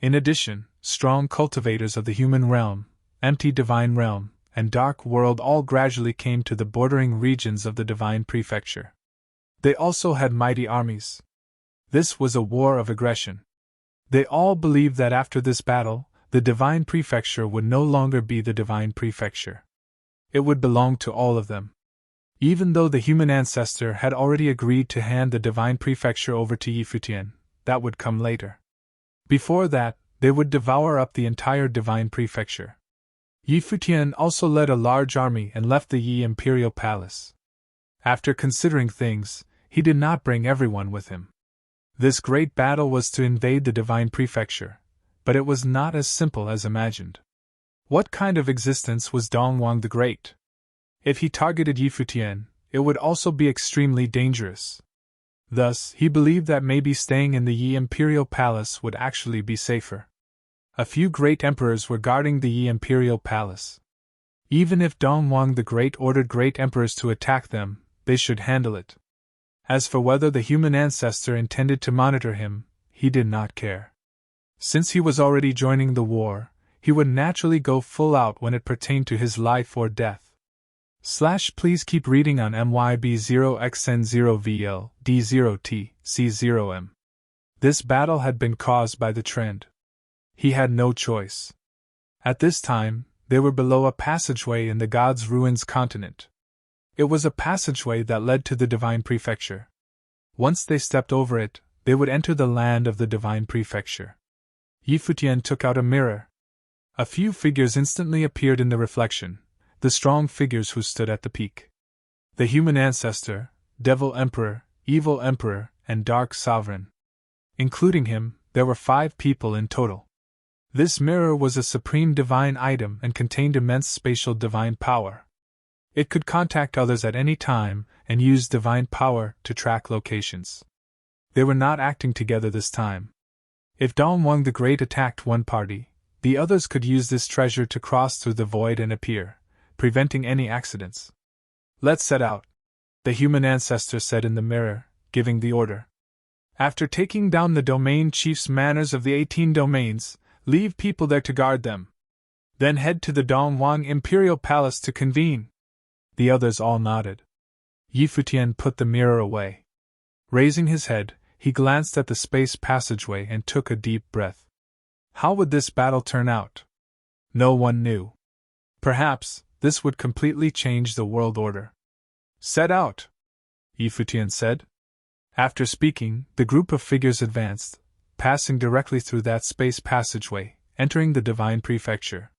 In addition, strong cultivators of the human realm, empty divine realm, and dark world all gradually came to the bordering regions of the Divine Prefecture. They also had mighty armies. This was a war of aggression. They all believed that after this battle, the Divine Prefecture would no longer be the Divine Prefecture. It would belong to all of them. Even though the human ancestor had already agreed to hand the Divine Prefecture over to Futian, that would come later. Before that, they would devour up the entire Divine Prefecture. Futian also led a large army and left the Yi Imperial Palace. After considering things, he did not bring everyone with him. This great battle was to invade the Divine Prefecture, but it was not as simple as imagined. What kind of existence was Dong Wang the Great? If he targeted Futian, it would also be extremely dangerous. Thus, he believed that maybe staying in the Yi Imperial Palace would actually be safer. A few great emperors were guarding the Yi Imperial Palace. Even if Dong Wang the Great ordered great emperors to attack them, they should handle it. As for whether the human ancestor intended to monitor him, he did not care. Since he was already joining the war, he would naturally go full out when it pertained to his life or death. Please keep reading on MYB0XN0VL D0T C0M. This battle had been caused by the trend. He had no choice. At this time, they were below a passageway in the God's Ruins continent. It was a passageway that led to the Divine Prefecture. Once they stepped over it, they would enter the land of the Divine Prefecture. Futian took out a mirror. A few figures instantly appeared in the reflection, the strong figures who stood at the peak. The human ancestor, Devil Emperor, Evil Emperor, and Dark Sovereign. Including him, there were 5 people in total. This mirror was a supreme divine item and contained immense spatial divine power. It could contact others at any time and use divine power to track locations. They were not acting together this time. If Dong Wang the Great attacked one party, the others could use this treasure to cross through the void and appear, preventing any accidents. Let's set out, the human ancestor said in the mirror, giving the order. After taking down the domain chief's manors of the 18 domains, leave people there to guard them. Then head to the Dong Wang Imperial Palace to convene. The others all nodded. Futian put the mirror away. Raising his head, he glanced at the space passageway and took a deep breath. How would this battle turn out? No one knew. Perhaps, this would completely change the world order. Set out, Futian said. After speaking, the group of figures advanced, passing directly through that space passageway, entering the divine prefecture.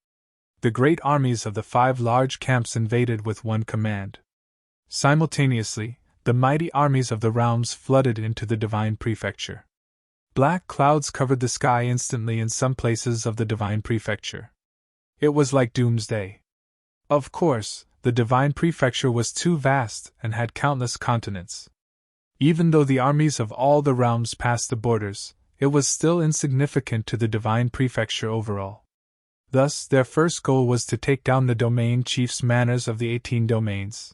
The great armies of the 5 large camps invaded with one command. Simultaneously, the mighty armies of the realms flooded into the divine prefecture. Black clouds covered the sky instantly in some places of the divine prefecture. It was like doomsday. Of course, the divine prefecture was too vast and had countless continents. Even though the armies of all the realms passed the borders, it was still insignificant to the divine prefecture overall. Thus, their first goal was to take down the domain chief's manors of the 18 domains.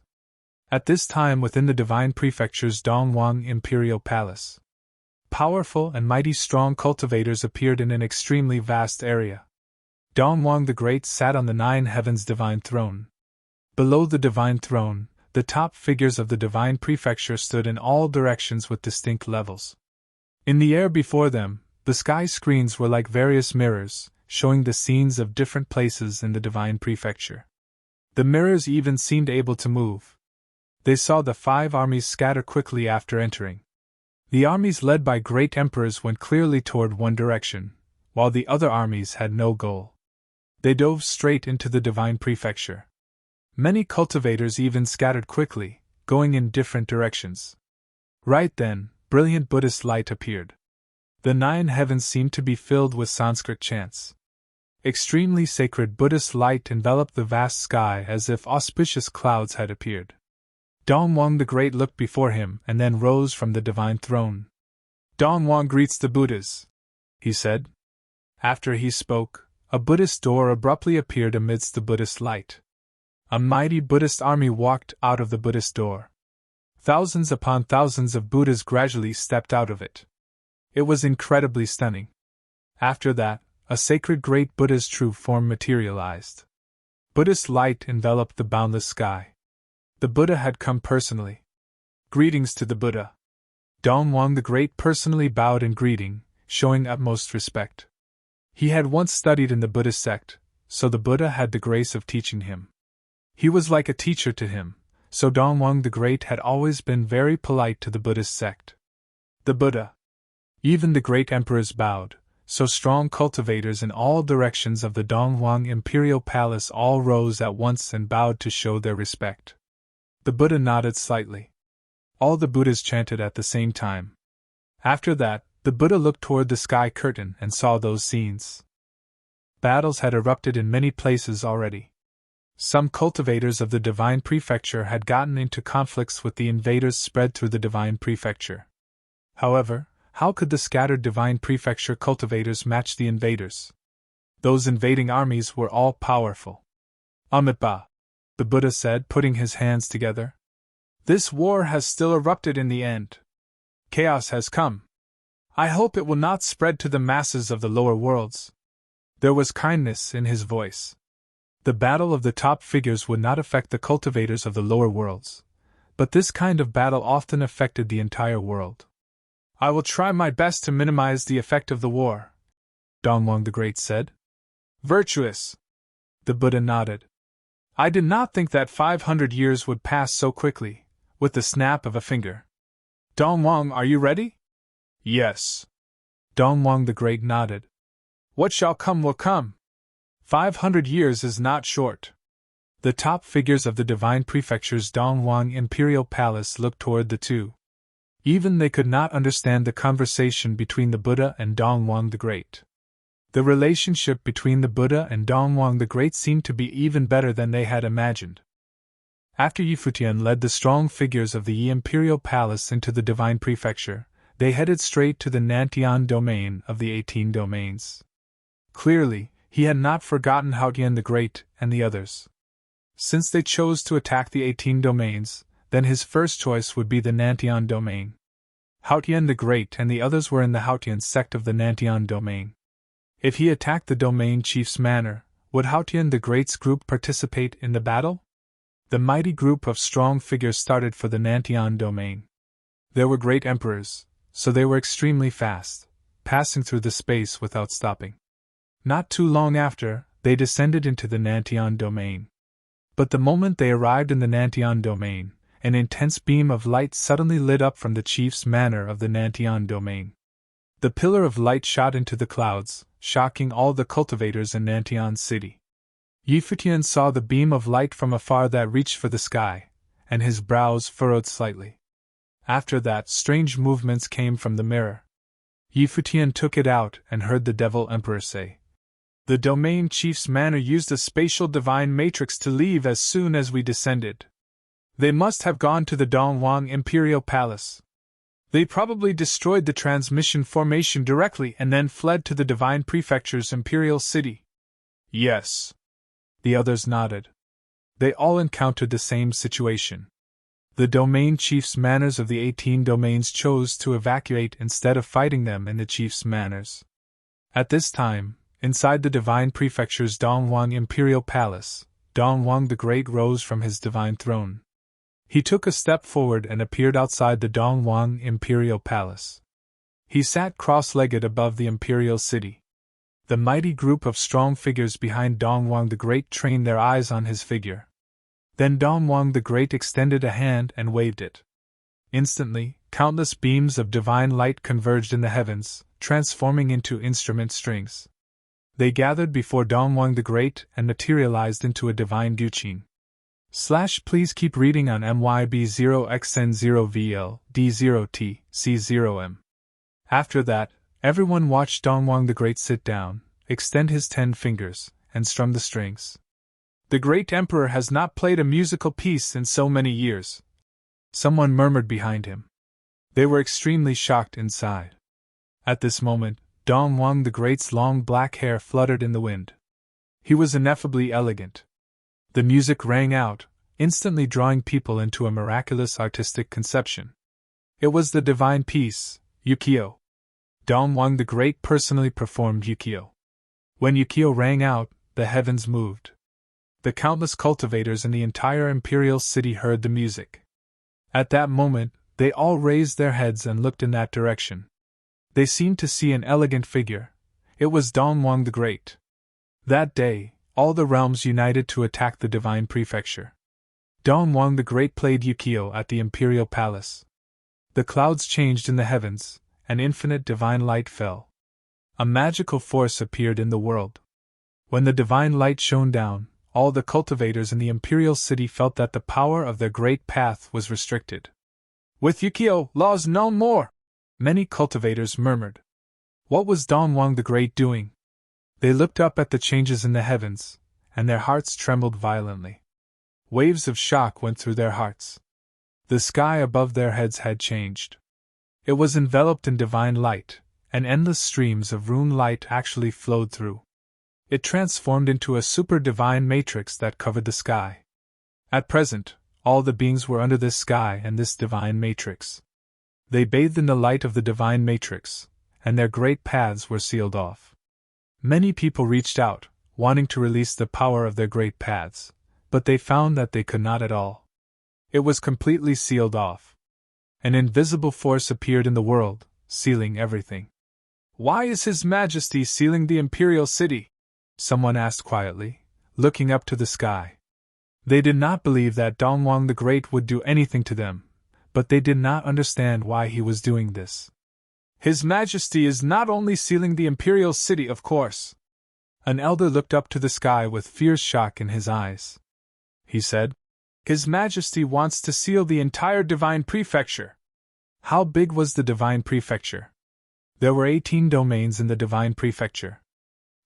At this time within the divine prefecture's Dongwang imperial palace, powerful and mighty strong cultivators appeared in an extremely vast area. Dongwang the Great sat on the 9 heavens divine throne. Below the divine throne, the top figures of the divine prefecture stood in all directions with distinct levels. In the air before them, the sky screens were like various mirrors, showing the scenes of different places in the divine prefecture. The mirrors even seemed able to move. They saw the 5 armies scatter quickly after entering. The armies led by great emperors went clearly toward one direction, while the other armies had no goal. They dove straight into the divine prefecture. Many cultivators even scattered quickly, going in different directions. Right then, brilliant Buddhist light appeared. The 9 heavens seemed to be filled with Sanskrit chants. Extremely sacred Buddhist light enveloped the vast sky as if auspicious clouds had appeared. Dongwang the Great looked before him and then rose from the divine throne. "Dongwang greets the Buddhas," he said. After he spoke, a Buddhist door abruptly appeared amidst the Buddhist light. A mighty Buddhist army walked out of the Buddhist door. Thousands upon thousands of Buddhas gradually stepped out of it. It was incredibly stunning. After that, a sacred great Buddha's true form materialized. Buddhist light enveloped the boundless sky. The Buddha had come personally. "Greetings to the Buddha." Dongwang the Great personally bowed in greeting, showing utmost respect. He had once studied in the Buddhist sect, so the Buddha had the grace of teaching him. He was like a teacher to him, so Dongwang the Great had always been very polite to the Buddhist sect. The Buddha. Even the great emperors bowed, so strong cultivators in all directions of the Dongwang imperial palace all rose at once and bowed to show their respect. The Buddha nodded slightly. All the Buddhas chanted at the same time. After that, the Buddha looked toward the sky curtain and saw those scenes. Battles had erupted in many places already. Some cultivators of the divine prefecture had gotten into conflicts with the invaders spread through the divine prefecture. However, how could the scattered divine prefecture cultivators match the invaders? Those invading armies were all powerful. "Amitabha," the Buddha said, putting his hands together. "This war has still erupted in the end. Chaos has come. I hope it will not spread to the masses of the lower worlds." There was kindness in his voice. The battle of the top figures would not affect the cultivators of the lower worlds, but this kind of battle often affected the entire world. "I will try my best to minimize the effect of the war," Dongwang the Great said. "Virtuous," the Buddha nodded. "I did not think that 500 years would pass so quickly, with the snap of a finger. Dongwang, are you ready?" "Yes." Dongwang the Great nodded. "What shall come will come. 500 years is not short." The top figures of the divine prefecture's Dongwang imperial palace looked toward the two. Even they could not understand the conversation between the Buddha and Dongwang the Great. The relationship between the Buddha and Dongwang the Great seemed to be even better than they had imagined. After Futian led the strong figures of the Yi imperial palace into the divine prefecture, they headed straight to the Nantian domain of the 18 domains. Clearly, he had not forgotten Futian the Great and the others. Since they chose to attack the 18 domains, then his first choice would be the Nantian domain. Futian the Great and the others were in the Futian sect of the Nantian domain. If he attacked the domain chief's manor, would Futian the Great's group participate in the battle? The mighty group of strong figures started for the Nantian domain. There were great emperors, so they were extremely fast, passing through the space without stopping. Not too long after, they descended into the Nantian domain. But the moment they arrived in the Nantian domain, an intense beam of light suddenly lit up from the chief's manor of the Nantian domain. The pillar of light shot into the clouds, shocking all the cultivators in Nantion's city. Futian saw the beam of light from afar that reached for the sky, and his brows furrowed slightly. After that, strange movements came from the mirror. Futian took it out and heard the Devil Emperor say, "The domain chief's manor used a spatial divine matrix to leave as soon as we descended. They must have gone to the Dongwang Imperial Palace. They probably destroyed the transmission formation directly and then fled to the Divine Prefecture's Imperial City." "Yes." The others nodded. They all encountered the same situation. The domain chief's manors of the 18 domains chose to evacuate instead of fighting them in the chief's manors. At this time, inside the Divine Prefecture's Dongwang Imperial Palace, Dongwang the Great rose from his divine throne. He took a step forward and appeared outside the Dongwang Imperial Palace. He sat cross-legged above the Imperial City. The mighty group of strong figures behind Dongwang the Great trained their eyes on his figure. Then Dongwang the Great extended a hand and waved it. Instantly, countless beams of divine light converged in the heavens, transforming into instrument strings. They gathered before Dongwang the Great and materialized into a divine guqin. Please keep reading on MYB0XN0VL D0T C0M. After that, everyone watched Dongwang the Great sit down, extend his 10 fingers, and strum the strings. "The great emperor has not played a musical piece in so many years," someone murmured behind him. They were extremely shocked inside. At this moment, Dongwang the Great's long black hair fluttered in the wind. He was ineffably elegant. The music rang out, instantly drawing people into a miraculous artistic conception. It was the divine piece, Yukio. Dongwang the Great personally performed Yukio. When Yukio rang out, the heavens moved. The countless cultivators in the entire imperial city heard the music. At that moment, they all raised their heads and looked in that direction. They seemed to see an elegant figure. It was Dongwang the Great. That day, all the realms united to attack the Divine Prefecture. Dongwang the Great played Yukio at the Imperial Palace. The clouds changed in the heavens, and infinite divine light fell. A magical force appeared in the world. When the divine light shone down, all the cultivators in the Imperial City felt that the power of their great path was restricted. "With Yukio, laws no more!" many cultivators murmured. What was Dongwang the Great doing? They looked up at the changes in the heavens, and their hearts trembled violently. Waves of shock went through their hearts. The sky above their heads had changed. It was enveloped in divine light, and endless streams of rune light actually flowed through. It transformed into a super-divine matrix that covered the sky. At present, all the beings were under this sky and this divine matrix. They bathed in the light of the divine matrix, and their great paths were sealed off. Many people reached out, wanting to release the power of their great paths, but they found that they could not at all. It was completely sealed off. An invisible force appeared in the world, sealing everything. "Why is His Majesty sealing the Imperial City?" someone asked quietly, looking up to the sky. They did not believe that Dongwang the Great would do anything to them, but they did not understand why he was doing this. "His Majesty is not only sealing the Imperial City, of course." An elder looked up to the sky with fierce shock in his eyes. He said, "His Majesty wants to seal the entire Divine Prefecture." How big was the Divine Prefecture? There were 18 domains in the Divine Prefecture.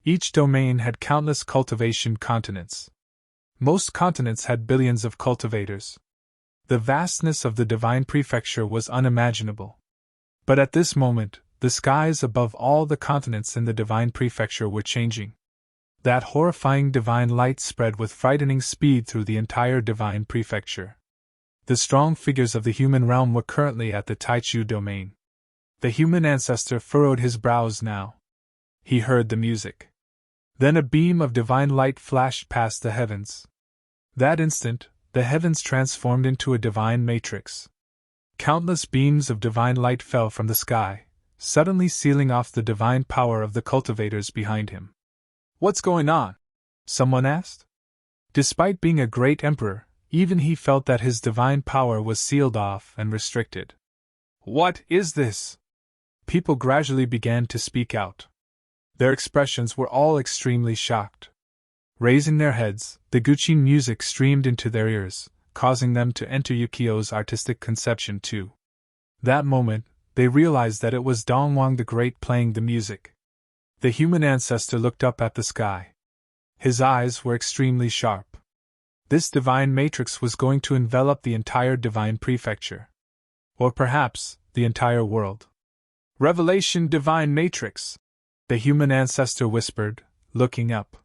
Each domain had countless cultivation continents. Most continents had billions of cultivators. The vastness of the Divine Prefecture was unimaginable. But at this moment, the skies above all the continents in the Divine Prefecture were changing. That horrifying divine light spread with frightening speed through the entire Divine Prefecture. The strong figures of the human realm were currently at the Taichu domain. The human ancestor furrowed his brows now. He heard the music. Then a beam of divine light flashed past the heavens. That instant, the heavens transformed into a divine matrix. Countless beams of divine light fell from the sky, suddenly sealing off the divine power of the cultivators behind him. "What's going on?" someone asked. Despite being a great emperor, even he felt that his divine power was sealed off and restricted. "What is this?" people gradually began to speak out. Their expressions were all extremely shocked. Raising their heads, the Guqin music streamed into their ears, causing them to enter Yukio's artistic conception too. That moment, they realized that it was Dongwang the Great playing the music. The human ancestor looked up at the sky. His eyes were extremely sharp. This divine matrix was going to envelop the entire divine prefecture. Or perhaps, the entire world. Revelation Divine Matrix, the human ancestor whispered, looking up.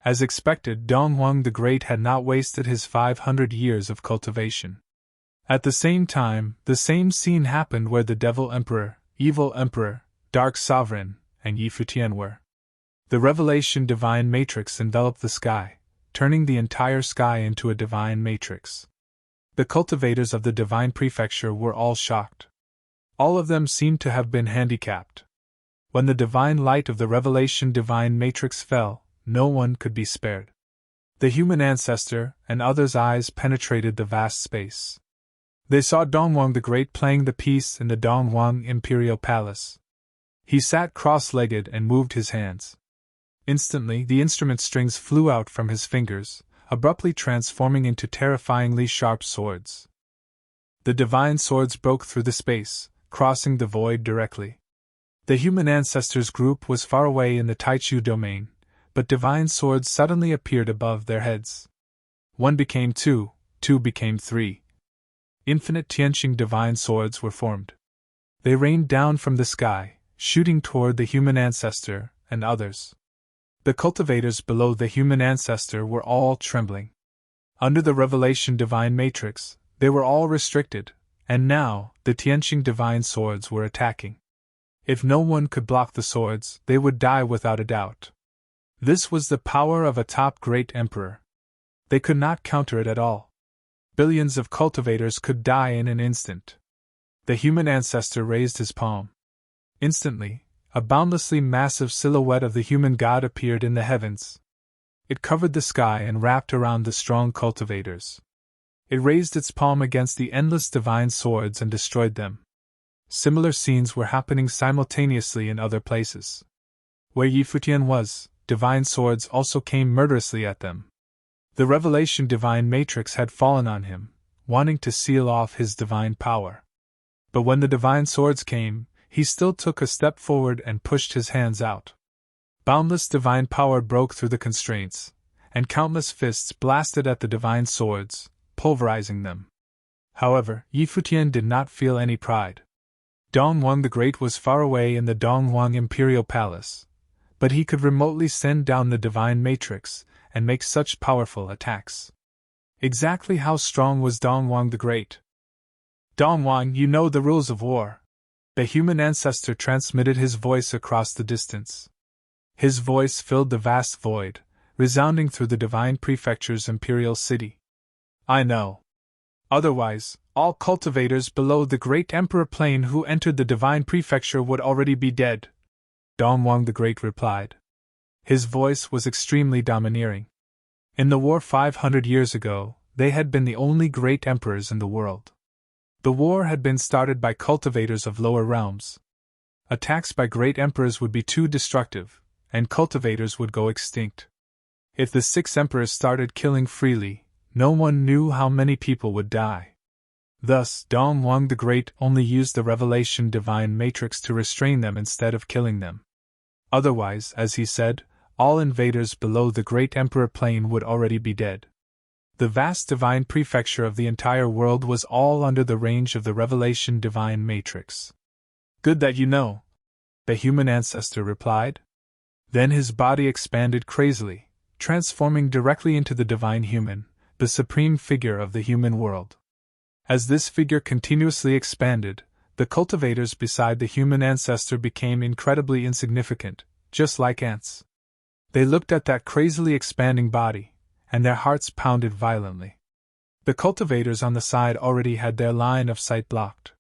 As expected, Dongwang the Great had not wasted his 500 years of cultivation. At the same time, the same scene happened where the Devil Emperor, Evil Emperor, Dark Sovereign, and Yi Futian were. The Revelation Divine Matrix enveloped the sky, turning the entire sky into a divine matrix. The cultivators of the divine prefecture were all shocked. All of them seemed to have been handicapped. When the divine light of the Revelation Divine Matrix fell, no one could be spared. The human ancestor and others' eyes penetrated the vast space. They saw Dongwang the Great playing the piece in the Dongwang Imperial Palace. He sat cross-legged and moved his hands. Instantly, the instrument strings flew out from his fingers, abruptly transforming into terrifyingly sharp swords. The divine swords broke through the space, crossing the void directly. The human ancestors group was far away in the Taichu domain, but divine swords suddenly appeared above their heads. 1 became 2, 2 became 3. Infinite Tianqing divine swords were formed. They rained down from the sky, shooting toward the human ancestor and others. The cultivators below the human ancestor were all trembling. Under the Revelation Divine Matrix, they were all restricted, and now, the Tianqing divine swords were attacking. If no one could block the swords, they would die without a doubt. This was the power of a top great emperor. They could not counter it at all. Billions of cultivators could die in an instant. The human ancestor raised his palm. Instantly, a boundlessly massive silhouette of the human god appeared in the heavens. It covered the sky and wrapped around the strong cultivators. It raised its palm against the endless divine swords and destroyed them. Similar scenes were happening simultaneously in other places. Where Yi Futian was, divine swords also came murderously at them. The Revelation Divine Matrix had fallen on him, wanting to seal off his divine power. But when the divine swords came, he still took a step forward and pushed his hands out. Boundless divine power broke through the constraints, and countless fists blasted at the divine swords, pulverizing them. However, Yi Futian did not feel any pride. Dongwang the Great was far away in the Dongwang Imperial Palace, but he could remotely send down the divine matrix and make such powerful attacks. Exactly how strong was Dongwang the Great? Dongwang, you know the rules of war. The human ancestor transmitted his voice across the distance. His voice filled the vast void, resounding through the divine prefecture's imperial city. I know. Otherwise, all cultivators below the great emperor plane who entered the divine prefecture would already be dead, Dongwang the Great replied. His voice was extremely domineering. In the war 500 years ago, they had been the only great emperors in the world. The war had been started by cultivators of lower realms. Attacks by great emperors would be too destructive, and cultivators would go extinct. If the 6 emperors started killing freely, no one knew how many people would die. Thus, Dongwang the Great only used the Revelation Divine Matrix to restrain them instead of killing them. Otherwise, as he said, all invaders below the great emperor plane would already be dead. The vast divine prefecture of the entire world was all under the range of the Revelation Divine Matrix. Good that you know, the human ancestor replied. Then his body expanded crazily, transforming directly into the divine human, the supreme figure of the human world. As this figure continuously expanded, the cultivators beside the human ancestor became incredibly insignificant, just like ants. They looked at that crazily expanding body, and their hearts pounded violently. The cultivators on the side already had their line of sight blocked.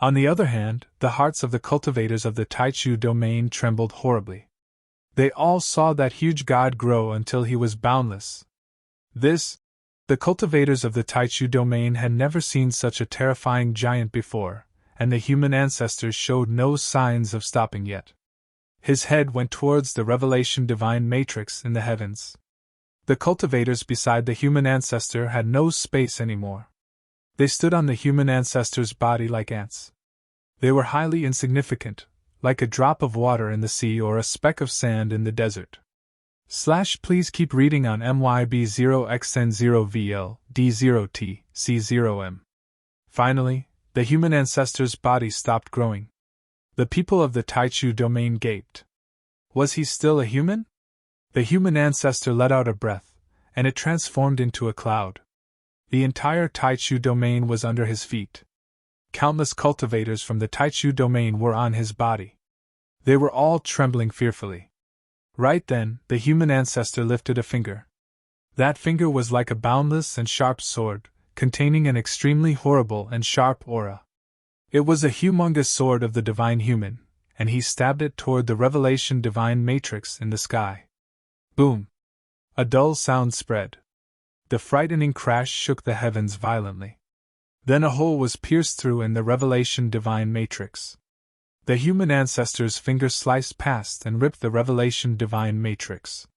On the other hand, the hearts of the cultivators of the Taichu domain trembled horribly. They all saw that huge god grow until he was boundless. The cultivators of the Taichu domain had never seen such a terrifying giant before, and the human ancestors showed no signs of stopping yet. His head went towards the revelation divine matrix in the heavens. The cultivators beside the human ancestor had no space anymore. They stood on the human ancestor's body like ants. They were highly insignificant, like a drop of water in the sea or a speck of sand in the desert. Please keep reading on MYB0XN0VL D0T C0M. Finally, the human ancestor's body stopped growing. The people of the Taichu domain gaped. Was he still a human? The human ancestor let out a breath, and it transformed into a cloud. The entire Taichu domain was under his feet. Countless cultivators from the Taichu domain were on his body. They were all trembling fearfully. Right then, the human ancestor lifted a finger. That finger was like a boundless and sharp sword, containing an extremely horrible and sharp aura. It was a humongous sword of the divine human, and he stabbed it toward the revelation divine matrix in the sky. Boom! A dull sound spread. The frightening crash shook the heavens violently. Then a hole was pierced through in the revelation divine matrix. The human ancestor's finger sliced past and ripped the revelation divine matrix.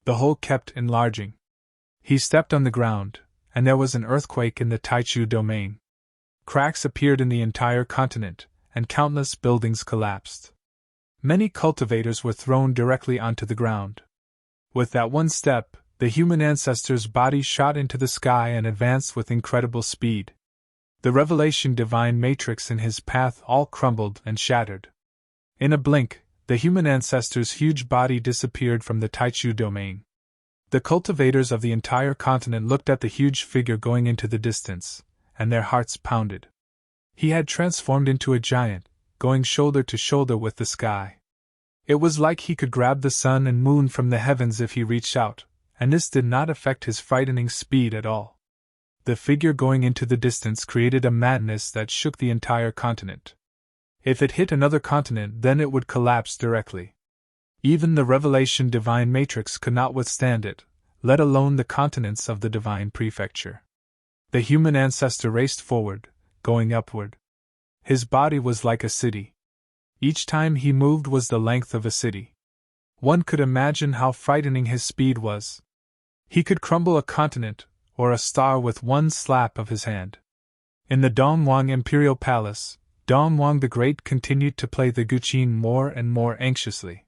The hole kept enlarging. He stepped on the ground, and there was an earthquake in the Taichu domain. Cracks appeared in the entire continent, and countless buildings collapsed. Many cultivators were thrown directly onto the ground. With that one step, the human ancestor's body shot into the sky and advanced with incredible speed. The revelation divine matrix in his path all crumbled and shattered. In a blink, the human ancestor's huge body disappeared from the Taichu domain. The cultivators of the entire continent looked at the huge figure going into the distance, and their hearts pounded. He had transformed into a giant, going shoulder to shoulder with the sky. It was like he could grab the sun and moon from the heavens if he reached out, and this did not affect his frightening speed at all. The figure going into the distance created a madness that shook the entire continent. If it hit another continent, then it would collapse directly. Even the revelation divine matrix could not withstand it, let alone the continents of the divine prefecture. The human ancestor raced forward, going upward. His body was like a city. Each time he moved was the length of a city. One could imagine how frightening his speed was. He could crumble a continent, or a star with one slap of his hand. In the Dongwang Imperial Palace, Dongwang the Great continued to play the guqin more and more anxiously.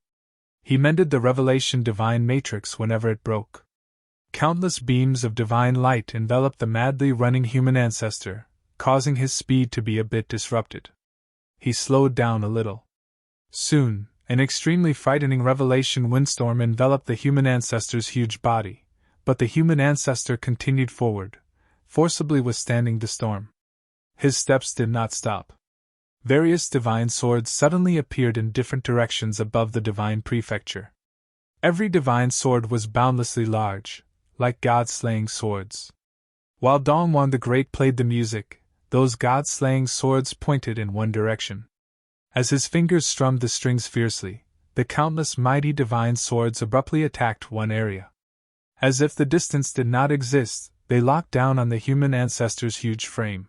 He mended the revelation divine matrix whenever it broke. Countless beams of divine light enveloped the madly running human ancestor, causing his speed to be a bit disrupted. He slowed down a little. Soon, an extremely frightening revelation windstorm enveloped the human ancestor's huge body. But the human ancestor continued forward, forcibly withstanding the storm. His steps did not stop. Various divine swords suddenly appeared in different directions above the divine prefecture. Every divine sword was boundlessly large, like god-slaying swords. While Dongwang the Great played the music, those god-slaying swords pointed in one direction. As his fingers strummed the strings fiercely, the countless mighty divine swords abruptly attacked one area. As if the distance did not exist, they locked down on the human ancestor's huge frame.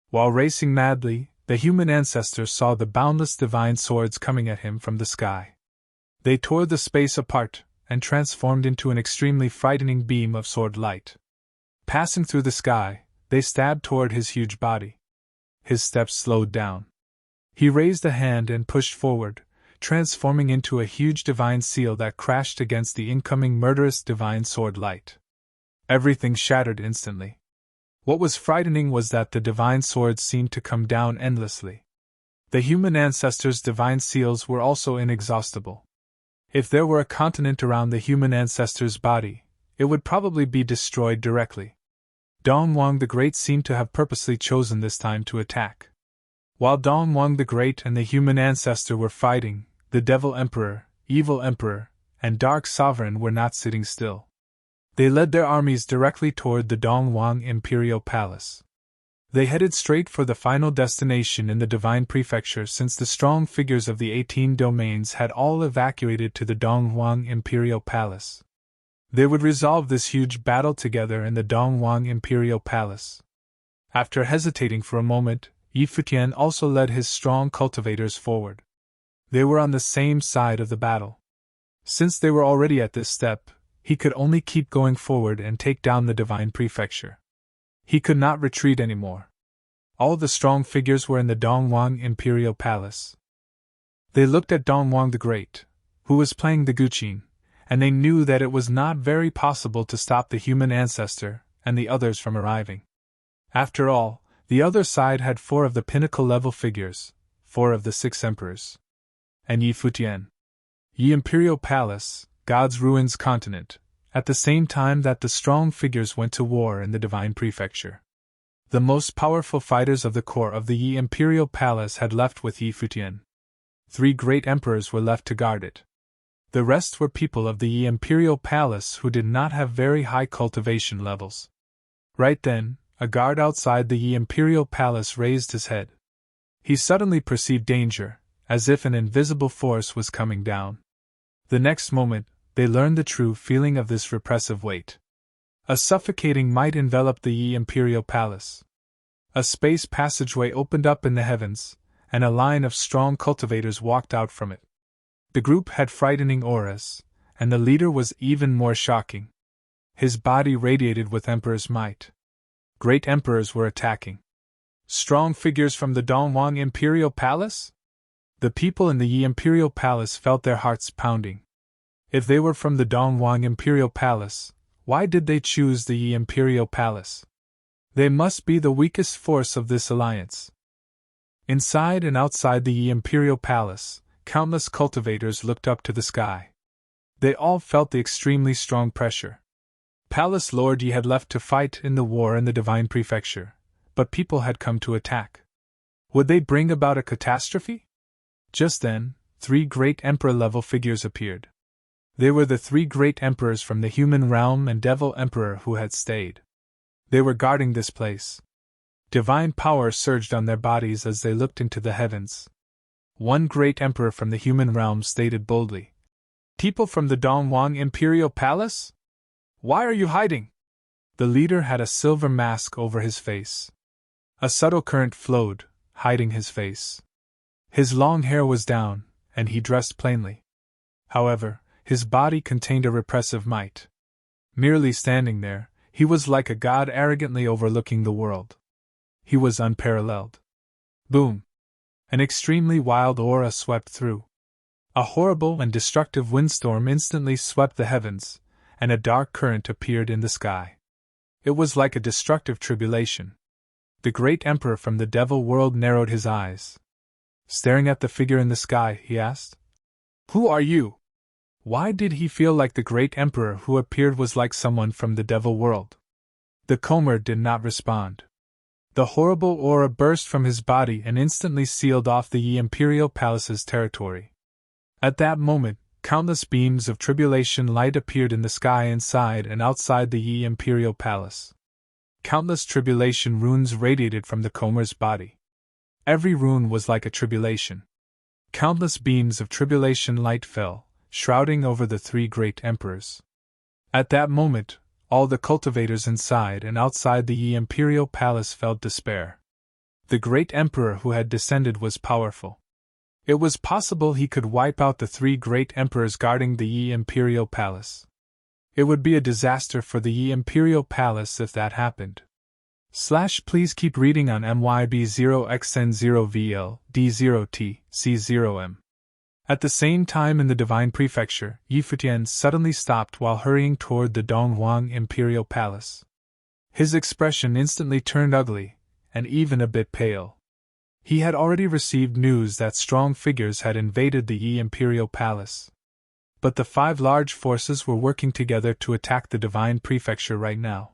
While racing madly, the human ancestor saw the boundless divine swords coming at him from the sky. They tore the space apart, and transformed into an extremely frightening beam of sword light. Passing through the sky, they stabbed toward his huge body. His steps slowed down. He raised a hand and pushed forward, transforming into a huge divine seal that crashed against the incoming murderous divine sword light. Everything shattered instantly. What was frightening was that the divine swords seemed to come down endlessly. The human ancestor's divine seals were also inexhaustible. If there were a continent around the human ancestor's body, it would probably be destroyed directly. Dongwang the Great seemed to have purposely chosen this time to attack. While Dongwang the Great and the human ancestor were fighting, the Devil Emperor, Evil Emperor, and Dark Sovereign were not sitting still. They led their armies directly toward the Dongwang Imperial Palace. They headed straight for the final destination in the Divine Prefecture, since the strong figures of the 18 domains had all evacuated to the Dongwang Imperial Palace. They would resolve this huge battle together in the Dongwang Imperial Palace. After hesitating for a moment, Futian also led his strong cultivators forward. They were on the same side of the battle. Since they were already at this step, he could only keep going forward and take down the divine prefecture. He could not retreat anymore. All the strong figures were in the Dongwang Imperial Palace. They looked at Dongwang the Great, who was playing the guqin, and they knew that it was not very possible to stop the human ancestor and the others from arriving. After all, the other side had 4 of the pinnacle-level figures, 4 of the 6 emperors. And Yi Futian. Yi Imperial Palace, God's Ruins Continent, at the same time that the strong figures went to war in the Divine Prefecture. The most powerful fighters of the core of the Yi Imperial Palace had left with Yi Futian. 3 great emperors were left to guard it. The rest were people of the Yi Imperial Palace who did not have very high cultivation levels. Right then, a guard outside the Yi Imperial Palace raised his head. He suddenly perceived danger, as if an invisible force was coming down. The next moment, they learned the true feeling of this repressive weight. A suffocating might enveloped the Yi Imperial Palace. A space passageway opened up in the heavens, and a line of strong cultivators walked out from it. The group had frightening auras, and the leader was even more shocking. His body radiated with Emperor's might. Great emperors were attacking. Strong figures from the Dongwang Imperial Palace? The people in the Yi Imperial Palace felt their hearts pounding. If they were from the Dongwang Imperial Palace, why did they choose the Yi Imperial Palace? They must be the weakest force of this alliance. Inside and outside the Yi Imperial Palace, countless cultivators looked up to the sky. They all felt the extremely strong pressure. Palace Lord Yi had left to fight in the war in the Divine Prefecture, but people had come to attack. Would they bring about a catastrophe? Just then, 3 great emperor-level figures appeared. They were the 3 great emperors from the human realm and devil emperor who had stayed. They were guarding this place. Divine power surged on their bodies as they looked into the heavens. One great emperor from the human realm stated boldly, "People from the Dongwang Imperial Palace? Why are you hiding?" The leader had a silver mask over his face. A subtle current flowed, hiding his face. His long hair was down, and he dressed plainly. However, his body contained a repressive might. Merely standing there, he was like a god arrogantly overlooking the world. He was unparalleled. Boom! An extremely wild aura swept through. A horrible and destructive windstorm instantly swept the heavens, and a dark current appeared in the sky. It was like a destructive tribulation. The great emperor from the devil world narrowed his eyes. Staring at the figure in the sky, he asked, "Who are you?" Why did he feel like the great emperor who appeared was like someone from the devil world? The Comer did not respond. The horrible aura burst from his body and instantly sealed off the Yi Imperial Palace's territory. At that moment, countless beams of tribulation light appeared in the sky inside and outside the Yi Imperial Palace. Countless tribulation runes radiated from the Comer's body. Every rune was like a tribulation. Countless beams of tribulation light fell, shrouding over the 3 great emperors. At that moment, all the cultivators inside and outside the Yi Imperial Palace felt despair. The great emperor who had descended was powerful. It was possible he could wipe out the 3 great emperors guarding the Yi Imperial Palace. It would be a disaster for the Yi Imperial Palace if that happened. Please keep reading on MYB0XN0VL D0T C0M. At the same time in the Divine Prefecture, Yi Futian suddenly stopped while hurrying toward the Dongwang Imperial Palace. His expression instantly turned ugly, and even a bit pale. He had already received news that strong figures had invaded the Yi Imperial Palace. But the 5 large forces were working together to attack the Divine Prefecture right now.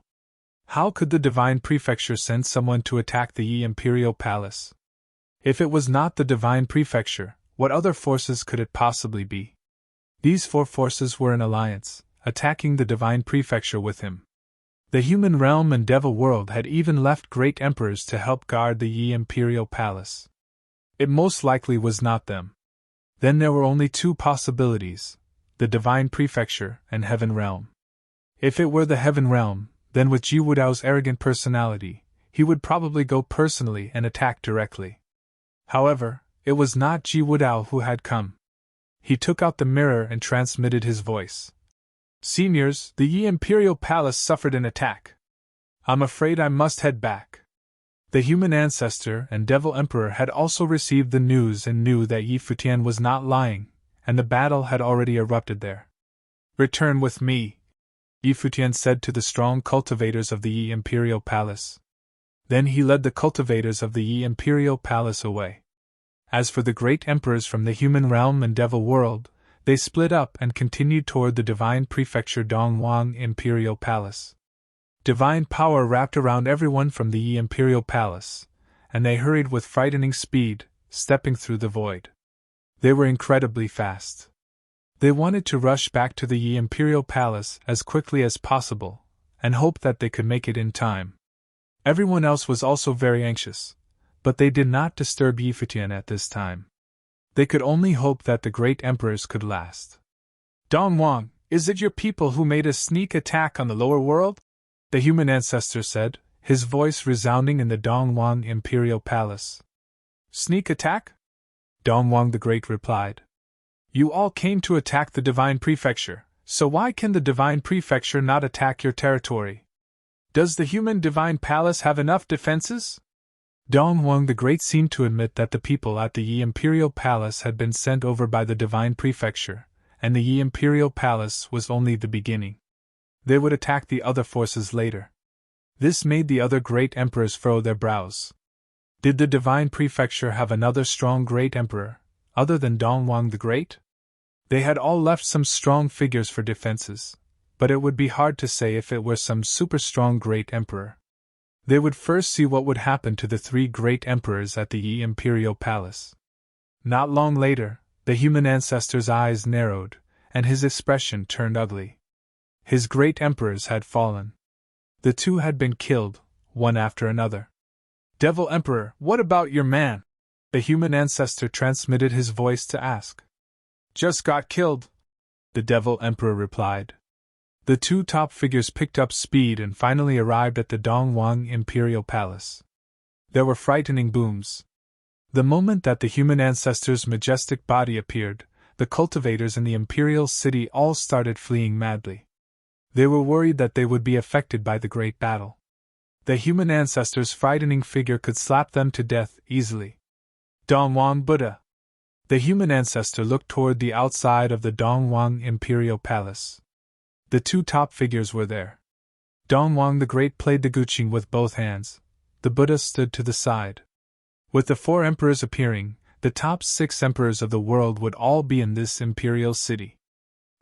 How could the Divine Prefecture send someone to attack the Yi Imperial Palace? If it was not the Divine Prefecture, what other forces could it possibly be? These 4 forces were in alliance, attacking the Divine Prefecture with him. The human realm and devil world had even left great emperors to help guard the Yi Imperial Palace. It most likely was not them. Then there were only 2 possibilities, the Divine Prefecture and Heaven Realm. If it were the Heaven Realm, then with Ji Wudao's arrogant personality, he would probably go personally and attack directly. However, it was not Ji Wudao who had come. He took out the mirror and transmitted his voice. Seniors, the Yi Imperial Palace suffered an attack. I'm afraid I must head back. The human ancestor and devil emperor had also received the news and knew that Yi Futian was not lying, and the battle had already erupted there. Return with me, Yi Futian said to the strong cultivators of the Yi Imperial Palace. Then he led the cultivators of the Yi Imperial Palace away. As for the great emperors from the human realm and devil world, they split up and continued toward the divine prefecture Dongwang Imperial Palace. Divine power wrapped around everyone from the Yi Imperial Palace, and they hurried with frightening speed, stepping through the void. They were incredibly fast. They wanted to rush back to the Yi Imperial Palace as quickly as possible, and hoped that they could make it in time. Everyone else was also very anxious, but they did not disturb Yi Futian at this time. They could only hope that the great emperors could last. Dongwang, is it your people who made a sneak attack on the lower world? The human ancestor said, his voice resounding in the Dongwang Imperial Palace. Sneak attack? Dongwang the Great replied. You all came to attack the divine prefecture, so why can the divine prefecture not attack your territory? Does the human divine palace have enough defenses? Dongwang the Great seemed to admit that the people at the Yi Imperial Palace had been sent over by the divine prefecture, and the Yi Imperial Palace was only the beginning. They would attack the other forces later. This made the other great emperors furrow their brows. Did the divine prefecture have another strong great emperor, other than Dongwang the Great? They had all left some strong figures for defenses, but it would be hard to say if it were some super strong great emperor. They would first see what would happen to the three great emperors at the Yi Imperial Palace. Not long later, the human ancestor's eyes narrowed, and his expression turned ugly. His great emperors had fallen. The two had been killed, one after another. Devil Emperor, what about your man? The human ancestor transmitted his voice to ask. Just got killed, the Devil Emperor replied. The two top figures picked up speed and finally arrived at the Dongwang Imperial Palace. There were frightening booms. The moment that the human ancestor's majestic body appeared, the cultivators in the imperial city all started fleeing madly. They were worried that they would be affected by the great battle. The human ancestor's frightening figure could slap them to death easily. Dongwang Buddha. The human ancestor looked toward the outside of the Dongwang Imperial Palace. The two top figures were there. Dongwang the Great played the guqing with both hands. The Buddha stood to the side. With the four emperors appearing, the top 6 emperors of the world would all be in this imperial city.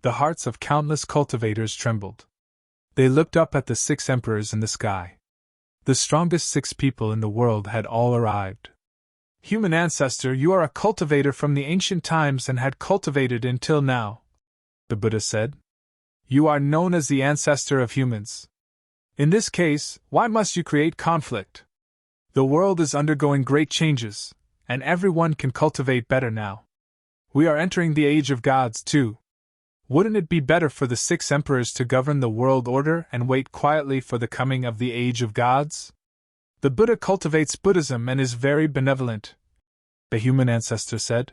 The hearts of countless cultivators trembled. They looked up at the 6 emperors in the sky. The strongest 6 people in the world had all arrived. Human ancestor, you are a cultivator from the ancient times and had cultivated until now, the Buddha said. You are known as the ancestor of humans. In this case, why must you create conflict? The world is undergoing great changes, and everyone can cultivate better now. We are entering the age of gods, too. Wouldn't it be better for the 6 emperors to govern the world order and wait quietly for the coming of the age of gods? The Buddha cultivates Buddhism and is very benevolent, the human ancestor said.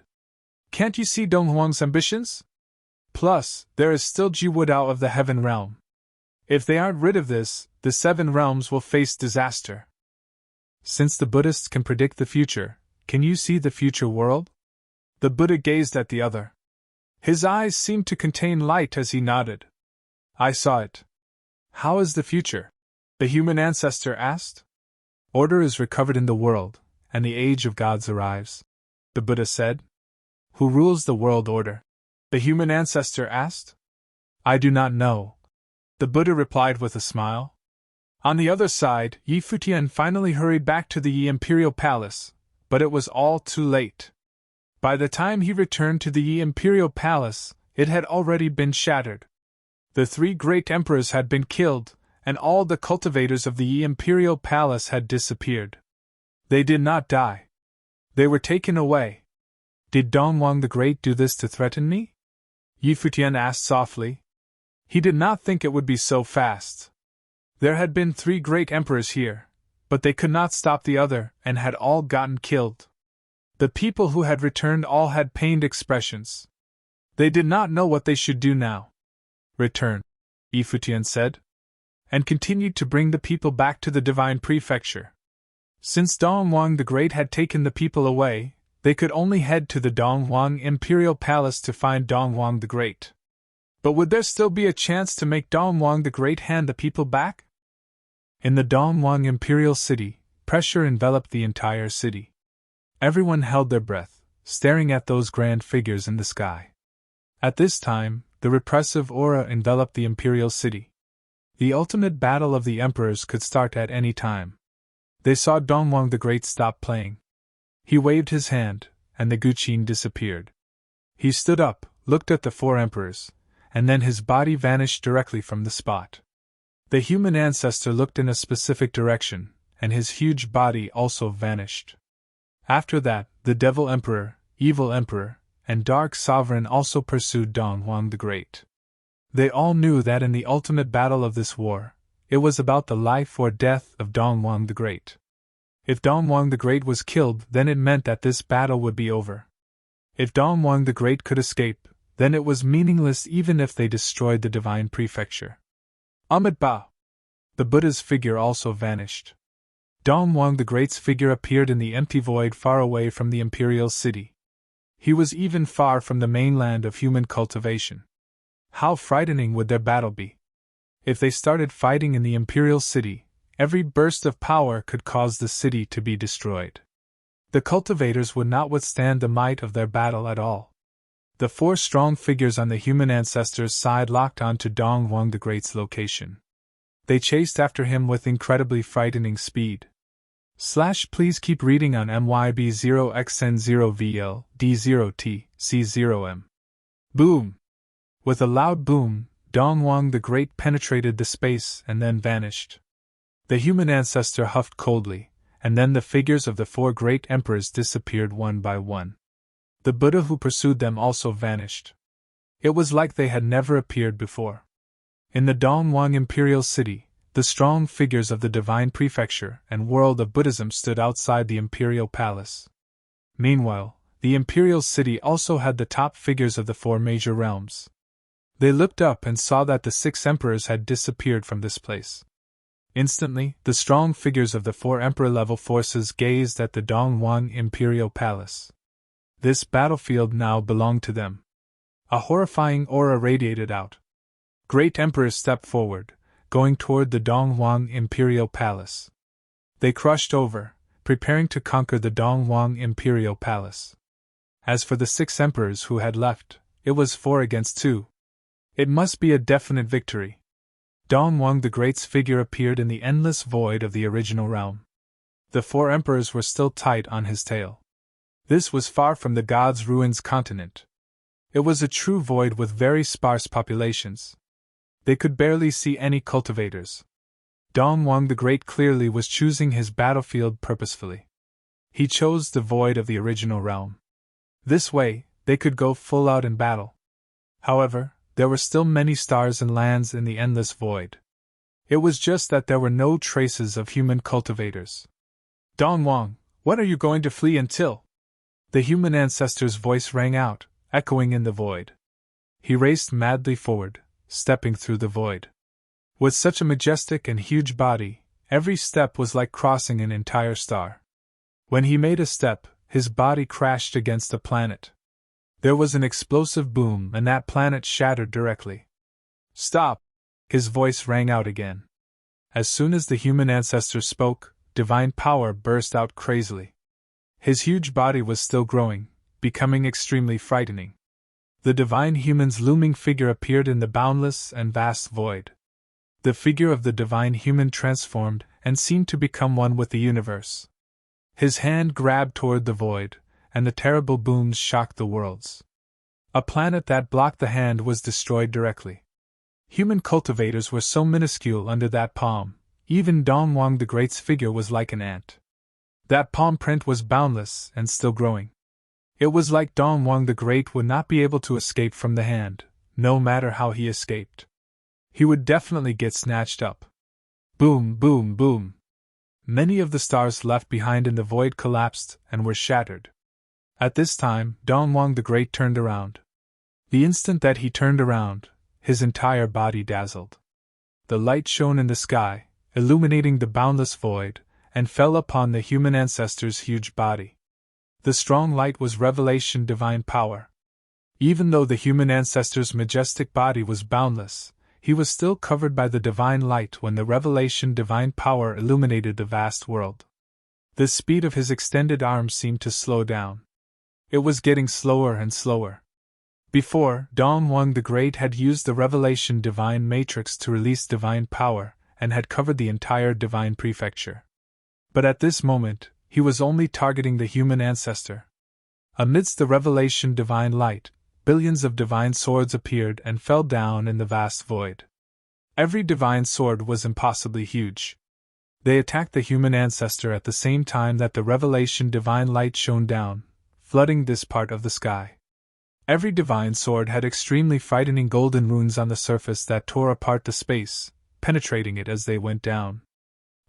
Can't you see Donghuang's ambitions? Plus, there is still Ji Wudao of the Heaven Realm. If they aren't rid of this, the 7 realms will face disaster. Since the Buddhists can predict the future, can you see the future world? The Buddha gazed at the other. His eyes seemed to contain light as he nodded. I saw it. How is the future? The human ancestor asked. Order is recovered in the world, and the age of gods arrives, the Buddha said. Who rules the world order? The human ancestor asked. I do not know, the Buddha replied with a smile. On the other side, Yi Futian finally hurried back to the Yi Imperial Palace, but it was all too late. By the time he returned to the Yi Imperial Palace, it had already been shattered. The 3 great emperors had been killed, and all the cultivators of the Yi Imperial Palace had disappeared. They did not die. They were taken away. Did Dongwang the Great do this to threaten me? Yi Futian asked softly. He did not think it would be so fast. There had been 3 great emperors here, but they could not stop the other and had all gotten killed. The people who had returned all had pained expressions. They did not know what they should do now. Return, Futian said, and continued to bring the people back to the divine prefecture. Since Dongwang the Great had taken the people away, they could only head to the Dongwang Imperial Palace to find Dongwang the Great. But would there still be a chance to make Dongwang the Great hand the people back? In the Dongwang Imperial City, pressure enveloped the entire city. Everyone held their breath, staring at those grand figures in the sky. At this time, the repressive aura enveloped the Imperial City. The ultimate battle of the emperors could start at any time. They saw Dongwang the Great stop playing. He waved his hand, and the Guqin disappeared. He stood up, looked at the four emperors, and then his body vanished directly from the spot. The human ancestor looked in a specific direction, and his huge body also vanished. After that, the Devil Emperor, Evil Emperor, and Dark Sovereign also pursued Dongwang the Great. They all knew that in the ultimate battle of this war, it was about the life or death of Dongwang the Great. If Dongwang the Great was killed, then it meant that this battle would be over. If Dongwang the Great could escape, then it was meaningless even if they destroyed the divine prefecture. Amitabha! The Buddha's figure also vanished. Dongwang the Great's figure appeared in the empty void far away from the imperial city. He was even far from the mainland of human cultivation. How frightening would their battle be? If they started fighting in the imperial city, every burst of power could cause the city to be destroyed. The cultivators would not withstand the might of their battle at all. The four strong figures on the human ancestors' side locked on to Dongwang the Great's location. They chased after him with incredibly frightening speed. Please keep reading on MYB0XN0VL D0T C0M. Boom! With a loud boom, Dongwang the Great penetrated the space and then vanished. The human ancestor huffed coldly, and then the figures of the four great emperors disappeared one by one. The Buddha who pursued them also vanished. It was like they had never appeared before. In the Dongwang Imperial City, the strong figures of the divine prefecture and world of Buddhism stood outside the imperial palace. Meanwhile, the imperial city also had the top figures of the four major realms. They looked up and saw that the 6 emperors had disappeared from this place. Instantly, the strong figures of the 4 emperor-level forces gazed at the Dongwang Imperial Palace. This battlefield now belonged to them. A horrifying aura radiated out. Great emperors stepped forward, going toward the Dongwang Imperial Palace. They crushed over, preparing to conquer the Dongwang Imperial Palace. As for the 6 emperors who had left, it was 4 against 2. It must be a definite victory. Dongwang the Great's figure appeared in the endless void of the original realm. The 4 emperors were still tight on his tail. This was far from the God's Ruins continent. It was a true void with very sparse populations. They could barely see any cultivators. Dongwang the Great clearly was choosing his battlefield purposefully. He chose the void of the original realm. This way, they could go full out in battle. However, there were still many stars and lands in the endless void. It was just that there were no traces of human cultivators. Dongwang, what are you going to flee until? The human ancestor's voice rang out, echoing in the void. He raced madly forward, stepping through the void. With such a majestic and huge body, every step was like crossing an entire star. When he made a step, his body crashed against a planet. There was an explosive boom and that planet shattered directly. Stop! His voice rang out again. As soon as the human ancestor spoke, divine power burst out crazily. His huge body was still growing, becoming extremely frightening. The divine human's looming figure appeared in the boundless and vast void. The figure of the divine human transformed and seemed to become one with the universe. His hand grabbed toward the void, and the terrible booms shocked the worlds. A planet that blocked the hand was destroyed directly. Human cultivators were so minuscule under that palm, even Dongwang the Great's figure was like an ant. That palm print was boundless and still growing. It was like Dongwang the Great would not be able to escape from the hand, no matter how he escaped. He would definitely get snatched up. Boom, boom, boom. many of the stars left behind in the void collapsed and were shattered. At this time, Dongwang the Great turned around. The instant that he turned around, his entire body dazzled. The light shone in the sky, illuminating the boundless void, and fell upon the human ancestor's huge body. The strong light was revelation divine power. Even though the human ancestor's majestic body was boundless, he was still covered by the divine light when the revelation divine power illuminated the vast world. The speed of his extended arms seemed to slow down. It was getting slower and slower. Before, Dongwang the Great had used the revelation divine matrix to release divine power, and had covered the entire divine prefecture. But at this moment, he was only targeting the human ancestor. Amidst the revelation divine light, billions of divine swords appeared and fell down in the vast void. Every divine sword was impossibly huge. They attacked the human ancestor at the same time that the revelation divine light shone down, flooding this part of the sky. Every divine sword had extremely frightening golden runes on the surface that tore apart the space, penetrating it as they went down.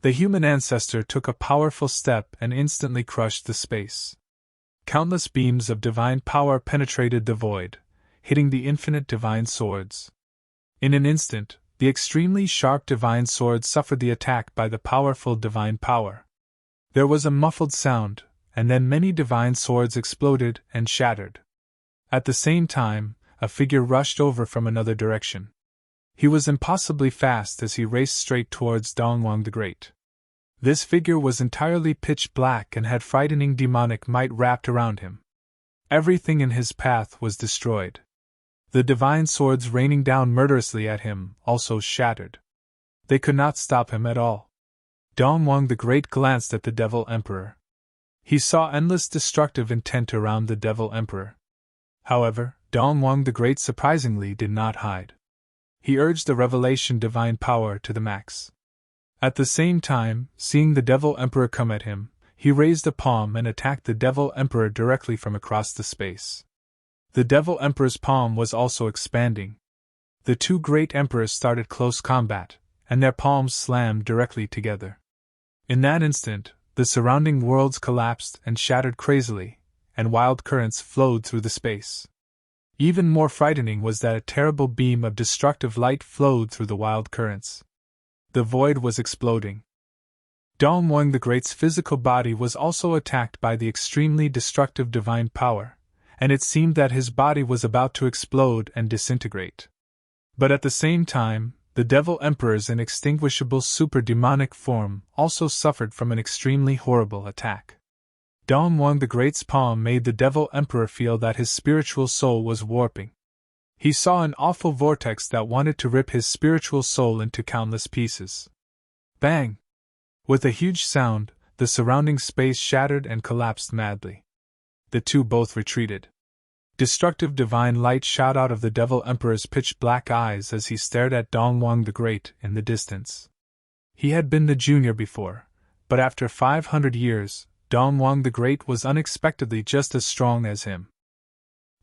The human ancestor took a powerful step and instantly crushed the space. Countless beams of divine power penetrated the void, hitting the infinite divine swords. In an instant, the extremely sharp divine sword suffered the attack by the powerful divine power. There was a muffled sound, and then many divine swords exploded and shattered. At the same time, a figure rushed over from another direction. He was impossibly fast as he raced straight towards Dongwang the Great. This figure was entirely pitch black and had frightening demonic might wrapped around him. Everything in his path was destroyed. The divine swords raining down murderously at him also shattered. They could not stop him at all. Dongwang the Great glanced at the Devil Emperor. He saw endless destructive intent around the Devil Emperor. However, Dongwang the Great surprisingly did not hide. He urged the revelation divine power to the max. At the same time, seeing the Devil Emperor come at him, he raised a palm and attacked the Devil Emperor directly from across the space. The Devil Emperor's palm was also expanding. The two great emperors started close combat, and their palms slammed directly together. In that instant, the surrounding worlds collapsed and shattered crazily, and wild currents flowed through the space. Even more frightening was that a terrible beam of destructive light flowed through the wild currents. The void was exploding. Dongwang the Great's physical body was also attacked by the extremely destructive divine power, and it seemed that his body was about to explode and disintegrate. But at the same time, the Devil Emperor's inextinguishable super-demonic form also suffered from an extremely horrible attack. Dongwang the Great's palm made the Devil Emperor feel that his spiritual soul was warping. He saw an awful vortex that wanted to rip his spiritual soul into countless pieces. Bang! With a huge sound, the surrounding space shattered and collapsed madly. The two both retreated. Destructive divine light shot out of the Devil Emperor's pitch-black eyes as he stared at Dongwang the Great in the distance. He had been the junior before, but after 500 years, Dongwang the Great was unexpectedly just as strong as him.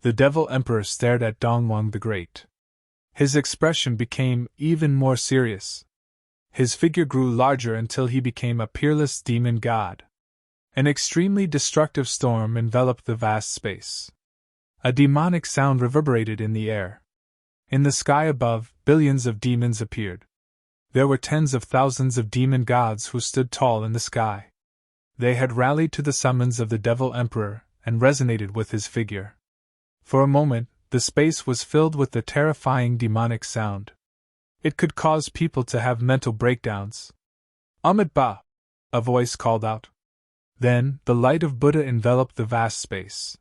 The Devil Emperor stared at Dongwang the Great. His expression became even more serious. His figure grew larger until he became a peerless demon god. An extremely destructive storm enveloped the vast space. A demonic sound reverberated in the air. In the sky above, billions of demons appeared. There were tens of thousands of demon gods who stood tall in the sky. They had rallied to the summons of the Devil Emperor and resonated with his figure. For a moment, the space was filled with the terrifying demonic sound. It could cause people to have mental breakdowns. Ahmed Ba! A voice called out. Then, the light of Buddha enveloped the vast space.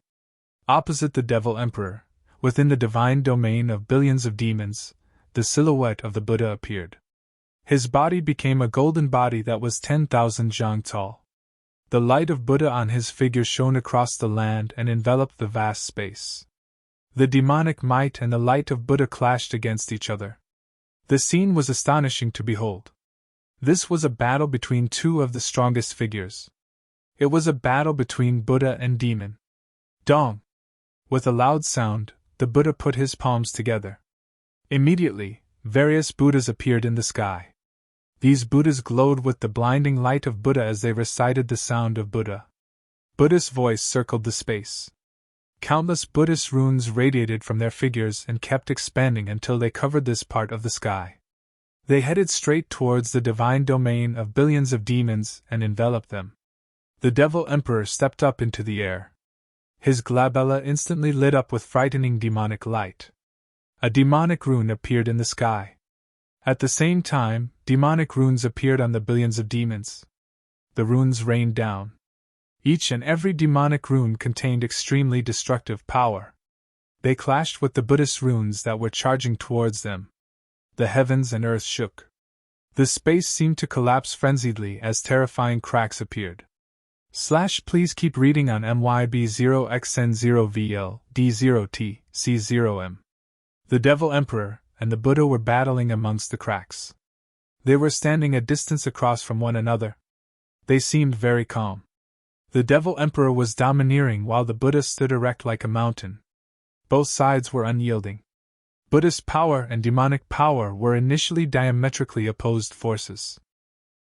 Opposite the Devil Emperor, within the divine domain of billions of demons, the silhouette of the Buddha appeared. His body became a golden body that was 10,000 zhang tall. The light of Buddha on his figure shone across the land and enveloped the vast space. The demonic might and the light of Buddha clashed against each other. The scene was astonishing to behold. This was a battle between two of the strongest figures. It was a battle between Buddha and demon. Dong! With a loud sound, the Buddha put his palms together. Immediately, various Buddhas appeared in the sky. These Buddhas glowed with the blinding light of Buddha as they recited the sound of Buddha. Buddha's voice circled the space. Countless Buddhist runes radiated from their figures and kept expanding until they covered this part of the sky. They headed straight towards the divine domain of billions of demons and enveloped them. The Devil Emperor stepped up into the air. His glabella instantly lit up with frightening demonic light. A demonic rune appeared in the sky. At the same time, demonic runes appeared on the billions of demons. The runes rained down. Each and every demonic rune contained extremely destructive power. They clashed with the Buddhist runes that were charging towards them. The heavens and earth shook. The space seemed to collapse frenziedly as terrifying cracks appeared. Please keep reading on MYB0XN0VL D0T C0M. The Devil Emperor and the Buddha were battling amongst the cracks. They were standing a distance across from one another. They seemed very calm. The Devil Emperor was domineering while the Buddha stood erect like a mountain. Both sides were unyielding. Buddhist power and demonic power were initially diametrically opposed forces.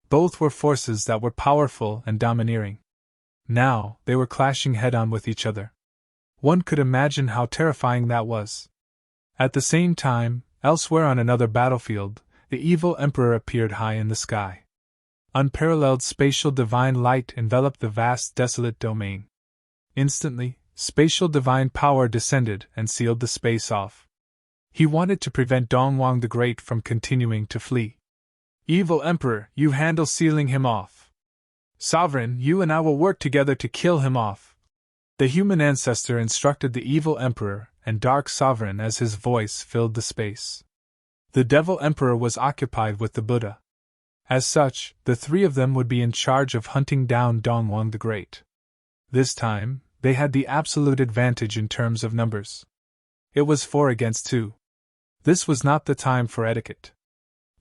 Both were forces that were powerful and domineering. Now, they were clashing head-on with each other. One could imagine how terrifying that was. At the same time, elsewhere on another battlefield, the evil emperor appeared high in the sky. Unparalleled spatial divine light enveloped the vast desolate domain. Instantly, spatial divine power descended and sealed the space off. He wanted to prevent Dongwang the Great from continuing to flee. Evil Emperor, you handle sealing him off. Sovereign, you and I will work together to kill him off. The human ancestor instructed the evil Emperor and Dark Sovereign as his voice filled the space. The Devil Emperor was occupied with the Buddha. As such, the three of them would be in charge of hunting down Dongwang the Great. This time, they had the absolute advantage in terms of numbers. It was 4 against 2. This was not the time for etiquette.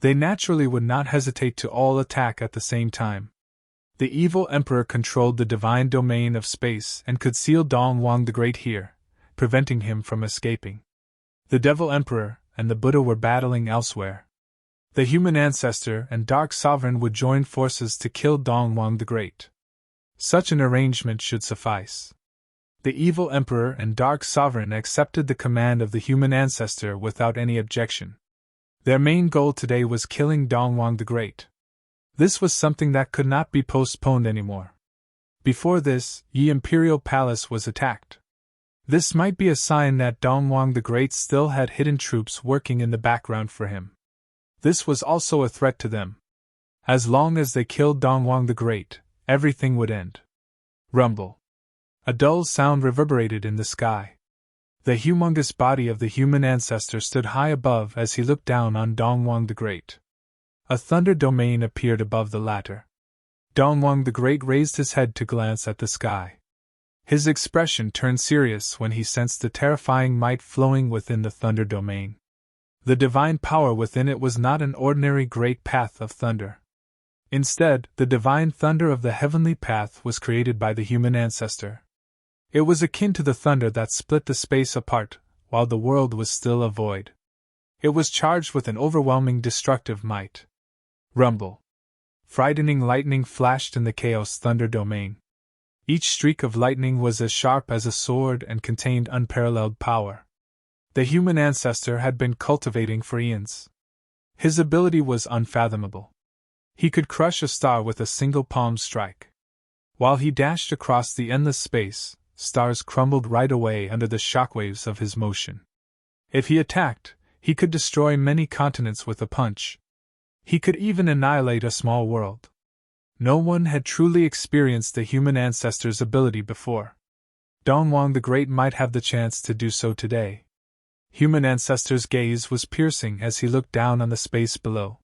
They naturally would not hesitate to all attack at the same time. The evil emperor controlled the divine domain of space and could seal Dongwang the Great here, preventing him from escaping. The Devil Emperor and the Buddha were battling elsewhere. The human ancestor and Dark Sovereign would join forces to kill Dongwang the Great. Such an arrangement should suffice. The evil emperor and Dark Sovereign accepted the command of the human ancestor without any objection. Their main goal today was killing Dongwang the Great. This was something that could not be postponed anymore. Before this, Yi Imperial Palace was attacked. This might be a sign that Dongwang the Great still had hidden troops working in the background for him. This was also a threat to them. As long as they killed Dongwang the Great, everything would end. Rumble. A dull sound reverberated in the sky. The humongous body of the human ancestor stood high above as he looked down on Dongwang the Great. A thunder domain appeared above the latter. Dongwang the Great raised his head to glance at the sky. His expression turned serious when he sensed the terrifying might flowing within the thunder domain. The divine power within it was not an ordinary great path of thunder. Instead, the divine thunder of the heavenly path was created by the human ancestor. It was akin to the thunder that split the space apart, while the world was still a void. It was charged with an overwhelming destructive might. Rumble. Frightening lightning flashed in the chaos thunder domain. Each streak of lightning was as sharp as a sword and contained unparalleled power. The human ancestor had been cultivating for eons. His ability was unfathomable. He could crush a star with a single palm strike. While he dashed across the endless space, stars crumbled right away under the shockwaves of his motion. If he attacked, he could destroy many continents with a punch. He could even annihilate a small world. No one had truly experienced the human ancestor's ability before. Dongwang the Great might have the chance to do so today. Human ancestor's gaze was piercing as he looked down on the space below.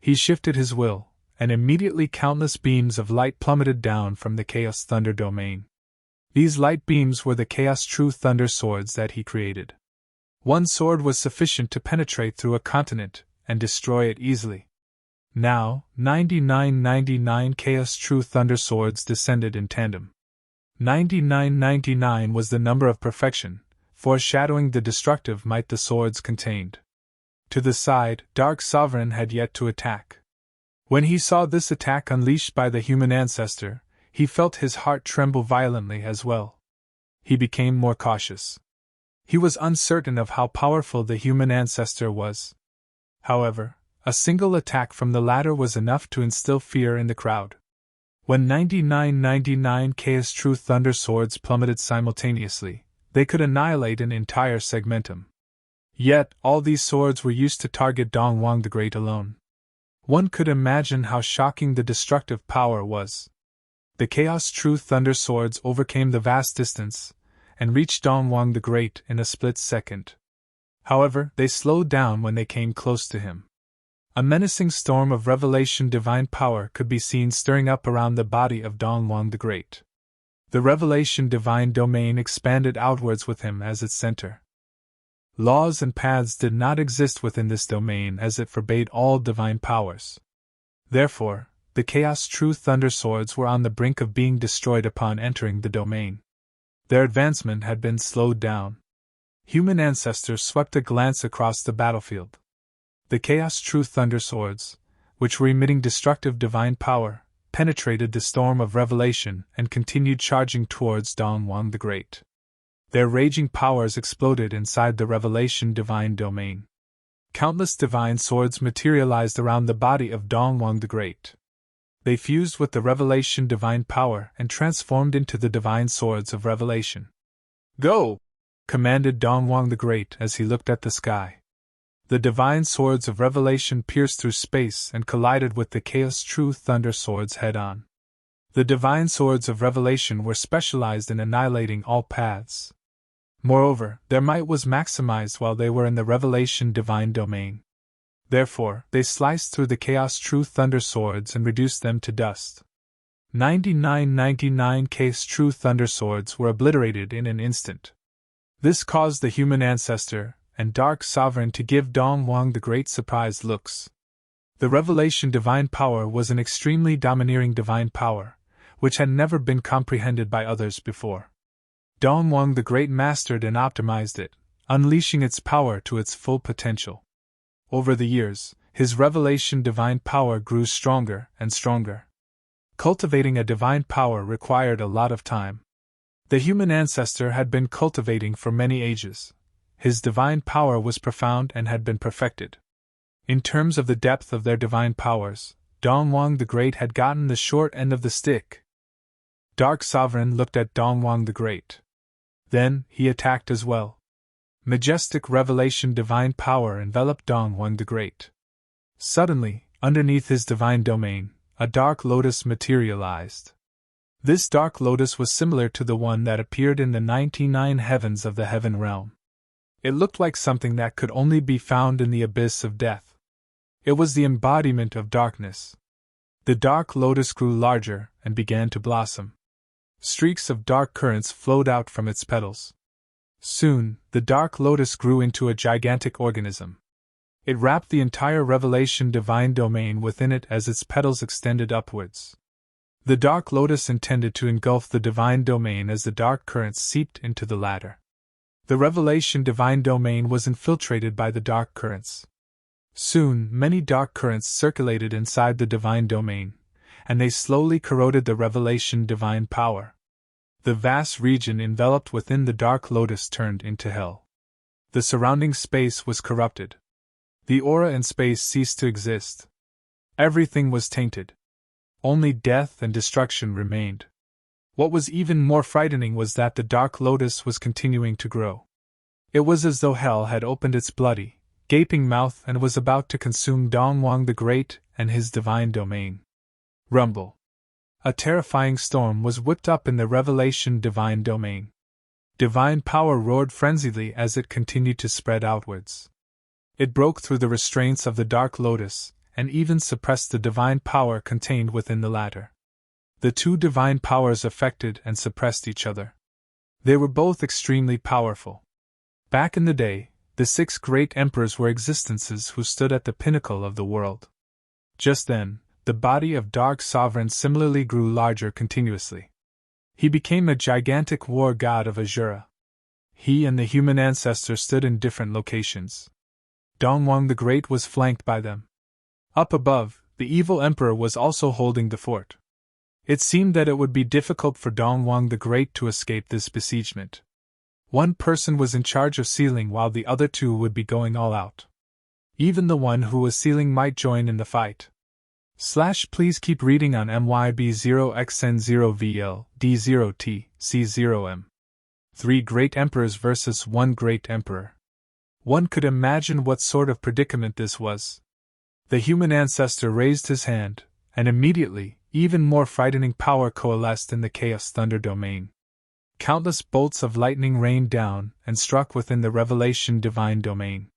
He shifted his will, and immediately countless beams of light plummeted down from the Chaos Thunder domain. These light beams were the Chaos True Thunder swords that he created. One sword was sufficient to penetrate through a continent and destroy it easily. Now, 9999 Chaos True Thunder swords descended in tandem. 9999 was the number of perfection, foreshadowing the destructive might the swords contained. To the side, Dark Sovereign had yet to attack. When he saw this attack unleashed by the human ancestor, he felt his heart tremble violently as well. He became more cautious. He was uncertain of how powerful the human ancestor was. However, a single attack from the latter was enough to instill fear in the crowd. When 99 Chaos True Thunder Swords plummeted simultaneously, they could annihilate an entire segmentum. Yet, all these swords were used to target Dongwang the Great alone. One could imagine how shocking the destructive power was. The Chaos True Thunder Swords overcame the vast distance, and reached Dongwang the Great in a split second. However, they slowed down when they came close to him. A menacing storm of revelation divine power could be seen stirring up around the body of Dongwang the Great. The revelation divine domain expanded outwards with him as its center. Laws and paths did not exist within this domain as it forbade all divine powers. Therefore, the Chaos True Thunder Swords were on the brink of being destroyed upon entering the domain. Their advancement had been slowed down. Human ancestors swept a glance across the battlefield. The Chaos True Thunder Swords, which were emitting destructive divine power, penetrated the storm of revelation and continued charging towards Dongwang the Great. Their raging powers exploded inside the revelation divine domain. Countless divine swords materialized around the body of Dongwang the Great. They fused with the revelation divine power and transformed into the divine swords of revelation. "Go!" commanded Dongwang the Great as he looked at the sky. The divine swords of revelation pierced through space and collided with the Chaos True Thunder Swords head-on. The divine swords of revelation were specialized in annihilating all paths. Moreover, their might was maximized while they were in the revelation divine domain. Therefore, they sliced through the Chaos True Thunder Swords and reduced them to dust. 99 Chaos True Thunder Swords were obliterated in an instant. This caused the human ancestor and Dark Sovereign to give Dongwang the Great surprised looks. The revelation divine power was an extremely domineering divine power, which had never been comprehended by others before. Dongwang the Great mastered and optimized it, unleashing its power to its full potential. Over the years, his revelation divine power grew stronger and stronger. Cultivating a divine power required a lot of time. The human ancestor had been cultivating for many ages. His divine power was profound and had been perfected. In terms of the depth of their divine powers, Dongwang the Great had gotten the short end of the stick. Dark Sovereign looked at Dongwang the Great. Then, he attacked as well. Majestic revelation divine power enveloped Dongwang the Great. Suddenly, underneath his divine domain, a dark lotus materialized. This dark lotus was similar to the one that appeared in the 99 heavens of the heaven realm. It looked like something that could only be found in the abyss of death. It was the embodiment of darkness. The dark lotus grew larger and began to blossom. Streaks of dark currents flowed out from its petals. Soon, the dark lotus grew into a gigantic organism. It wrapped the entire revelation divine domain within it as its petals extended upwards. The dark lotus intended to engulf the divine domain as the dark currents seeped into the latter. The revelation divine domain was infiltrated by the dark currents. Soon, many dark currents circulated inside the divine domain, and they slowly corroded the revelation divine power. The vast region enveloped within the dark lotus turned into hell. The surrounding space was corrupted. The aura in space ceased to exist. Everything was tainted. Only death and destruction remained. What was even more frightening was that the dark lotus was continuing to grow. It was as though hell had opened its bloody, gaping mouth and was about to consume Dongwang the Great and his divine domain. Rumble. A terrifying storm was whipped up in the revelation divine domain. Divine power roared frenziedly as it continued to spread outwards. It broke through the restraints of the dark lotus, and even suppressed the divine power contained within the latter. The two divine powers affected and suppressed each other. They were both extremely powerful. Back in the day, the 6 great emperors were existences who stood at the pinnacle of the world. Just then, the body of Dark Sovereign similarly grew larger continuously. He became a gigantic war god of Azura. He and the human ancestor stood in different locations. Dongwang the Great was flanked by them. Up above, the evil emperor was also holding the fort. It seemed that it would be difficult for Dongwang the Great to escape this besiegement. One person was in charge of sealing while the other two would be going all out. Even the one who was sealing might join in the fight. Please keep reading on MYB0XN0VL D0T C0M. 3 Great Emperors versus 1 Great Emperor. One could imagine what sort of predicament this was. The human ancestor raised his hand, and immediately, even more frightening power coalesced in the Chaos Thunder domain. Countless bolts of lightning rained down and struck within the Revelation Divine domain.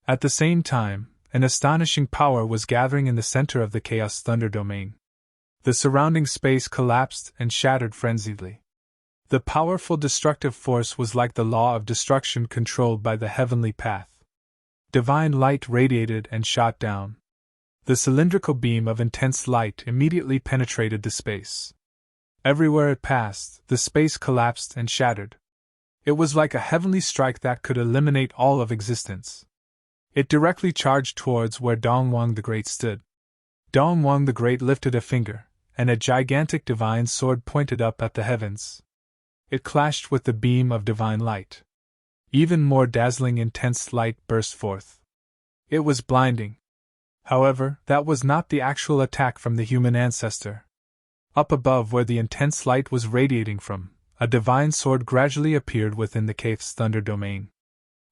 At the same time, an astonishing power was gathering in the center of the Chaos Thunder domain. The surrounding space collapsed and shattered frenziedly. The powerful destructive force was like the law of destruction controlled by the heavenly path. Divine light radiated and shot down. The cylindrical beam of intense light immediately penetrated the space. Everywhere it passed, the space collapsed and shattered. It was like a heavenly strike that could eliminate all of existence. It directly charged towards where Dongwang the Great stood. Dongwang the Great lifted a finger, and a gigantic divine sword pointed up at the heavens. It clashed with the beam of divine light. Even more dazzling intense light burst forth. It was blinding. However, that was not the actual attack from the human ancestor. Up above where the intense light was radiating from, a divine sword gradually appeared within the Chaos Thunder domain.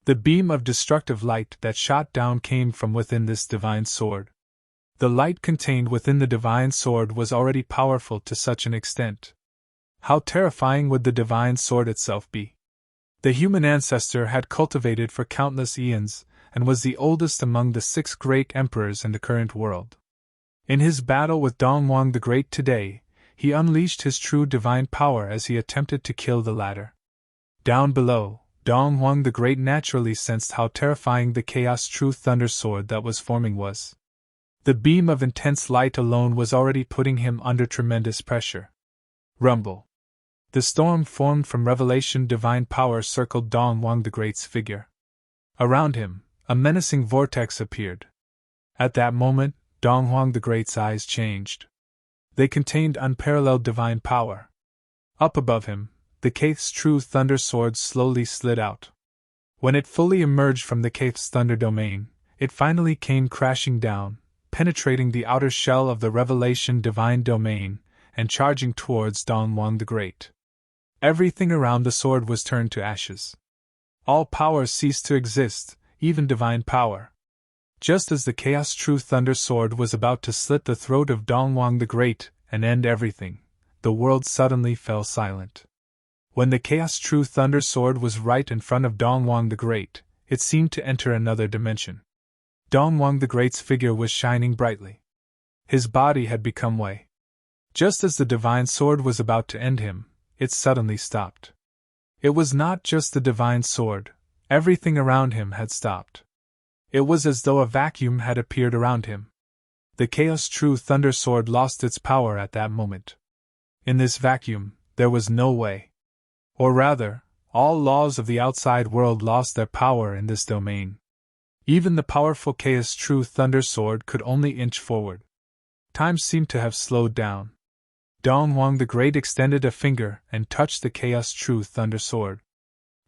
The beam of destructive light that shot down came from within this divine sword. The light contained within the divine sword was already powerful to such an extent. How terrifying would the divine sword itself be? The human ancestor had cultivated for countless eons, and was the oldest among the 6 great emperors in the current world. In his battle with Dongwang the Great today, he unleashed his true divine power as he attempted to kill the latter. Down below, Dongwang the Great naturally sensed how terrifying the Chaos True Thunder Sword that was forming was. The beam of intense light alone was already putting him under tremendous pressure. Rumble. The storm formed from Revelation Divine Power circled Dongwang the Great's figure. Around him, a menacing vortex appeared. At that moment, Dongwang the Great's eyes changed. They contained unparalleled divine power. Up above him, the Chaos True Thunder Sword slowly slid out. When it fully emerged from the Chaos Thunder domain, it finally came crashing down, penetrating the outer shell of the Revelation Divine domain, and charging towards Dongwang the Great. Everything around the sword was turned to ashes. All power ceased to exist, even divine power. Just as the Chaos True Thunder Sword was about to slit the throat of Dongwang the Great and end everything, the world suddenly fell silent. When the Chaos True Thunder Sword was right in front of Dongwang the Great, it seemed to enter another dimension. Dongwang the Great's figure was shining brightly. His body had become white. Just as the divine sword was about to end him, it suddenly stopped. It was not just the divine sword, everything around him had stopped. It was as though a vacuum had appeared around him. The Chaos True Thunder Sword lost its power at that moment. In this vacuum, there was no way. Or rather, all laws of the outside world lost their power in this domain. Even the powerful Chaos True Thunder Sword could only inch forward. Time seemed to have slowed down. Dongwang the Great extended a finger and touched the Chaos True Thunder Sword.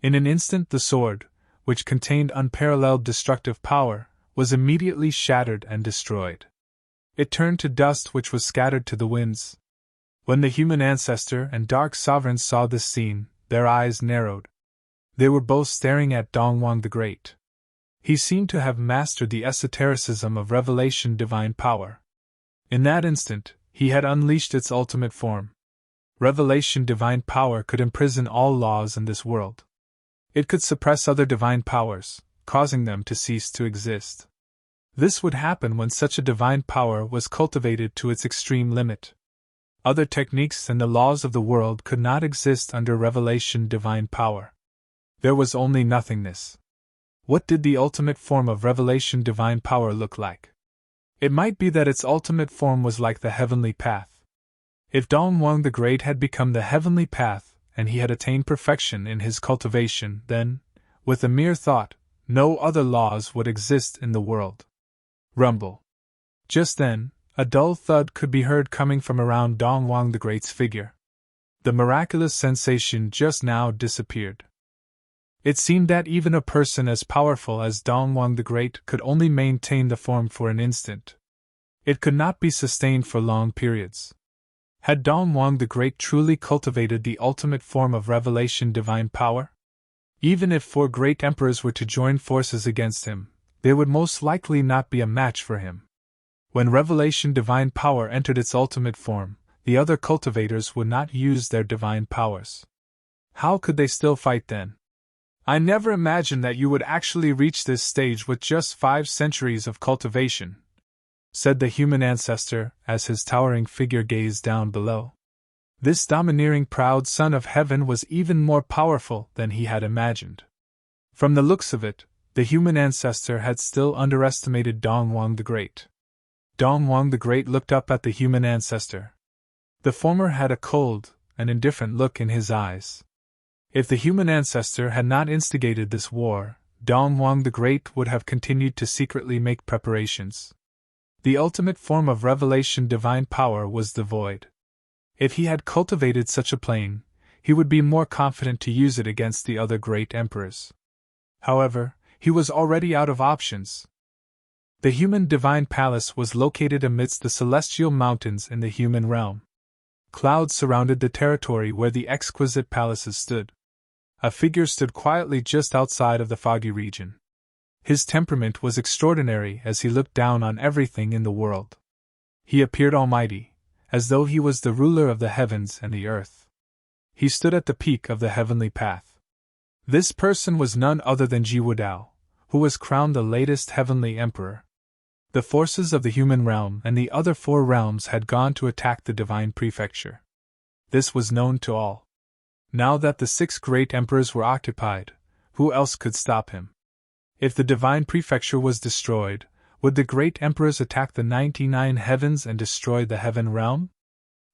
In an instant the sword, which contained unparalleled destructive power, was immediately shattered and destroyed. It turned to dust which was scattered to the winds. When the human ancestor and dark sovereign saw this scene, their eyes narrowed. They were both staring at Dongwang the Great. He seemed to have mastered the esotericism of Revelation Divine Power. In that instant, he had unleashed its ultimate form. Revelation Divine Power could imprison all laws in this world. It could suppress other divine powers, causing them to cease to exist. This would happen when such a divine power was cultivated to its extreme limit. Other techniques and the laws of the world could not exist under Revelation Divine Power. There was only nothingness. What did the ultimate form of Revelation Divine Power look like? It might be that its ultimate form was like the heavenly path. If Dongwang the Great had become the heavenly path, and he had attained perfection in his cultivation, then, with a mere thought, no other laws would exist in the world. Rumble. Just then, A dull thud could be heard coming from around Dong Wang the Great's figure. The miraculous sensation just now disappeared. It seemed that even a person as powerful as Dong Wang the Great could only maintain the form for an instant. It could not be sustained for long periods. Had Dong Wang the Great truly cultivated the ultimate form of revelation divine power? Even if 4 great emperors were to join forces against him, they would most likely not be a match for him. When revelation divine power entered its ultimate form, the other cultivators would not use their divine powers. How could they still fight then? I never imagined that you would actually reach this stage with just 5 centuries of cultivation, said the human ancestor as his towering figure gazed down below. This domineering proud son of heaven was even more powerful than he had imagined. From the looks of it, the human ancestor had still underestimated Dong Wang the Great. Dong Wang the Great looked up at the human ancestor. The former had a cold and indifferent look in his eyes. If the human ancestor had not instigated this war, Dong Wang the Great would have continued to secretly make preparations. The ultimate form of revelation divine power was the void. If he had cultivated such a plane, he would be more confident to use it against the other great emperors. However, he was already out of options. The human divine palace was located amidst the celestial mountains in the human realm. Clouds surrounded the territory where the exquisite palaces stood. A figure stood quietly just outside of the foggy region. His temperament was extraordinary as he looked down on everything in the world. He appeared almighty, as though he was the ruler of the heavens and the earth. He stood at the peak of the heavenly path. This person was none other than Ji Wudao, who was crowned the latest heavenly emperor. The forces of the human realm and the other 4 realms had gone to attack the divine prefecture. This was known to all. Now that the 6 great emperors were occupied, who else could stop him? If the divine prefecture was destroyed, would the great emperors attack the 99 heavens and destroy the heaven realm?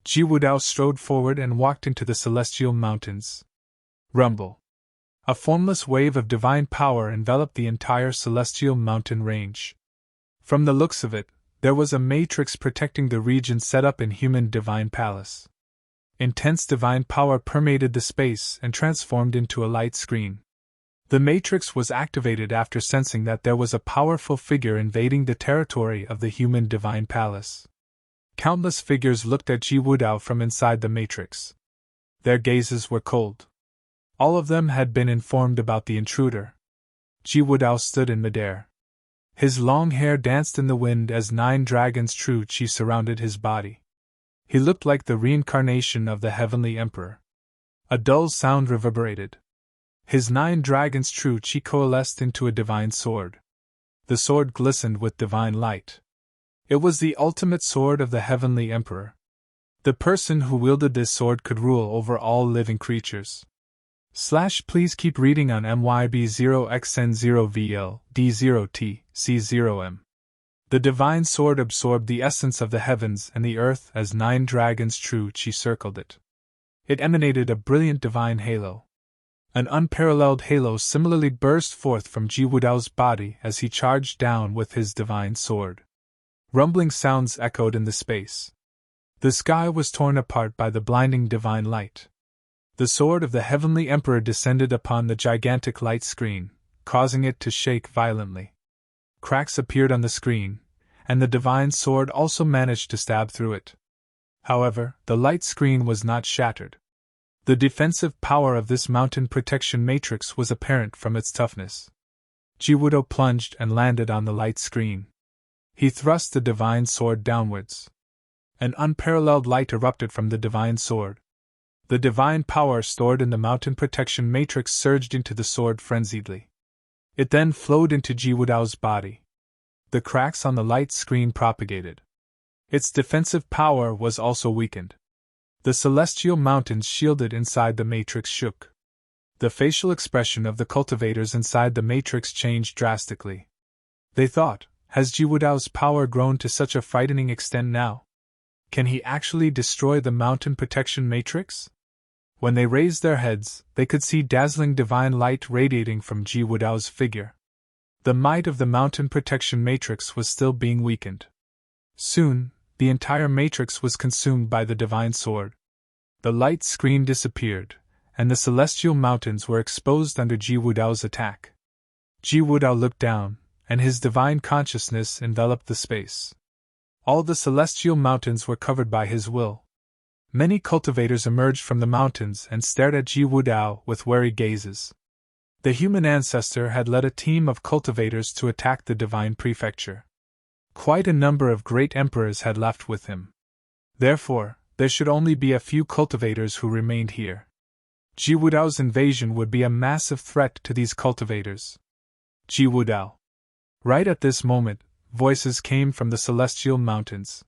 Ji Wudao strode forward and walked into the celestial mountains. Rumble. A formless wave of divine power enveloped the entire celestial mountain range. From the looks of it, there was a matrix protecting the region set up in human divine palace. Intense divine power permeated the space and transformed into a light screen. The matrix was activated after sensing that there was a powerful figure invading the territory of the human divine palace. Countless figures looked at Ji Wudao from inside the matrix. Their gazes were cold. All of them had been informed about the intruder. Ji Wudao stood in midair. His long hair danced in the wind as 9 dragons' true qi surrounded his body. He looked like the reincarnation of the heavenly emperor. A dull sound reverberated. His 9 dragons' true qi coalesced into a divine sword. The sword glistened with divine light. It was the ultimate sword of the heavenly emperor. The person who wielded this sword could rule over all living creatures. Please keep reading on MYB0XN0VL D0T C0M. The divine sword absorbed the essence of the heavens and the earth as 9 dragons' true qi circled it. It emanated a brilliant divine halo. An unparalleled halo similarly burst forth from Ji Wudao's body as he charged down with his divine sword. Rumbling sounds echoed in the space. The sky was torn apart by the blinding divine light. The sword of the heavenly emperor descended upon the gigantic light screen, causing it to shake violently. Cracks appeared on the screen, and the divine sword also managed to stab through it. However, the light screen was not shattered. The defensive power of this mountain protection matrix was apparent from its toughness. Ji Wudao plunged and landed on the light screen. He thrust the divine sword downwards. An unparalleled light erupted from the divine sword. The divine power stored in the mountain protection matrix surged into the sword frenziedly. It then flowed into Ji Wudao's body. The cracks on the light screen propagated. Its defensive power was also weakened. The celestial mountains shielded inside the matrix shook. The facial expression of the cultivators inside the matrix changed drastically. They thought, has Ji Wudao's power grown to such a frightening extent now? Can he actually destroy the mountain protection matrix? When they raised their heads, they could see dazzling divine light radiating from Ji Wudao's figure. The might of the mountain protection matrix was still being weakened. Soon, the entire matrix was consumed by the divine sword. The light screen disappeared, and the celestial mountains were exposed under Ji Wudao's attack. Ji Wudao looked down, and his divine consciousness enveloped the space. All the celestial mountains were covered by his will. Many cultivators emerged from the mountains and stared at Ji Wudao with wary gazes. The human ancestor had led a team of cultivators to attack the divine prefecture. Quite a number of great emperors had left with him. Therefore, there should only be a few cultivators who remained here. Ji Wudao's invasion would be a massive threat to these cultivators. Ji Wudao. Right at this moment, voices came from the celestial mountains.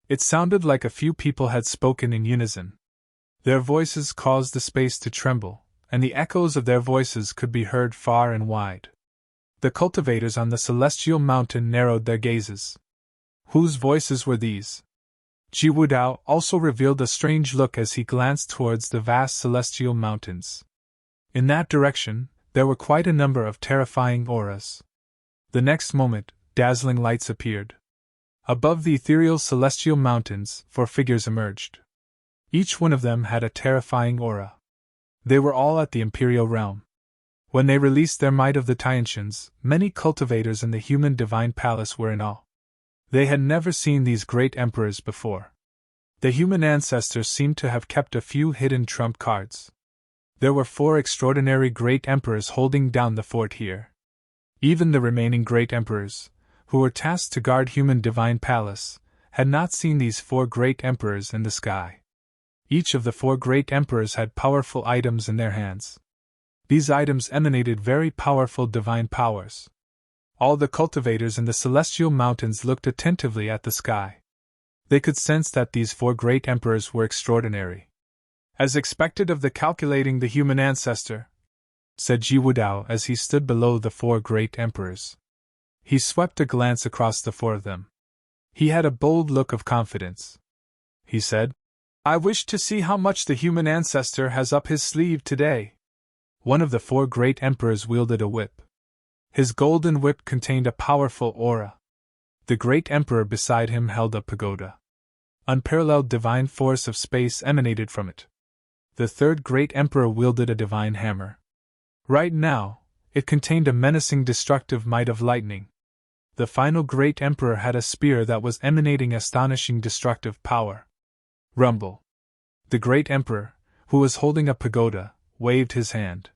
It sounded like a few people had spoken in unison. Their voices caused the space to tremble, and the echoes of their voices could be heard far and wide. The cultivators on the celestial mountain narrowed their gazes. Whose voices were these? Ji Wudao also revealed a strange look as he glanced towards the vast celestial mountains. In that direction, there were quite a number of terrifying auras. The next moment, dazzling lights appeared. Above the ethereal celestial mountains, 4 figures emerged. Each one of them had a terrifying aura. They were all at the imperial realm. When they released their might of the Tiantians, many cultivators in the human divine palace were in awe. They had never seen these great emperors before. The human ancestors seemed to have kept a few hidden trump cards. There were 4 extraordinary great emperors holding down the fort here. Even the remaining great emperors, who were tasked to guard human divine palace, had not seen these 4 great emperors in the sky. Each of the 4 great emperors had powerful items in their hands. These items emanated very powerful divine powers. All the cultivators in the celestial mountains looked attentively at the sky. They could sense that these 4 great emperors were extraordinary. As expected of the calculating the human ancestor, said Ji Wudao as he stood below the 4 great emperors. He swept a glance across the 4 of them. He had a bold look of confidence. He said, "I wish to see how much the human ancestor has up his sleeve today." One of the 4 great emperors wielded a whip. His golden whip contained a powerful aura. The great emperor beside him held a pagoda. Unparalleled divine force of space emanated from it. The 3rd great emperor wielded a divine hammer. Right now, it contained a menacing destructive might of lightning. The final great emperor had a spear that was emanating astonishing destructive power. Rumble. The great emperor, who was holding a pagoda, waved his hand.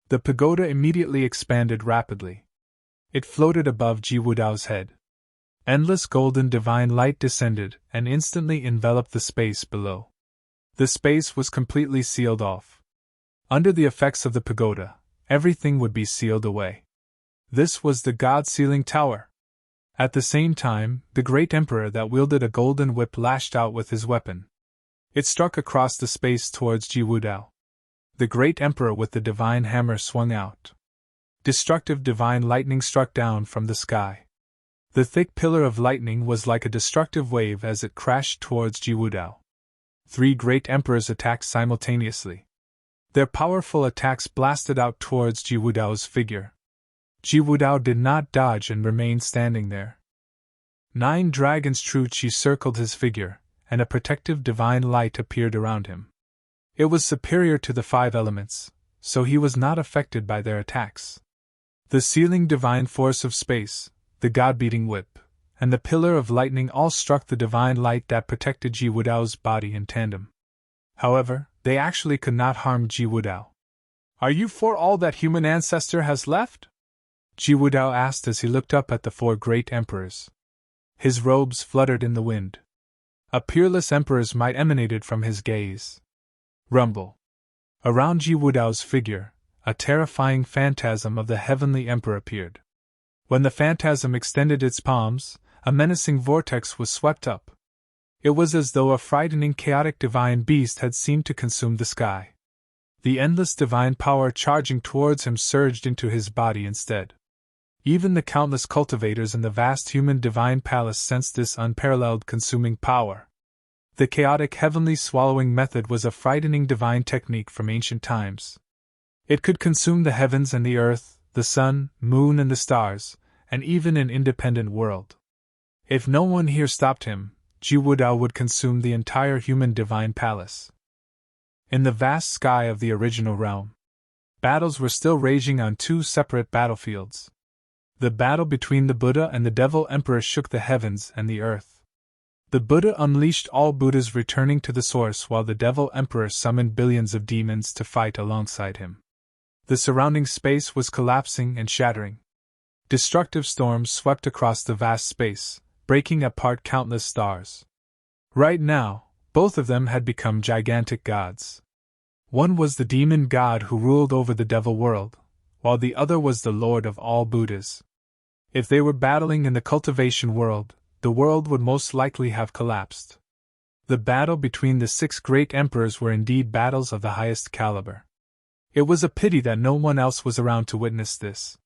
The pagoda immediately expanded rapidly. It floated above Ji Wudao's head. Endless golden divine light descended and instantly enveloped the space below. The space was completely sealed off. Under the effects of the pagoda, everything would be sealed away. This was the God-sealing tower. At the same time, the great emperor that wielded a golden whip lashed out with his weapon. It struck across the space towards Ji Wudao. The great emperor with the divine hammer swung out. Destructive divine lightning struck down from the sky. The thick pillar of lightning was like a destructive wave as it crashed towards Ji Wudao. 3 great emperors attacked simultaneously. Their powerful attacks blasted out towards Ji Wudao's figure. Ji Wudao did not dodge and remained standing there. 9 dragons' true qi circled his figure, and a protective divine light appeared around him. It was superior to the 5 elements, so he was not affected by their attacks. The sealing divine force of space, the god-beating whip, and the pillar of lightning all struck the divine light that protected Ji Wudao's body in tandem. However, they actually could not harm Ji Wudao. "Are you for all that human ancestor has left?" Ji Wudao asked as he looked up at the 4 great emperors. His robes fluttered in the wind. A peerless emperor's might emanated from his gaze. Rumble. Around Ji Wudao's figure, a terrifying phantasm of the heavenly emperor appeared. When the phantasm extended its palms, a menacing vortex was swept up. It was as though a frightening chaotic divine beast had seemed to consume the sky. The endless divine power charging towards him surged into his body instead. Even the countless cultivators in the vast human divine palace sensed this unparalleled consuming power. The chaotic heavenly swallowing method was a frightening divine technique from ancient times. It could consume the heavens and the earth, the sun, moon and the stars, and even an independent world. If no one here stopped him, Jiwudao would consume the entire human divine palace. In the vast sky of the original realm, battles were still raging on two separate battlefields. The battle between the Buddha and the Devil Emperor shook the heavens and the earth. The Buddha unleashed all Buddhas returning to the source, while the Devil Emperor summoned billions of demons to fight alongside him. The surrounding space was collapsing and shattering. Destructive storms swept across the vast space, breaking apart countless stars. Right now, both of them had become gigantic gods. One was the demon god who ruled over the devil world, while the other was the lord of all Buddhas. If they were battling in the cultivation world, the world would most likely have collapsed. The battle between the 6 great emperors were indeed battles of the highest caliber. It was a pity that no one else was around to witness this.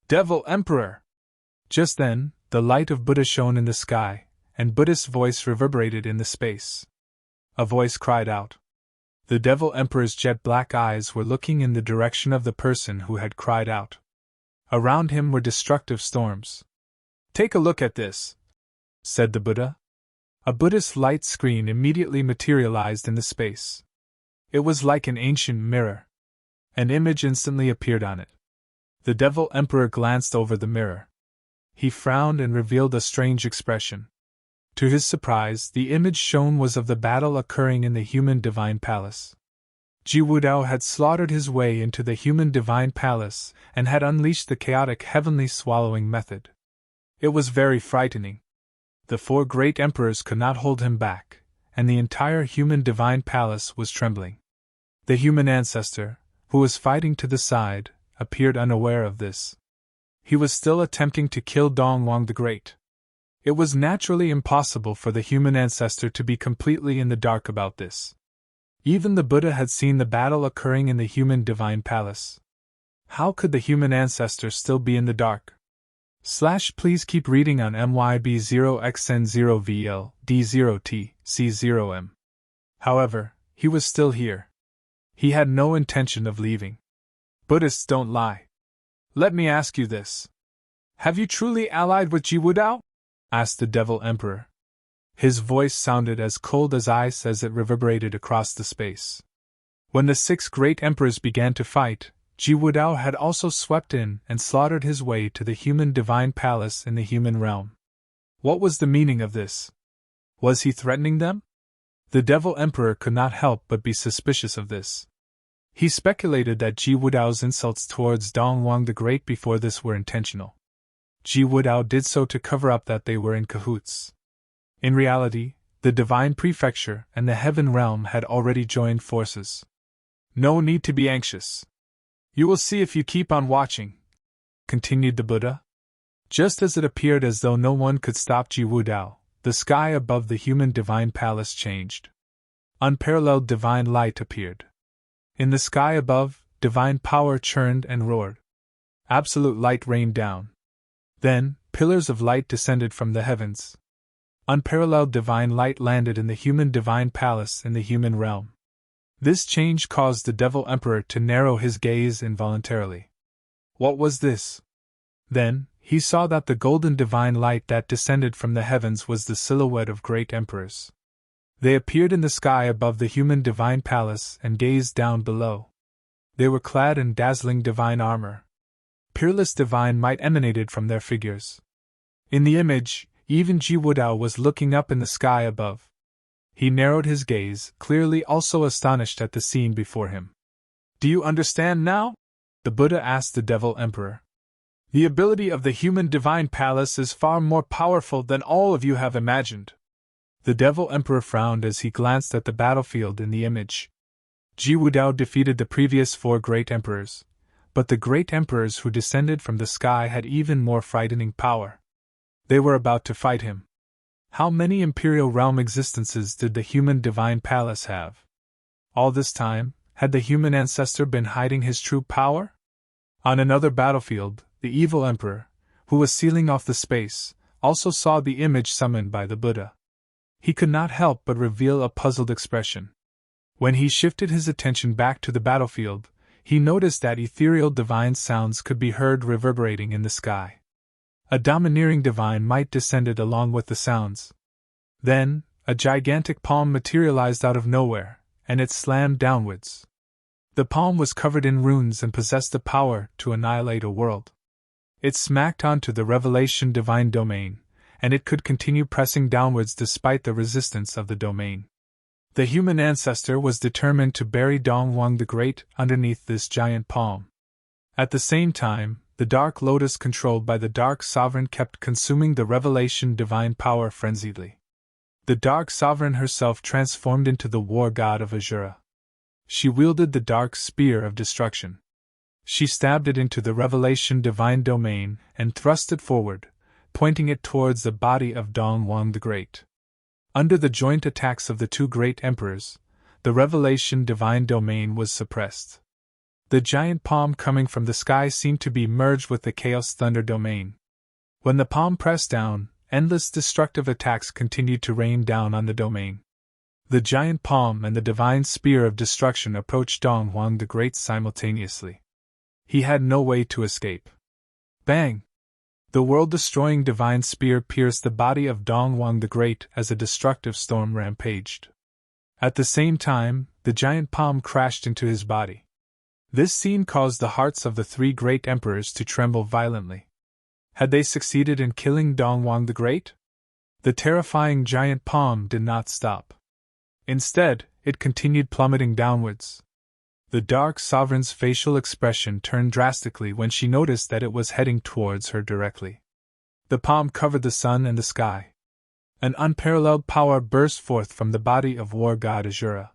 Devil Emperor! Just then, the light of Buddha shone in the sky, and Buddha's voice reverberated in the space. A voice cried out. The Devil Emperor's jet-black eyes were looking in the direction of the person who had cried out. Around him were destructive storms. "Take a look at this," said the Buddha. A Buddhist light screen immediately materialized in the space. It was like an ancient mirror. An image instantly appeared on it. The Devil Emperor glanced over the mirror. He frowned and revealed a strange expression. To his surprise, the image shown was of the battle occurring in the human divine palace. Jiwudao had slaughtered his way into the human divine palace and had unleashed the chaotic heavenly swallowing method. It was very frightening. The 4 great emperors could not hold him back, and the entire human divine palace was trembling. The human ancestor, who was fighting to the side, appeared unaware of this. He was still attempting to kill Dongwang the Great. It was naturally impossible for the human ancestor to be completely in the dark about this. Even the Buddha had seen the battle occurring in the human divine palace. How could the human ancestor still be in the dark? Please keep reading on MYB0XN0VL D0T C0M. However, he was still here. He had no intention of leaving. Buddhists don't lie. Let me ask you this. Have you truly allied with Jiwudao? Asked the Devil Emperor. His voice sounded as cold as ice as it reverberated across the space. When the 6 great emperors began to fight, Jiwudao had also swept in and slaughtered his way to the human divine palace in the human realm. What was the meaning of this? Was he threatening them? The Devil Emperor could not help but be suspicious of this. He speculated that Jiwudao's insults towards Dongwang the Great before this were intentional. Jiwudao did so to cover up that they were in cahoots. In reality, the Divine Prefecture and the Heaven Realm had already joined forces. No need to be anxious. You will see if you keep on watching, continued the Buddha. Just as it appeared as though no one could stop Jiwudao, the sky above the human divine palace changed. Unparalleled divine light appeared. In the sky above, divine power churned and roared. Absolute light rained down. Then, pillars of light descended from the heavens. Unparalleled divine light landed in the human divine palace in the human realm. This change caused the Devil Emperor to narrow his gaze involuntarily. What was this? Then, he saw that the golden divine light that descended from the heavens was the silhouette of great emperors. They appeared in the sky above the human divine palace and gazed down below. They were clad in dazzling divine armor. Peerless divine might emanated from their figures. In the image, even Jiwudao was looking up in the sky above. He narrowed his gaze, clearly also astonished at the scene before him. Do you understand now? The Buddha asked the Devil Emperor. The ability of the human divine palace is far more powerful than all of you have imagined. The Devil Emperor frowned as he glanced at the battlefield in the image. Jiwudao defeated the previous 4 great emperors, but the great emperors who descended from the sky had even more frightening power. They were about to fight him. How many imperial realm existences did the human divine palace have? All this time, had the human ancestor been hiding his true power? On another battlefield, the evil emperor, who was sealing off the space, also saw the image summoned by the Buddha. He could not help but reveal a puzzled expression. When he shifted his attention back to the battlefield, he noticed that ethereal divine sounds could be heard reverberating in the sky. A domineering divine might descended along with the sounds. Then, a gigantic palm materialized out of nowhere, and it slammed downwards. The palm was covered in runes and possessed the power to annihilate a world. It smacked onto the revelation divine domain, and it could continue pressing downwards despite the resistance of the domain. The human ancestor was determined to bury Dongwang the Great underneath this giant palm. At the same time, the Dark Lotus controlled by the Dark Sovereign kept consuming the revelation divine power frenziedly. The Dark Sovereign herself transformed into the war god of Azura. She wielded the dark spear of destruction. She stabbed it into the revelation divine domain and thrust it forward, pointing it towards the body of Dongwang the Great. Under the joint attacks of the two great emperors, the revelation divine domain was suppressed. The giant palm coming from the sky seemed to be merged with the chaos thunder domain. When the palm pressed down, endless destructive attacks continued to rain down on the domain. The giant palm and the divine spear of destruction approached Dongwang the Great simultaneously. He had no way to escape. Bang! The world-destroying divine spear pierced the body of Dongwang the Great as a destructive storm rampaged. At the same time, the giant palm crashed into his body. This scene caused the hearts of the three great emperors to tremble violently. Had they succeeded in killing Dongwang the Great? The terrifying giant palm did not stop. Instead, it continued plummeting downwards. The Dark Sovereign's facial expression turned drastically when she noticed that it was heading towards her directly. The palm covered the sun and the sky. An unparalleled power burst forth from the body of war god Azura.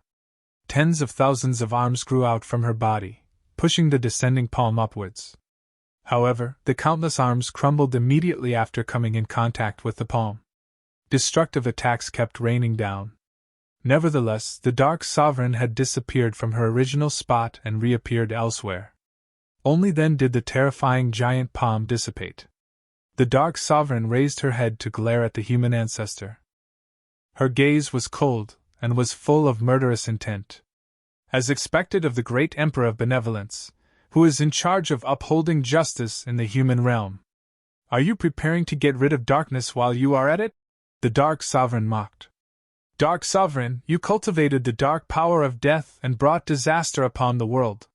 Tens of thousands of arms grew out from her body, pushing the descending palm upwards. However, the countless arms crumbled immediately after coming in contact with the palm. Destructive attacks kept raining down. Nevertheless, the Dark Sovereign had disappeared from her original spot and reappeared elsewhere. Only then did the terrifying giant palm dissipate. The Dark Sovereign raised her head to glare at the human ancestor. Her gaze was cold, and was full of murderous intent. As expected of the great Emperor of Benevolence, who is in charge of upholding justice in the human realm. Are you preparing to get rid of darkness while you are at it? The Dark Sovereign mocked. Dark Sovereign, you cultivated the dark power of death and brought disaster upon the world.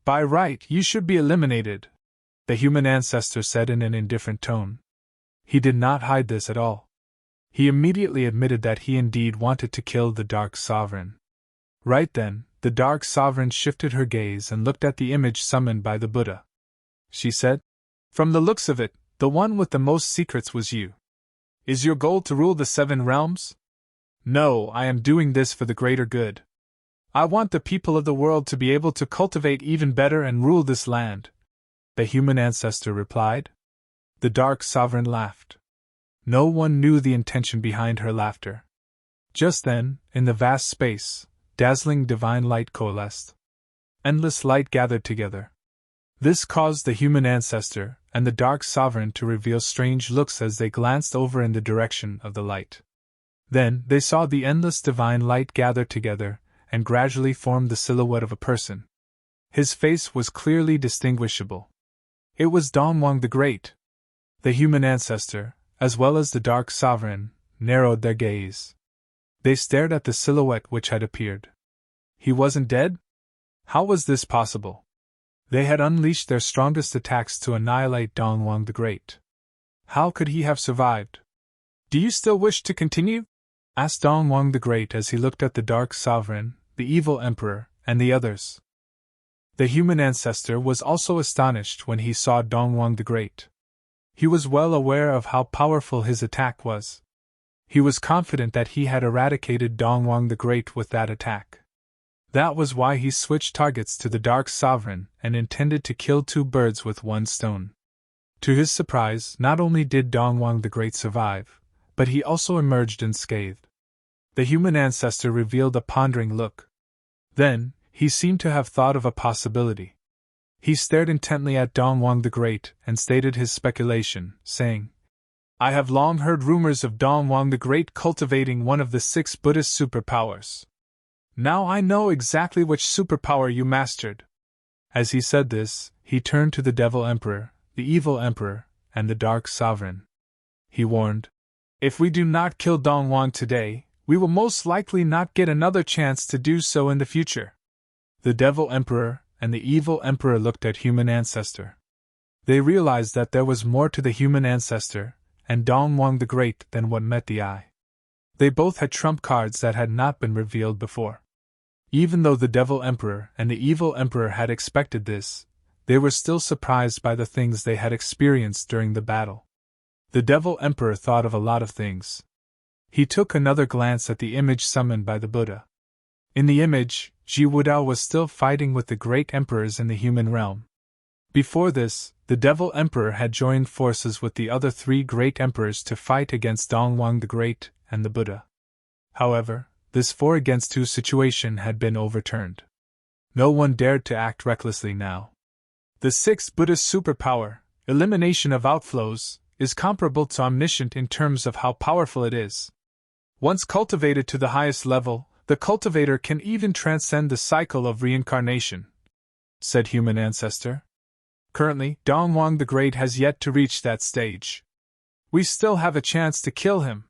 By right, you should be eliminated, the human ancestor said in an indifferent tone. He did not hide this at all. He immediately admitted that he indeed wanted to kill the Dark Sovereign. Right then, the Dark Sovereign shifted her gaze and looked at the image summoned by the Buddha. She said, "From the looks of it, the one with the most secrets was you. Is your goal to rule the 7 realms? No, I am doing this for the greater good. I want the people of the world to be able to cultivate even better and rule this land," the human ancestor replied. The Dark Sovereign laughed. No one knew the intention behind her laughter. Just then, in the vast space, dazzling divine light coalesced. Endless light gathered together. This caused the human ancestor and the Dark Sovereign to reveal strange looks as they glanced over in the direction of the light. Then they saw the endless divine light gather together and gradually form the silhouette of a person. His face was clearly distinguishable. It was Dongwang the Great. The human ancestor, as well as the Dark Sovereign, narrowed their gaze. They stared at the silhouette which had appeared. He wasn't dead? How was this possible? They had unleashed their strongest attacks to annihilate Dongwang the Great. How could he have survived? "Do you still wish to continue?" asked Dongwang the Great as he looked at the Dark Sovereign, the evil Emperor, and the others. The human ancestor was also astonished when he saw Dongwang the Great. He was well aware of how powerful his attack was. He was confident that he had eradicated Dongwang the Great with that attack. That was why he switched targets to the Dark Sovereign and intended to kill 2 birds with 1 stone. To his surprise, not only did Dongwang the Great survive, but he also emerged unscathed. The human ancestor revealed a pondering look. Then, he seemed to have thought of a possibility. He stared intently at Dongwang the Great and stated his speculation, saying, "I have long heard rumors of Dongwang the Great cultivating one of the 6 Buddhist superpowers. Now I know exactly which superpower you mastered." As he said this, he turned to the Devil Emperor, the Evil Emperor, and the Dark Sovereign. He warned, If we do not kill Dongwang today, we will most likely not get another chance to do so in the future. The Devil Emperor and the Evil Emperor looked at Human Ancestor. They realized that there was more to the Human Ancestor and Dongwang the Great than what met the eye. They both had trump cards that had not been revealed before. Even though the Devil Emperor and the Evil Emperor had expected this, they were still surprised by the things they had experienced during the battle. The Devil Emperor thought of a lot of things. He took another glance at the image summoned by the Buddha. In the image, Ji Wudao was still fighting with the great emperors in the human realm. Before this, the Devil Emperor had joined forces with the other 3 great emperors to fight against Dongwang the Great and the Buddha. However, this 4 against 2 situation had been overturned. No one dared to act recklessly now. The 6th Buddhist superpower, elimination of outflows, is comparable to omniscient in terms of how powerful it is. Once cultivated to the highest level, the cultivator can even transcend the cycle of reincarnation, said Human Ancestor. Currently, Dongwang the Great has yet to reach that stage. We still have a chance to kill him.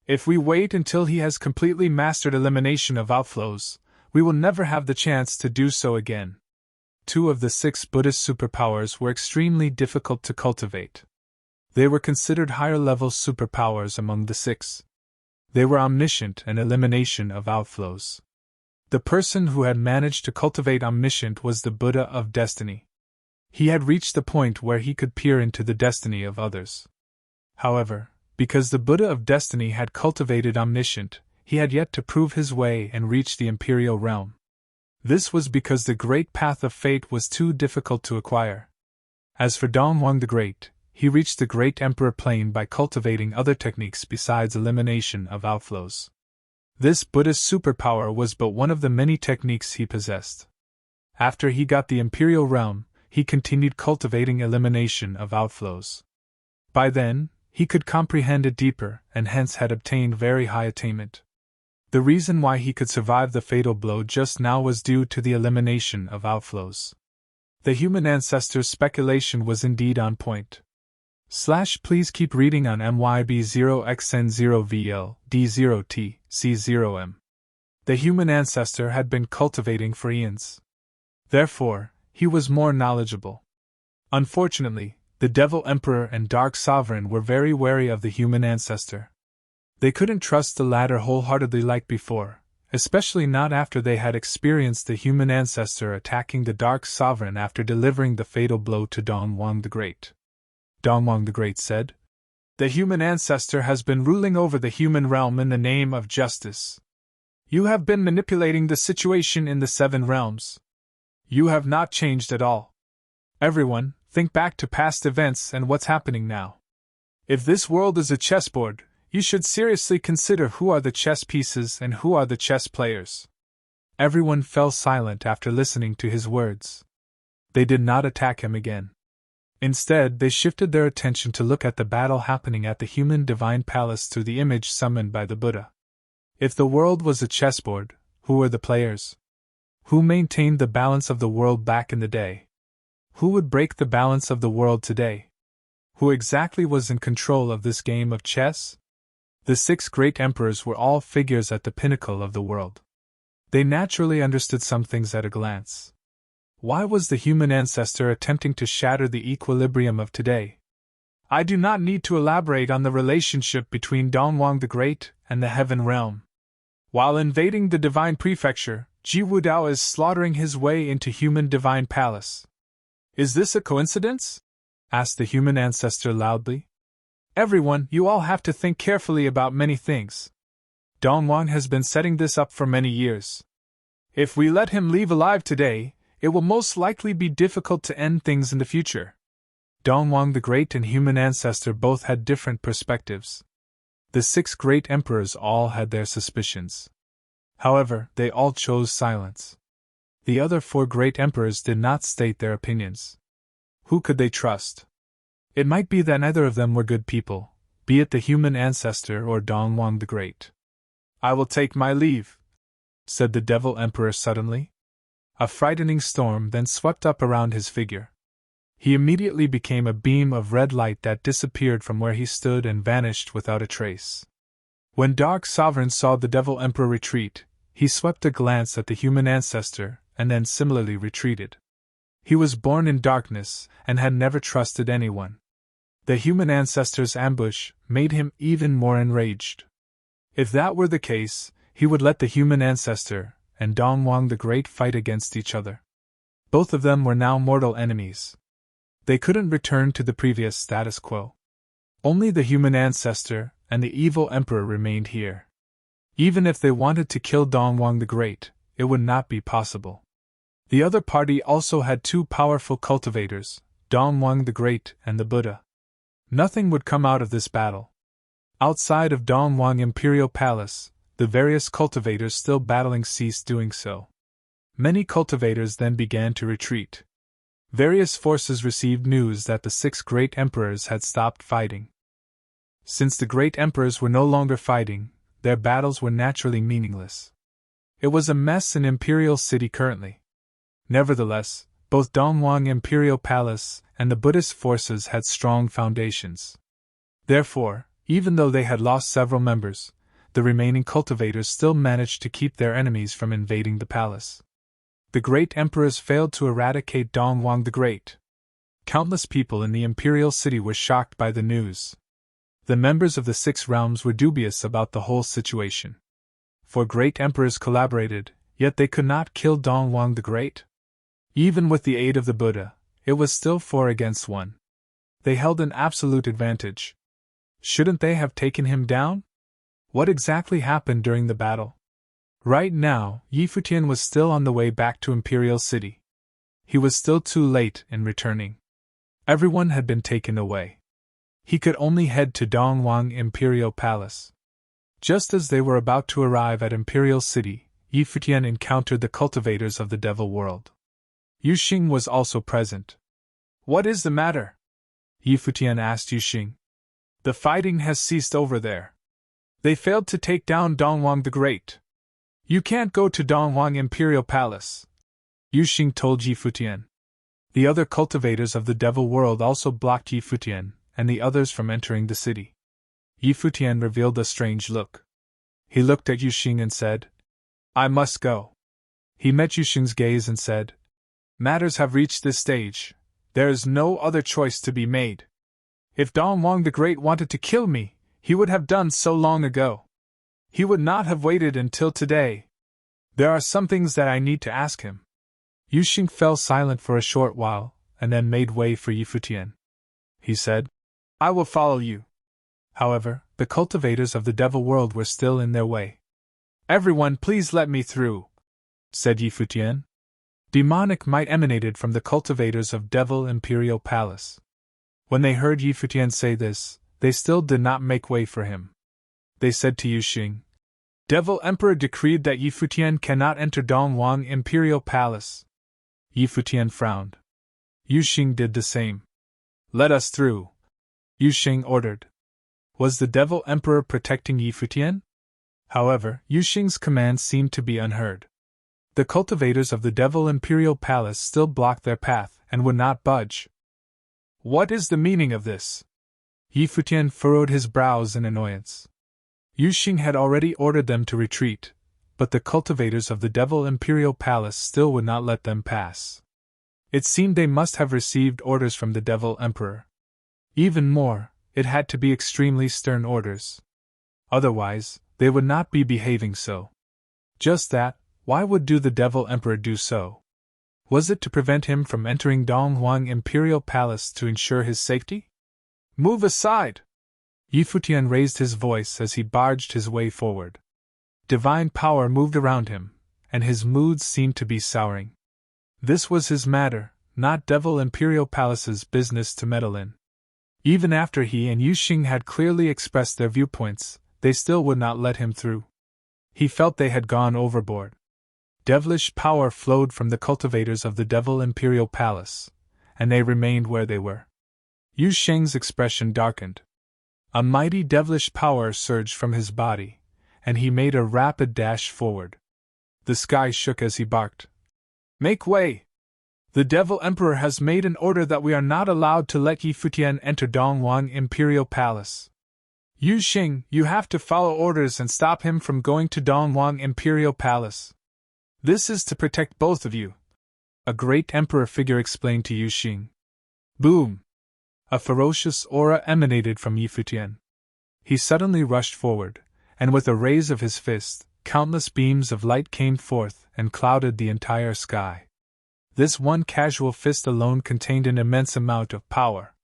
If we wait until he has completely mastered elimination of outflows, we will never have the chance to do so again. 2 of the 6 Buddhist superpowers were extremely difficult to cultivate. They were considered higher-level superpowers among the 6. They were omniscient and elimination of outflows. The person who had managed to cultivate omniscient was the Buddha of Destiny. He had reached the point where he could peer into the destiny of others. However, because the Buddha of Destiny had cultivated omniscient, he had yet to prove his way and reach the imperial realm. This was because the great path of fate was too difficult to acquire. As for Dongwang the Great, he reached the Great Emperor plane by cultivating other techniques besides elimination of outflows. This Buddhist superpower was but one of the many techniques he possessed. After he got the imperial realm, he continued cultivating elimination of outflows. By then, he could comprehend it deeper and hence had obtained very high attainment. The reason why he could survive the fatal blow just now was due to the elimination of outflows. The Human Ancestor's speculation was indeed on point. Please keep reading on MYB0XN0VL D0T C0M. The Human Ancestor had been cultivating for eons. Therefore, he was more knowledgeable. Unfortunately, the Devil Emperor and Dark Sovereign were very wary of the Human Ancestor. They couldn't trust the latter wholeheartedly like before, especially not after they had experienced the Human Ancestor attacking the Dark Sovereign after delivering the fatal blow to Dongwang the Great. Dongwang the Great said, "The Human Ancestor has been ruling over the human realm in the name of justice. You have been manipulating the situation in the 7 realms. You have not changed at all. Everyone, think back to past events and what's happening now. If this world is a chessboard, you should seriously consider who are the chess pieces and who are the chess players." Everyone fell silent after listening to his words. They did not attack him again. Instead, they shifted their attention to look at the battle happening at the human divine palace through the image summoned by the Buddha. If the world was a chessboard, who were the players? Who maintained the balance of the world back in the day? Who would break the balance of the world today? Who exactly was in control of this game of chess? The 6 great emperors were all figures at the pinnacle of the world. They naturally understood some things at a glance. Why was the Human Ancestor attempting to shatter the equilibrium of today? I do not need to elaborate on the relationship between Dongwang the Great and the Heaven Realm. While invading the Divine Prefecture, Ji Wudao is slaughtering his way into Human Divine Palace. Is this a coincidence? Asked the Human Ancestor loudly. Everyone, you all have to think carefully about many things. Dongwang has been setting this up for many years. If we let him leave alive today, it will most likely be difficult to end things in the future. Dongwang the Great and Human Ancestor both had different perspectives. The 6 great emperors all had their suspicions. However, they all chose silence. The other 4 great emperors did not state their opinions. Who could they trust? It might be that neither of them were good people, be it the Human Ancestor or Dongwang the Great. I will take my leave, said the Devil Emperor suddenly. A frightening storm then swept up around his figure. He immediately became a beam of red light that disappeared from where he stood and vanished without a trace. When Dark Sovereign saw the Devil Emperor retreat, he swept a glance at the human ancestor and then similarly retreated. He was born in darkness and had never trusted anyone. The human ancestor's ambush made him even more enraged. If that were the case, he would let the human ancestor and Dongwang the Great fight against each other. Both of them were now mortal enemies. They couldn't return to the previous status quo. Only the human ancestor and the evil emperor remained here. Even if they wanted to kill Dongwang the Great, it would not be possible. The other party also had two powerful cultivators, Dongwang the Great and the Buddha. Nothing would come out of this battle. Outside of Dongwang Imperial Palace, the various cultivators still battling ceased doing so. Many cultivators then began to retreat. Various forces received news that the 6 great emperors had stopped fighting. Since the great emperors were no longer fighting, their battles were naturally meaningless. It was a mess in Imperial City currently. Nevertheless, both Dongwang Imperial Palace and the Buddhist forces had strong foundations. Therefore, even though they had lost several members, the remaining cultivators still managed to keep their enemies from invading the palace. The great emperors failed to eradicate Dongwang the Great. Countless people in the imperial city were shocked by the news. The members of the 6 realms were dubious about the whole situation. 4 great emperors collaborated, yet they could not kill Dongwang the Great. Even with the aid of the Buddha, it was still 4 against 1. They held an absolute advantage. Shouldn't they have taken him down? What exactly happened during the battle? Right now, Futian was still on the way back to Imperial City. He was still too late in returning. Everyone had been taken away. He could only head to Dongwang Imperial Palace. Just as they were about to arrive at Imperial City, Futian encountered the cultivators of the Devil World. Yuxing was also present. "What is the matter?" Futian asked Yuxing. "The fighting has ceased over there. They failed to take down Dongwang the Great. You can't go to Dongwang Imperial Palace," Yuxing told Futian. The other cultivators of the Devil World also blocked Futian and the others from entering the city. Futian revealed a strange look. He looked at Yuxing and said, "I must go." He met Yuxing's gaze and said, "Matters have reached this stage. There is no other choice to be made. If Dongwang the Great wanted to kill me, he would have done so long ago. He would not have waited until today. There are some things that I need to ask him." Yuxing fell silent for a short while, and then made way for Futian. He said, "I will follow you." However, the cultivators of the Devil World were still in their way. "Everyone, please let me through," said Futian. Demonic might emanated from the cultivators of Devil Imperial Palace. When they heard Futian say this, they still did not make way for him. They said to Yuxing, "Devil Emperor decreed that Futian cannot enter Dongwang Imperial Palace." Futian frowned. Yuxing did the same. "Let us through," Yuxing ordered. Was the Devil Emperor protecting Futian? However, Yuxing's command seemed to be unheard. The cultivators of the Devil Imperial Palace still blocked their path and would not budge. "What is the meaning of this?" Futian furrowed his brows in annoyance. Yuxing had already ordered them to retreat, but the cultivators of the Devil Imperial Palace still would not let them pass. It seemed they must have received orders from the Devil Emperor. Even more, it had to be extremely stern orders. Otherwise, they would not be behaving so. Just that, why would the Devil Emperor do so? Was it to prevent him from entering Dongwang Imperial Palace to ensure his safety? "Move aside!" Futian raised his voice as he barged his way forward. Divine power moved around him, and his moods seemed to be souring. This was his matter, not Devil Imperial Palace's business to meddle in. Even after he and Yuxing had clearly expressed their viewpoints, they still would not let him through. He felt they had gone overboard. Devilish power flowed from the cultivators of the Devil Imperial Palace, and they remained where they were. Yuxing's expression darkened. A mighty devilish power surged from his body, and he made a rapid dash forward. The sky shook as he barked, "Make way!" The Devil Emperor has made an order that we are not allowed to let Yi Futian enter Dongwang Imperial Palace. Yu Xing, you have to follow orders and stop him from going to Dongwang Imperial Palace. This is to protect both of you, a great emperor figure explained to Yu Xing. Boom! A ferocious aura emanated from Yi Futian. He suddenly rushed forward, and with a raise of his fist, countless beams of light came forth and clouded the entire sky. This one casual fist alone contained an immense amount of power.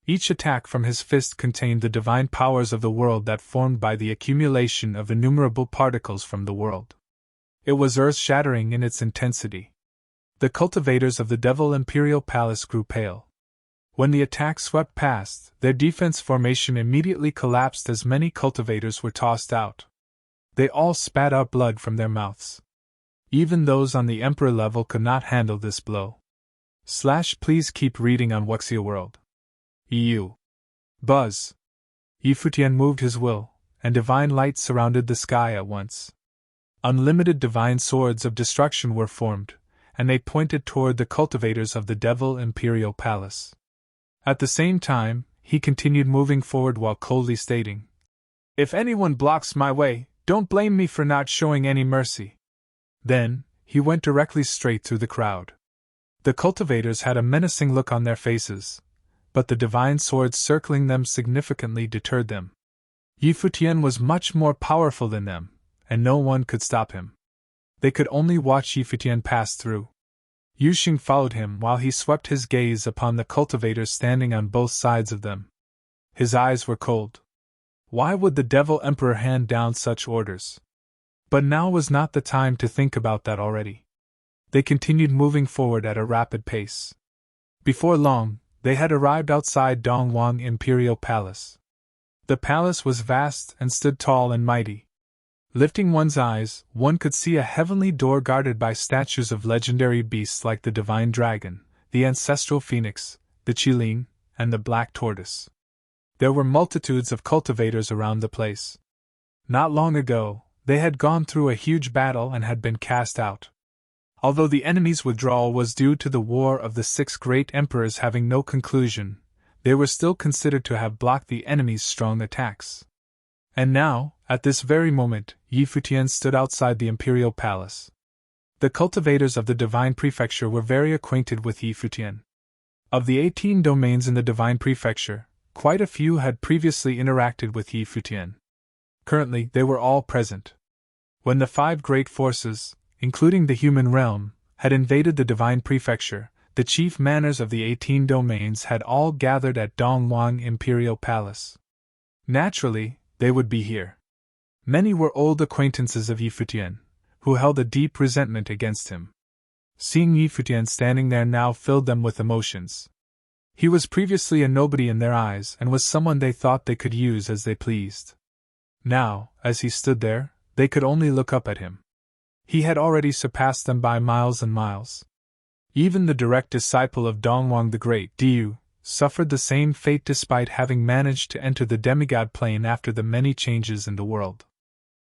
Each attack from his fist contained the divine powers of the world that formed by the accumulation of innumerable particles from the world. It was earth-shattering in its intensity. The cultivators of the Devil Imperial Palace grew pale. When the attack swept past, their defense formation immediately collapsed as many cultivators were tossed out. They all spat out blood from their mouths. Even those on the Emperor level could not handle this blow. Please keep reading on Wuxia World. EU. Buzz. Yi Futian moved his will, and divine light surrounded the sky at once. Unlimited divine swords of destruction were formed, and they pointed toward the cultivators of the Devil Imperial Palace. At the same time, he continued moving forward while coldly stating, "If anyone blocks my way, don't blame me for not showing any mercy." Then, he went directly straight through the crowd. The cultivators had a menacing look on their faces, but the divine swords circling them significantly deterred them. Yi Futian was much more powerful than them, and no one could stop him. They could only watch Yi Futian pass through. Yu Xing followed him while he swept his gaze upon the cultivators standing on both sides of them. His eyes were cold. Why would the Devil Emperor hand down such orders? But now was not the time to think about that already. They continued moving forward at a rapid pace. Before long, they had arrived outside Dongwang Imperial Palace. The palace was vast and stood tall and mighty. Lifting one's eyes, one could see a heavenly door guarded by statues of legendary beasts like the divine dragon, the ancestral phoenix, the qilin, and the black tortoise. There were multitudes of cultivators around the place. Not long ago, they had gone through a huge battle and had been cast out. Although the enemy's withdrawal was due to the War of the Six Great Emperors having no conclusion, they were still considered to have blocked the enemy's strong attacks. And now, at this very moment, Yi Futian stood outside the Imperial Palace. The cultivators of the Divine Prefecture were very acquainted with Yi Futian. Of the 18 domains in the Divine Prefecture, quite a few had previously interacted with Yi Futian. Currently, they were all present. When the 5 great forces, including the human realm, had invaded the Divine Prefecture, the chief manners of the 18 domains had all gathered at Dongwang Imperial Palace. Naturally, they would be here. Many were old acquaintances of Yi Futian, who held a deep resentment against him. Seeing Yi Futian standing there now filled them with emotions. He was previously a nobody in their eyes and was someone they thought they could use as they pleased. Now, as he stood there, they could only look up at him. He had already surpassed them by miles and miles. Even the direct disciple of Dongwang the Great, Diyu, suffered the same fate despite having managed to enter the demigod plane after the many changes in the world.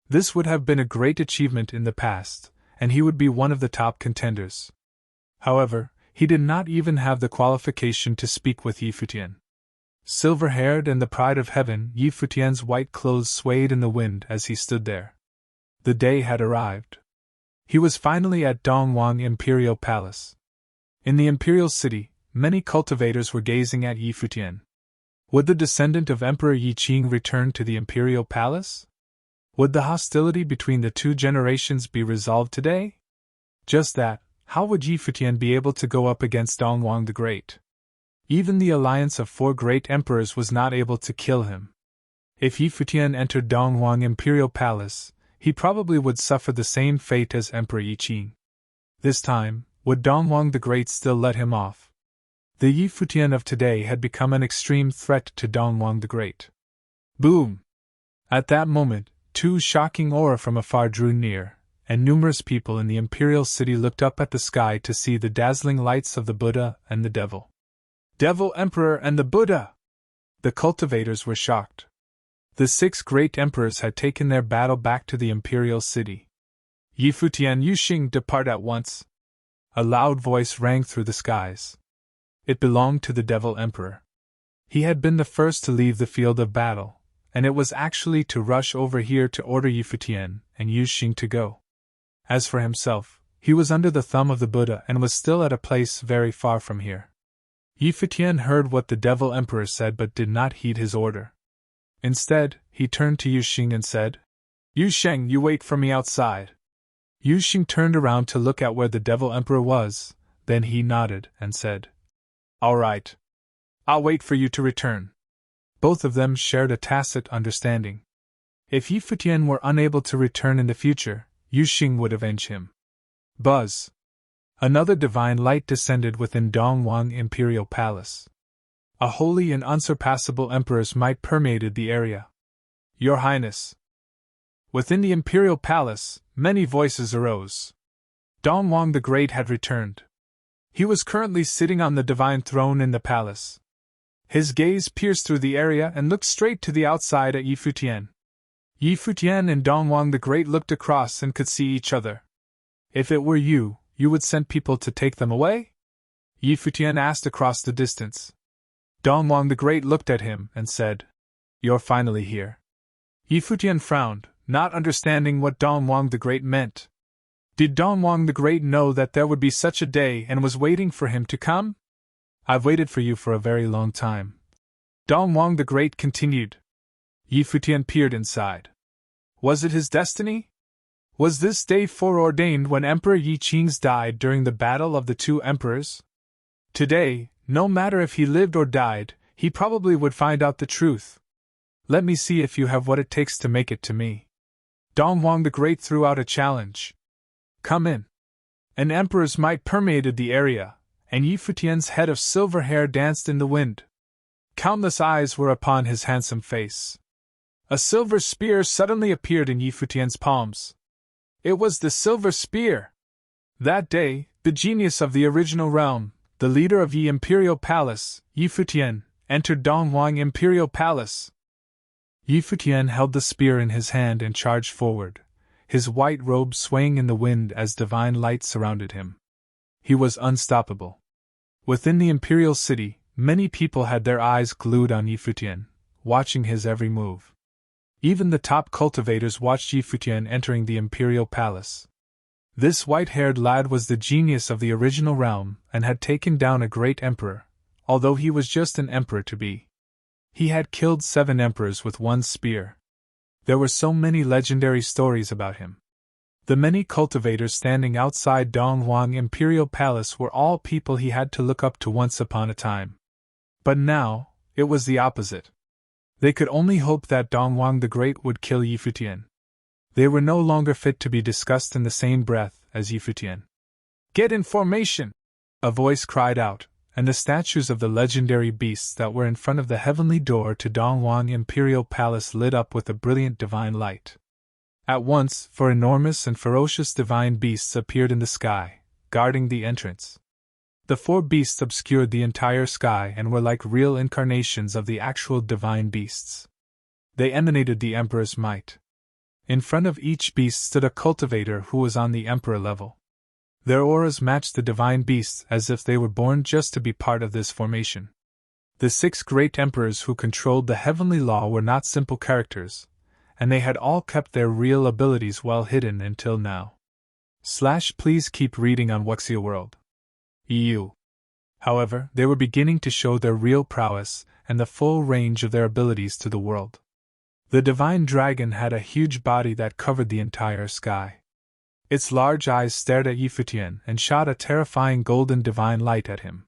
This would have been a great achievement in the past, and he would be one of the top contenders. However, he did not even have the qualification to speak with Yi Futian. Silver-haired and the pride of heaven, Yi Futian's white clothes swayed in the wind as he stood there. The day had arrived. He was finally at Dongwang Imperial Palace. In the Imperial City, many cultivators were gazing at Yi Futian. Would the descendant of Emperor Yi Qing return to the Imperial Palace? Would the hostility between the 2 generations be resolved today? Just that, how would Yi Futian be able to go up against Dongwang the Great? Even the alliance of 4 great emperors was not able to kill him. If Yi Futian entered Dongwang Imperial Palace, he probably would suffer the same fate as Emperor Yi Qing. This time, would Dongwang the Great still let him off? The Yi Futian of today had become an extreme threat to Dongwang the Great. Boom! At that moment, 2 shocking aura from afar drew near, and numerous people in the Imperial City looked up at the sky to see the dazzling lights of the Buddha and the Devil. Devil Emperor and the Buddha! The cultivators were shocked. The 6 great emperors had taken their battle back to the Imperial City. Yi Futian, Yu Xing, depart at once. A loud voice rang through the skies. It belonged to the Devil Emperor. He had been the first to leave the field of battle, and it was actually to rush over here to order Yi Futian and Yu Xing to go. As for himself, he was under the thumb of the Buddha and was still at a place very far from here. Yi Futian heard what the Devil Emperor said but did not heed his order. Instead, he turned to Yu Xing and said, "Yu Xing, you wait for me outside." Yu Xing turned around to look at where the Devil Emperor was, then he nodded and said, "All right. I'll wait for you to return." Both of them shared a tacit understanding. If Yi Futian were unable to return in the future, Yu Xing would avenge him. Buzz! Another divine light descended within Dongwang Imperial Palace. A holy and unsurpassable emperor's might permeated the area. "Your Highness!" Within the Imperial Palace, many voices arose. Dongwang the Great had returned. He was currently sitting on the divine throne in the palace. His gaze pierced through the area and looked straight to the outside at Yi Futian. Yi Futian and Dongwang the Great looked across and could see each other. "If it were you, you would send people to take them away?" Yi Futian asked across the distance. Dongwang the Great looked at him and said, "You're finally here." Yi Futian frowned, not understanding what Dongwang the Great meant. Did Dongwang the Great know that there would be such a day and was waiting for him to come? "I've waited for you for a very long time," Dongwang the Great continued. Yi Futian peered inside. Was it his destiny? Was this day foreordained when Emperor Yi Qing's died during the battle of the two emperors? Today, no matter if he lived or died, he probably would find out the truth. "Let me see if you have what it takes to make it to me." Dongwang the Great threw out a challenge. "Come in." An emperor's might permeated the area, and Yi Futian's head of silver hair danced in the wind. Countless eyes were upon his handsome face. A silver spear suddenly appeared in Yi Futian's palms. It was the silver spear! That day, the genius of the original realm, the leader of Yi Imperial Palace, Yi Futian, entered Dongwang Imperial Palace. Yi Futian held the spear in his hand and charged forward, his white robe swaying in the wind as divine light surrounded him. He was unstoppable. Within the Imperial City, many people had their eyes glued on Yi Futian, watching his every move. Even the top cultivators watched Yi Futian entering the Imperial Palace. This white-haired lad was the genius of the original realm and had taken down a great emperor, although he was just an emperor-to-be. He had killed 7 emperors with one spear. There were so many legendary stories about him. The many cultivators standing outside Dongwang Imperial Palace were all people he had to look up to once upon a time. But now, it was the opposite. They could only hope that Dongwang the Great would kill Yi Futian. They were no longer fit to be discussed in the same breath as Yi Futian. "Get in formation!" a voice cried out, and the statues of the legendary beasts that were in front of the heavenly door to Dongwang Imperial Palace lit up with a brilliant divine light. At once, 4 enormous and ferocious divine beasts appeared in the sky, guarding the entrance. The 4 beasts obscured the entire sky and were like real incarnations of the actual divine beasts. They emanated the Emperor's might. In front of each beast stood a cultivator who was on the Emperor level. Their auras matched the divine beasts as if they were born just to be part of this formation. The 6 great emperors who controlled the heavenly law were not simple characters, and they had all kept their real abilities well hidden until now. Please keep reading on Wuxia World. EU. However, they were beginning to show their real prowess and the full range of their abilities to the world. The divine dragon had a huge body that covered the entire sky. Its large eyes stared at Yi Futian and shot a terrifying golden divine light at him.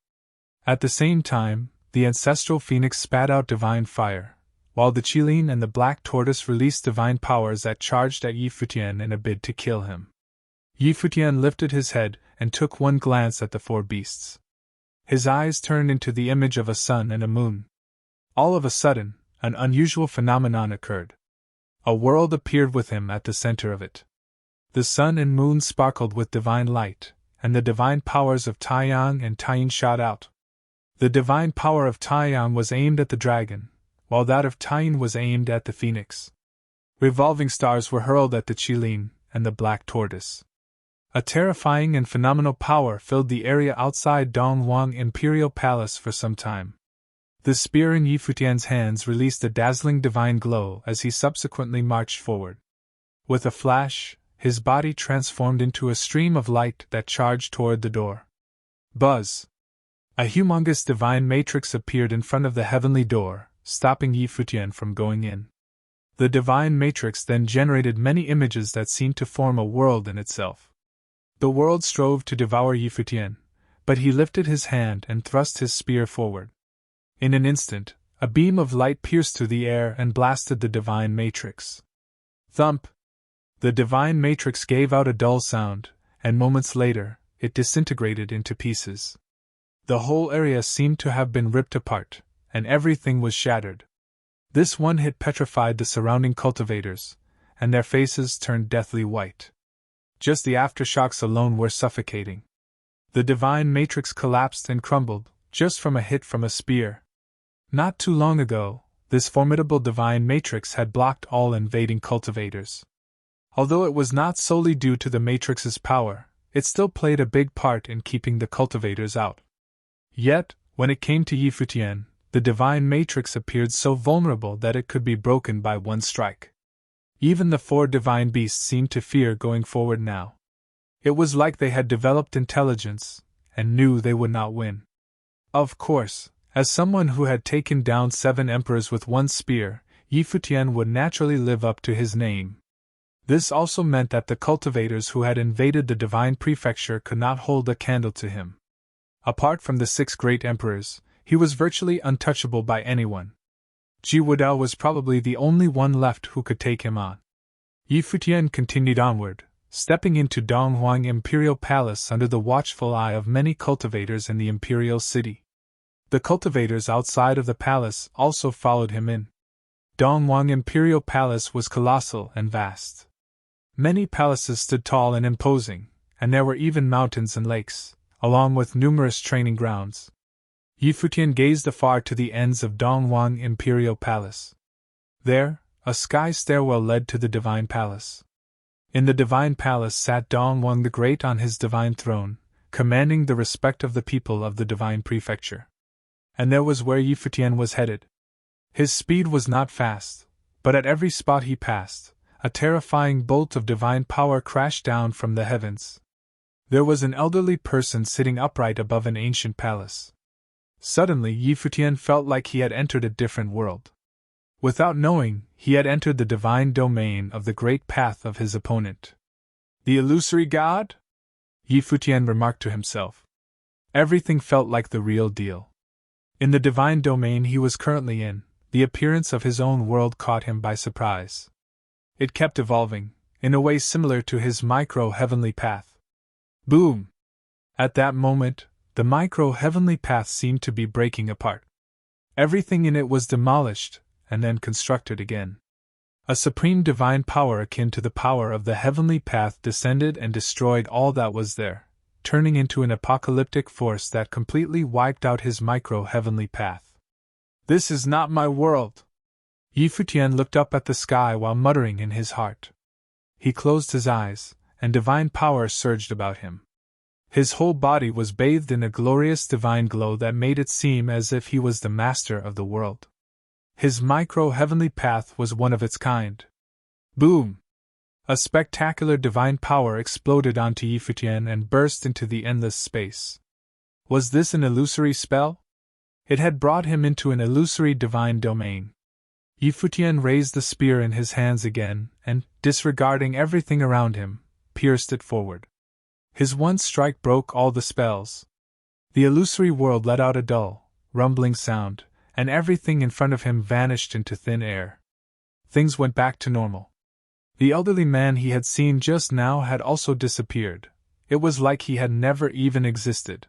At the same time, the ancestral phoenix spat out divine fire, while the Qilin and the black tortoise released divine powers that charged at Yi Futian in a bid to kill him. Yi Futian lifted his head and took one glance at the 4 beasts. His eyes turned into the image of a sun and a moon. All of a sudden, an unusual phenomenon occurred. A world appeared with him at the center of it. The sun and moon sparkled with divine light, and the divine powers of Taiyang and Taiyin shot out. The divine power of Taiyang was aimed at the dragon, while that of Taiyin was aimed at the phoenix. Revolving stars were hurled at the Qilin and the black tortoise. A terrifying and phenomenal power filled the area outside Donghuang Imperial Palace for some time. The spear in Yi Futian's hands released a dazzling divine glow as he subsequently marched forward. With a flash, his body transformed into a stream of light that charged toward the door. Buzz! A humongous divine matrix appeared in front of the heavenly door, stopping Yi Futian from going in. The divine matrix then generated many images that seemed to form a world in itself. The world strove to devour Yi Futian, but he lifted his hand and thrust his spear forward. In an instant, a beam of light pierced through the air and blasted the divine matrix. Thump! The divine matrix gave out a dull sound, and moments later, it disintegrated into pieces. The whole area seemed to have been ripped apart, and everything was shattered. This one hit petrified the surrounding cultivators, and their faces turned deathly white. Just the aftershocks alone were suffocating. The divine matrix collapsed and crumbled, just from a hit from a spear. Not too long ago, this formidable divine matrix had blocked all invading cultivators. Although it was not solely due to the matrix's power, it still played a big part in keeping the cultivators out. Yet, when it came to Yi Futian, the divine matrix appeared so vulnerable that it could be broken by one strike. Even the four divine beasts seemed to fear going forward now. It was like they had developed intelligence, and knew they would not win. Of course, as someone who had taken down 7 emperors with one spear, Yi Futian would naturally live up to his name. This also meant that the cultivators who had invaded the divine prefecture could not hold a candle to him. Apart from the 6 great emperors, he was virtually untouchable by anyone. Ji Wudao was probably the only one left who could take him on. Yi Futian continued onward, stepping into Donghuang Imperial Palace under the watchful eye of many cultivators in the imperial city. The cultivators outside of the palace also followed him in. Donghuang Imperial Palace was colossal and vast. Many palaces stood tall and imposing, and there were even mountains and lakes, along with numerous training grounds. Yi Futian gazed afar to the ends of Donghuang Imperial Palace. There, a sky stairwell led to the Divine Palace. In the Divine Palace sat Donghuang the Great on his divine throne, commanding the respect of the people of the Divine Prefecture. And there was where Yi Futian was headed. His speed was not fast, but at every spot he passed, a terrifying bolt of divine power crashed down from the heavens. There was an elderly person sitting upright above an ancient palace. Suddenly Yi Futian felt like he had entered a different world. Without knowing, he had entered the divine domain of the great path of his opponent. The illusory god? Yi Futian remarked to himself. Everything felt like the real deal. In the divine domain he was currently in, the appearance of his own world caught him by surprise. It kept evolving, in a way similar to his micro-heavenly path. Boom! At that moment, the micro-heavenly path seemed to be breaking apart. Everything in it was demolished, and then constructed again. A supreme divine power akin to the power of the heavenly path descended and destroyed all that was there, turning into an apocalyptic force that completely wiped out his micro-heavenly path. This is not my world! Yi Futian looked up at the sky while muttering in his heart. He closed his eyes, and divine power surged about him. His whole body was bathed in a glorious divine glow that made it seem as if he was the master of the world. His micro-heavenly path was one of its kind. Boom! A spectacular divine power exploded onto Yi Futian and burst into the endless space. Was this an illusory spell? It had brought him into an illusory divine domain. Yi Futian raised the spear in his hands again, and, disregarding everything around him, pierced it forward. His one strike broke all the spells. The illusory world let out a dull, rumbling sound, and everything in front of him vanished into thin air. Things went back to normal. The elderly man he had seen just now had also disappeared. It was like he had never even existed.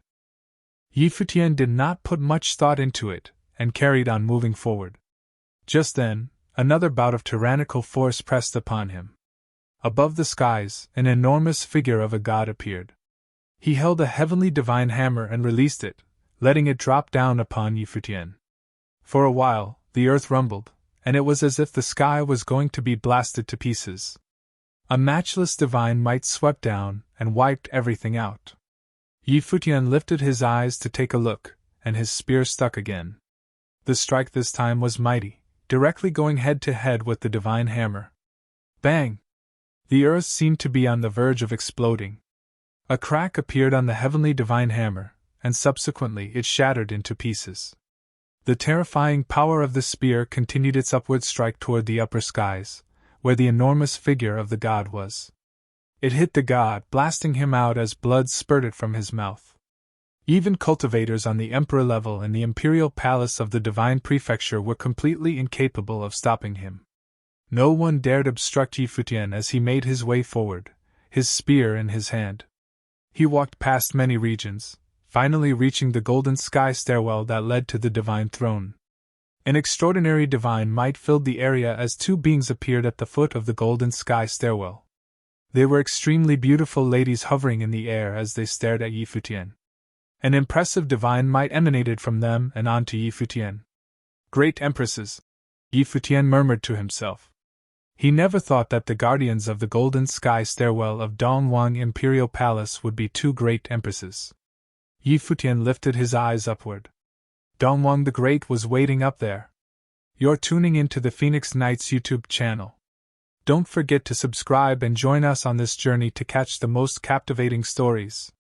Yi Futian did not put much thought into it, and carried on moving forward. Just then, another bout of tyrannical force pressed upon him. Above the skies, an enormous figure of a god appeared. He held a heavenly divine hammer and released it, letting it drop down upon Yi Futian. For a while, the earth rumbled, and it was as if the sky was going to be blasted to pieces. A matchless divine might swept down and wiped everything out. Yi Futian lifted his eyes to take a look, and his spear stuck again. The strike this time was mighty, directly going head to head with the divine hammer. Bang! The earth seemed to be on the verge of exploding. A crack appeared on the heavenly divine hammer, and subsequently it shattered into pieces. The terrifying power of the spear continued its upward strike toward the upper skies, where the enormous figure of the god was. It hit the god, blasting him out as blood spurted from his mouth. Even cultivators on the emperor level in the imperial palace of the divine prefecture were completely incapable of stopping him. No one dared obstruct Yi Futian as he made his way forward, his spear in his hand. He walked past many regions, finally reaching the golden sky stairwell that led to the divine throne. An extraordinary divine might filled the area as two beings appeared at the foot of the golden sky stairwell. They were extremely beautiful ladies hovering in the air as they stared at Yi Futian. An impressive divine might emanated from them and onto Yi Futian. Great empresses, Yi Futian murmured to himself. He never thought that the guardians of the golden sky stairwell of Dongwang Imperial Palace would be two great empresses. Yi Futian lifted his eyes upward. Dongwang the Great was waiting up there. You're tuning into the Phoenix Knights YouTube channel. Don't forget to subscribe and join us on this journey to catch the most captivating stories.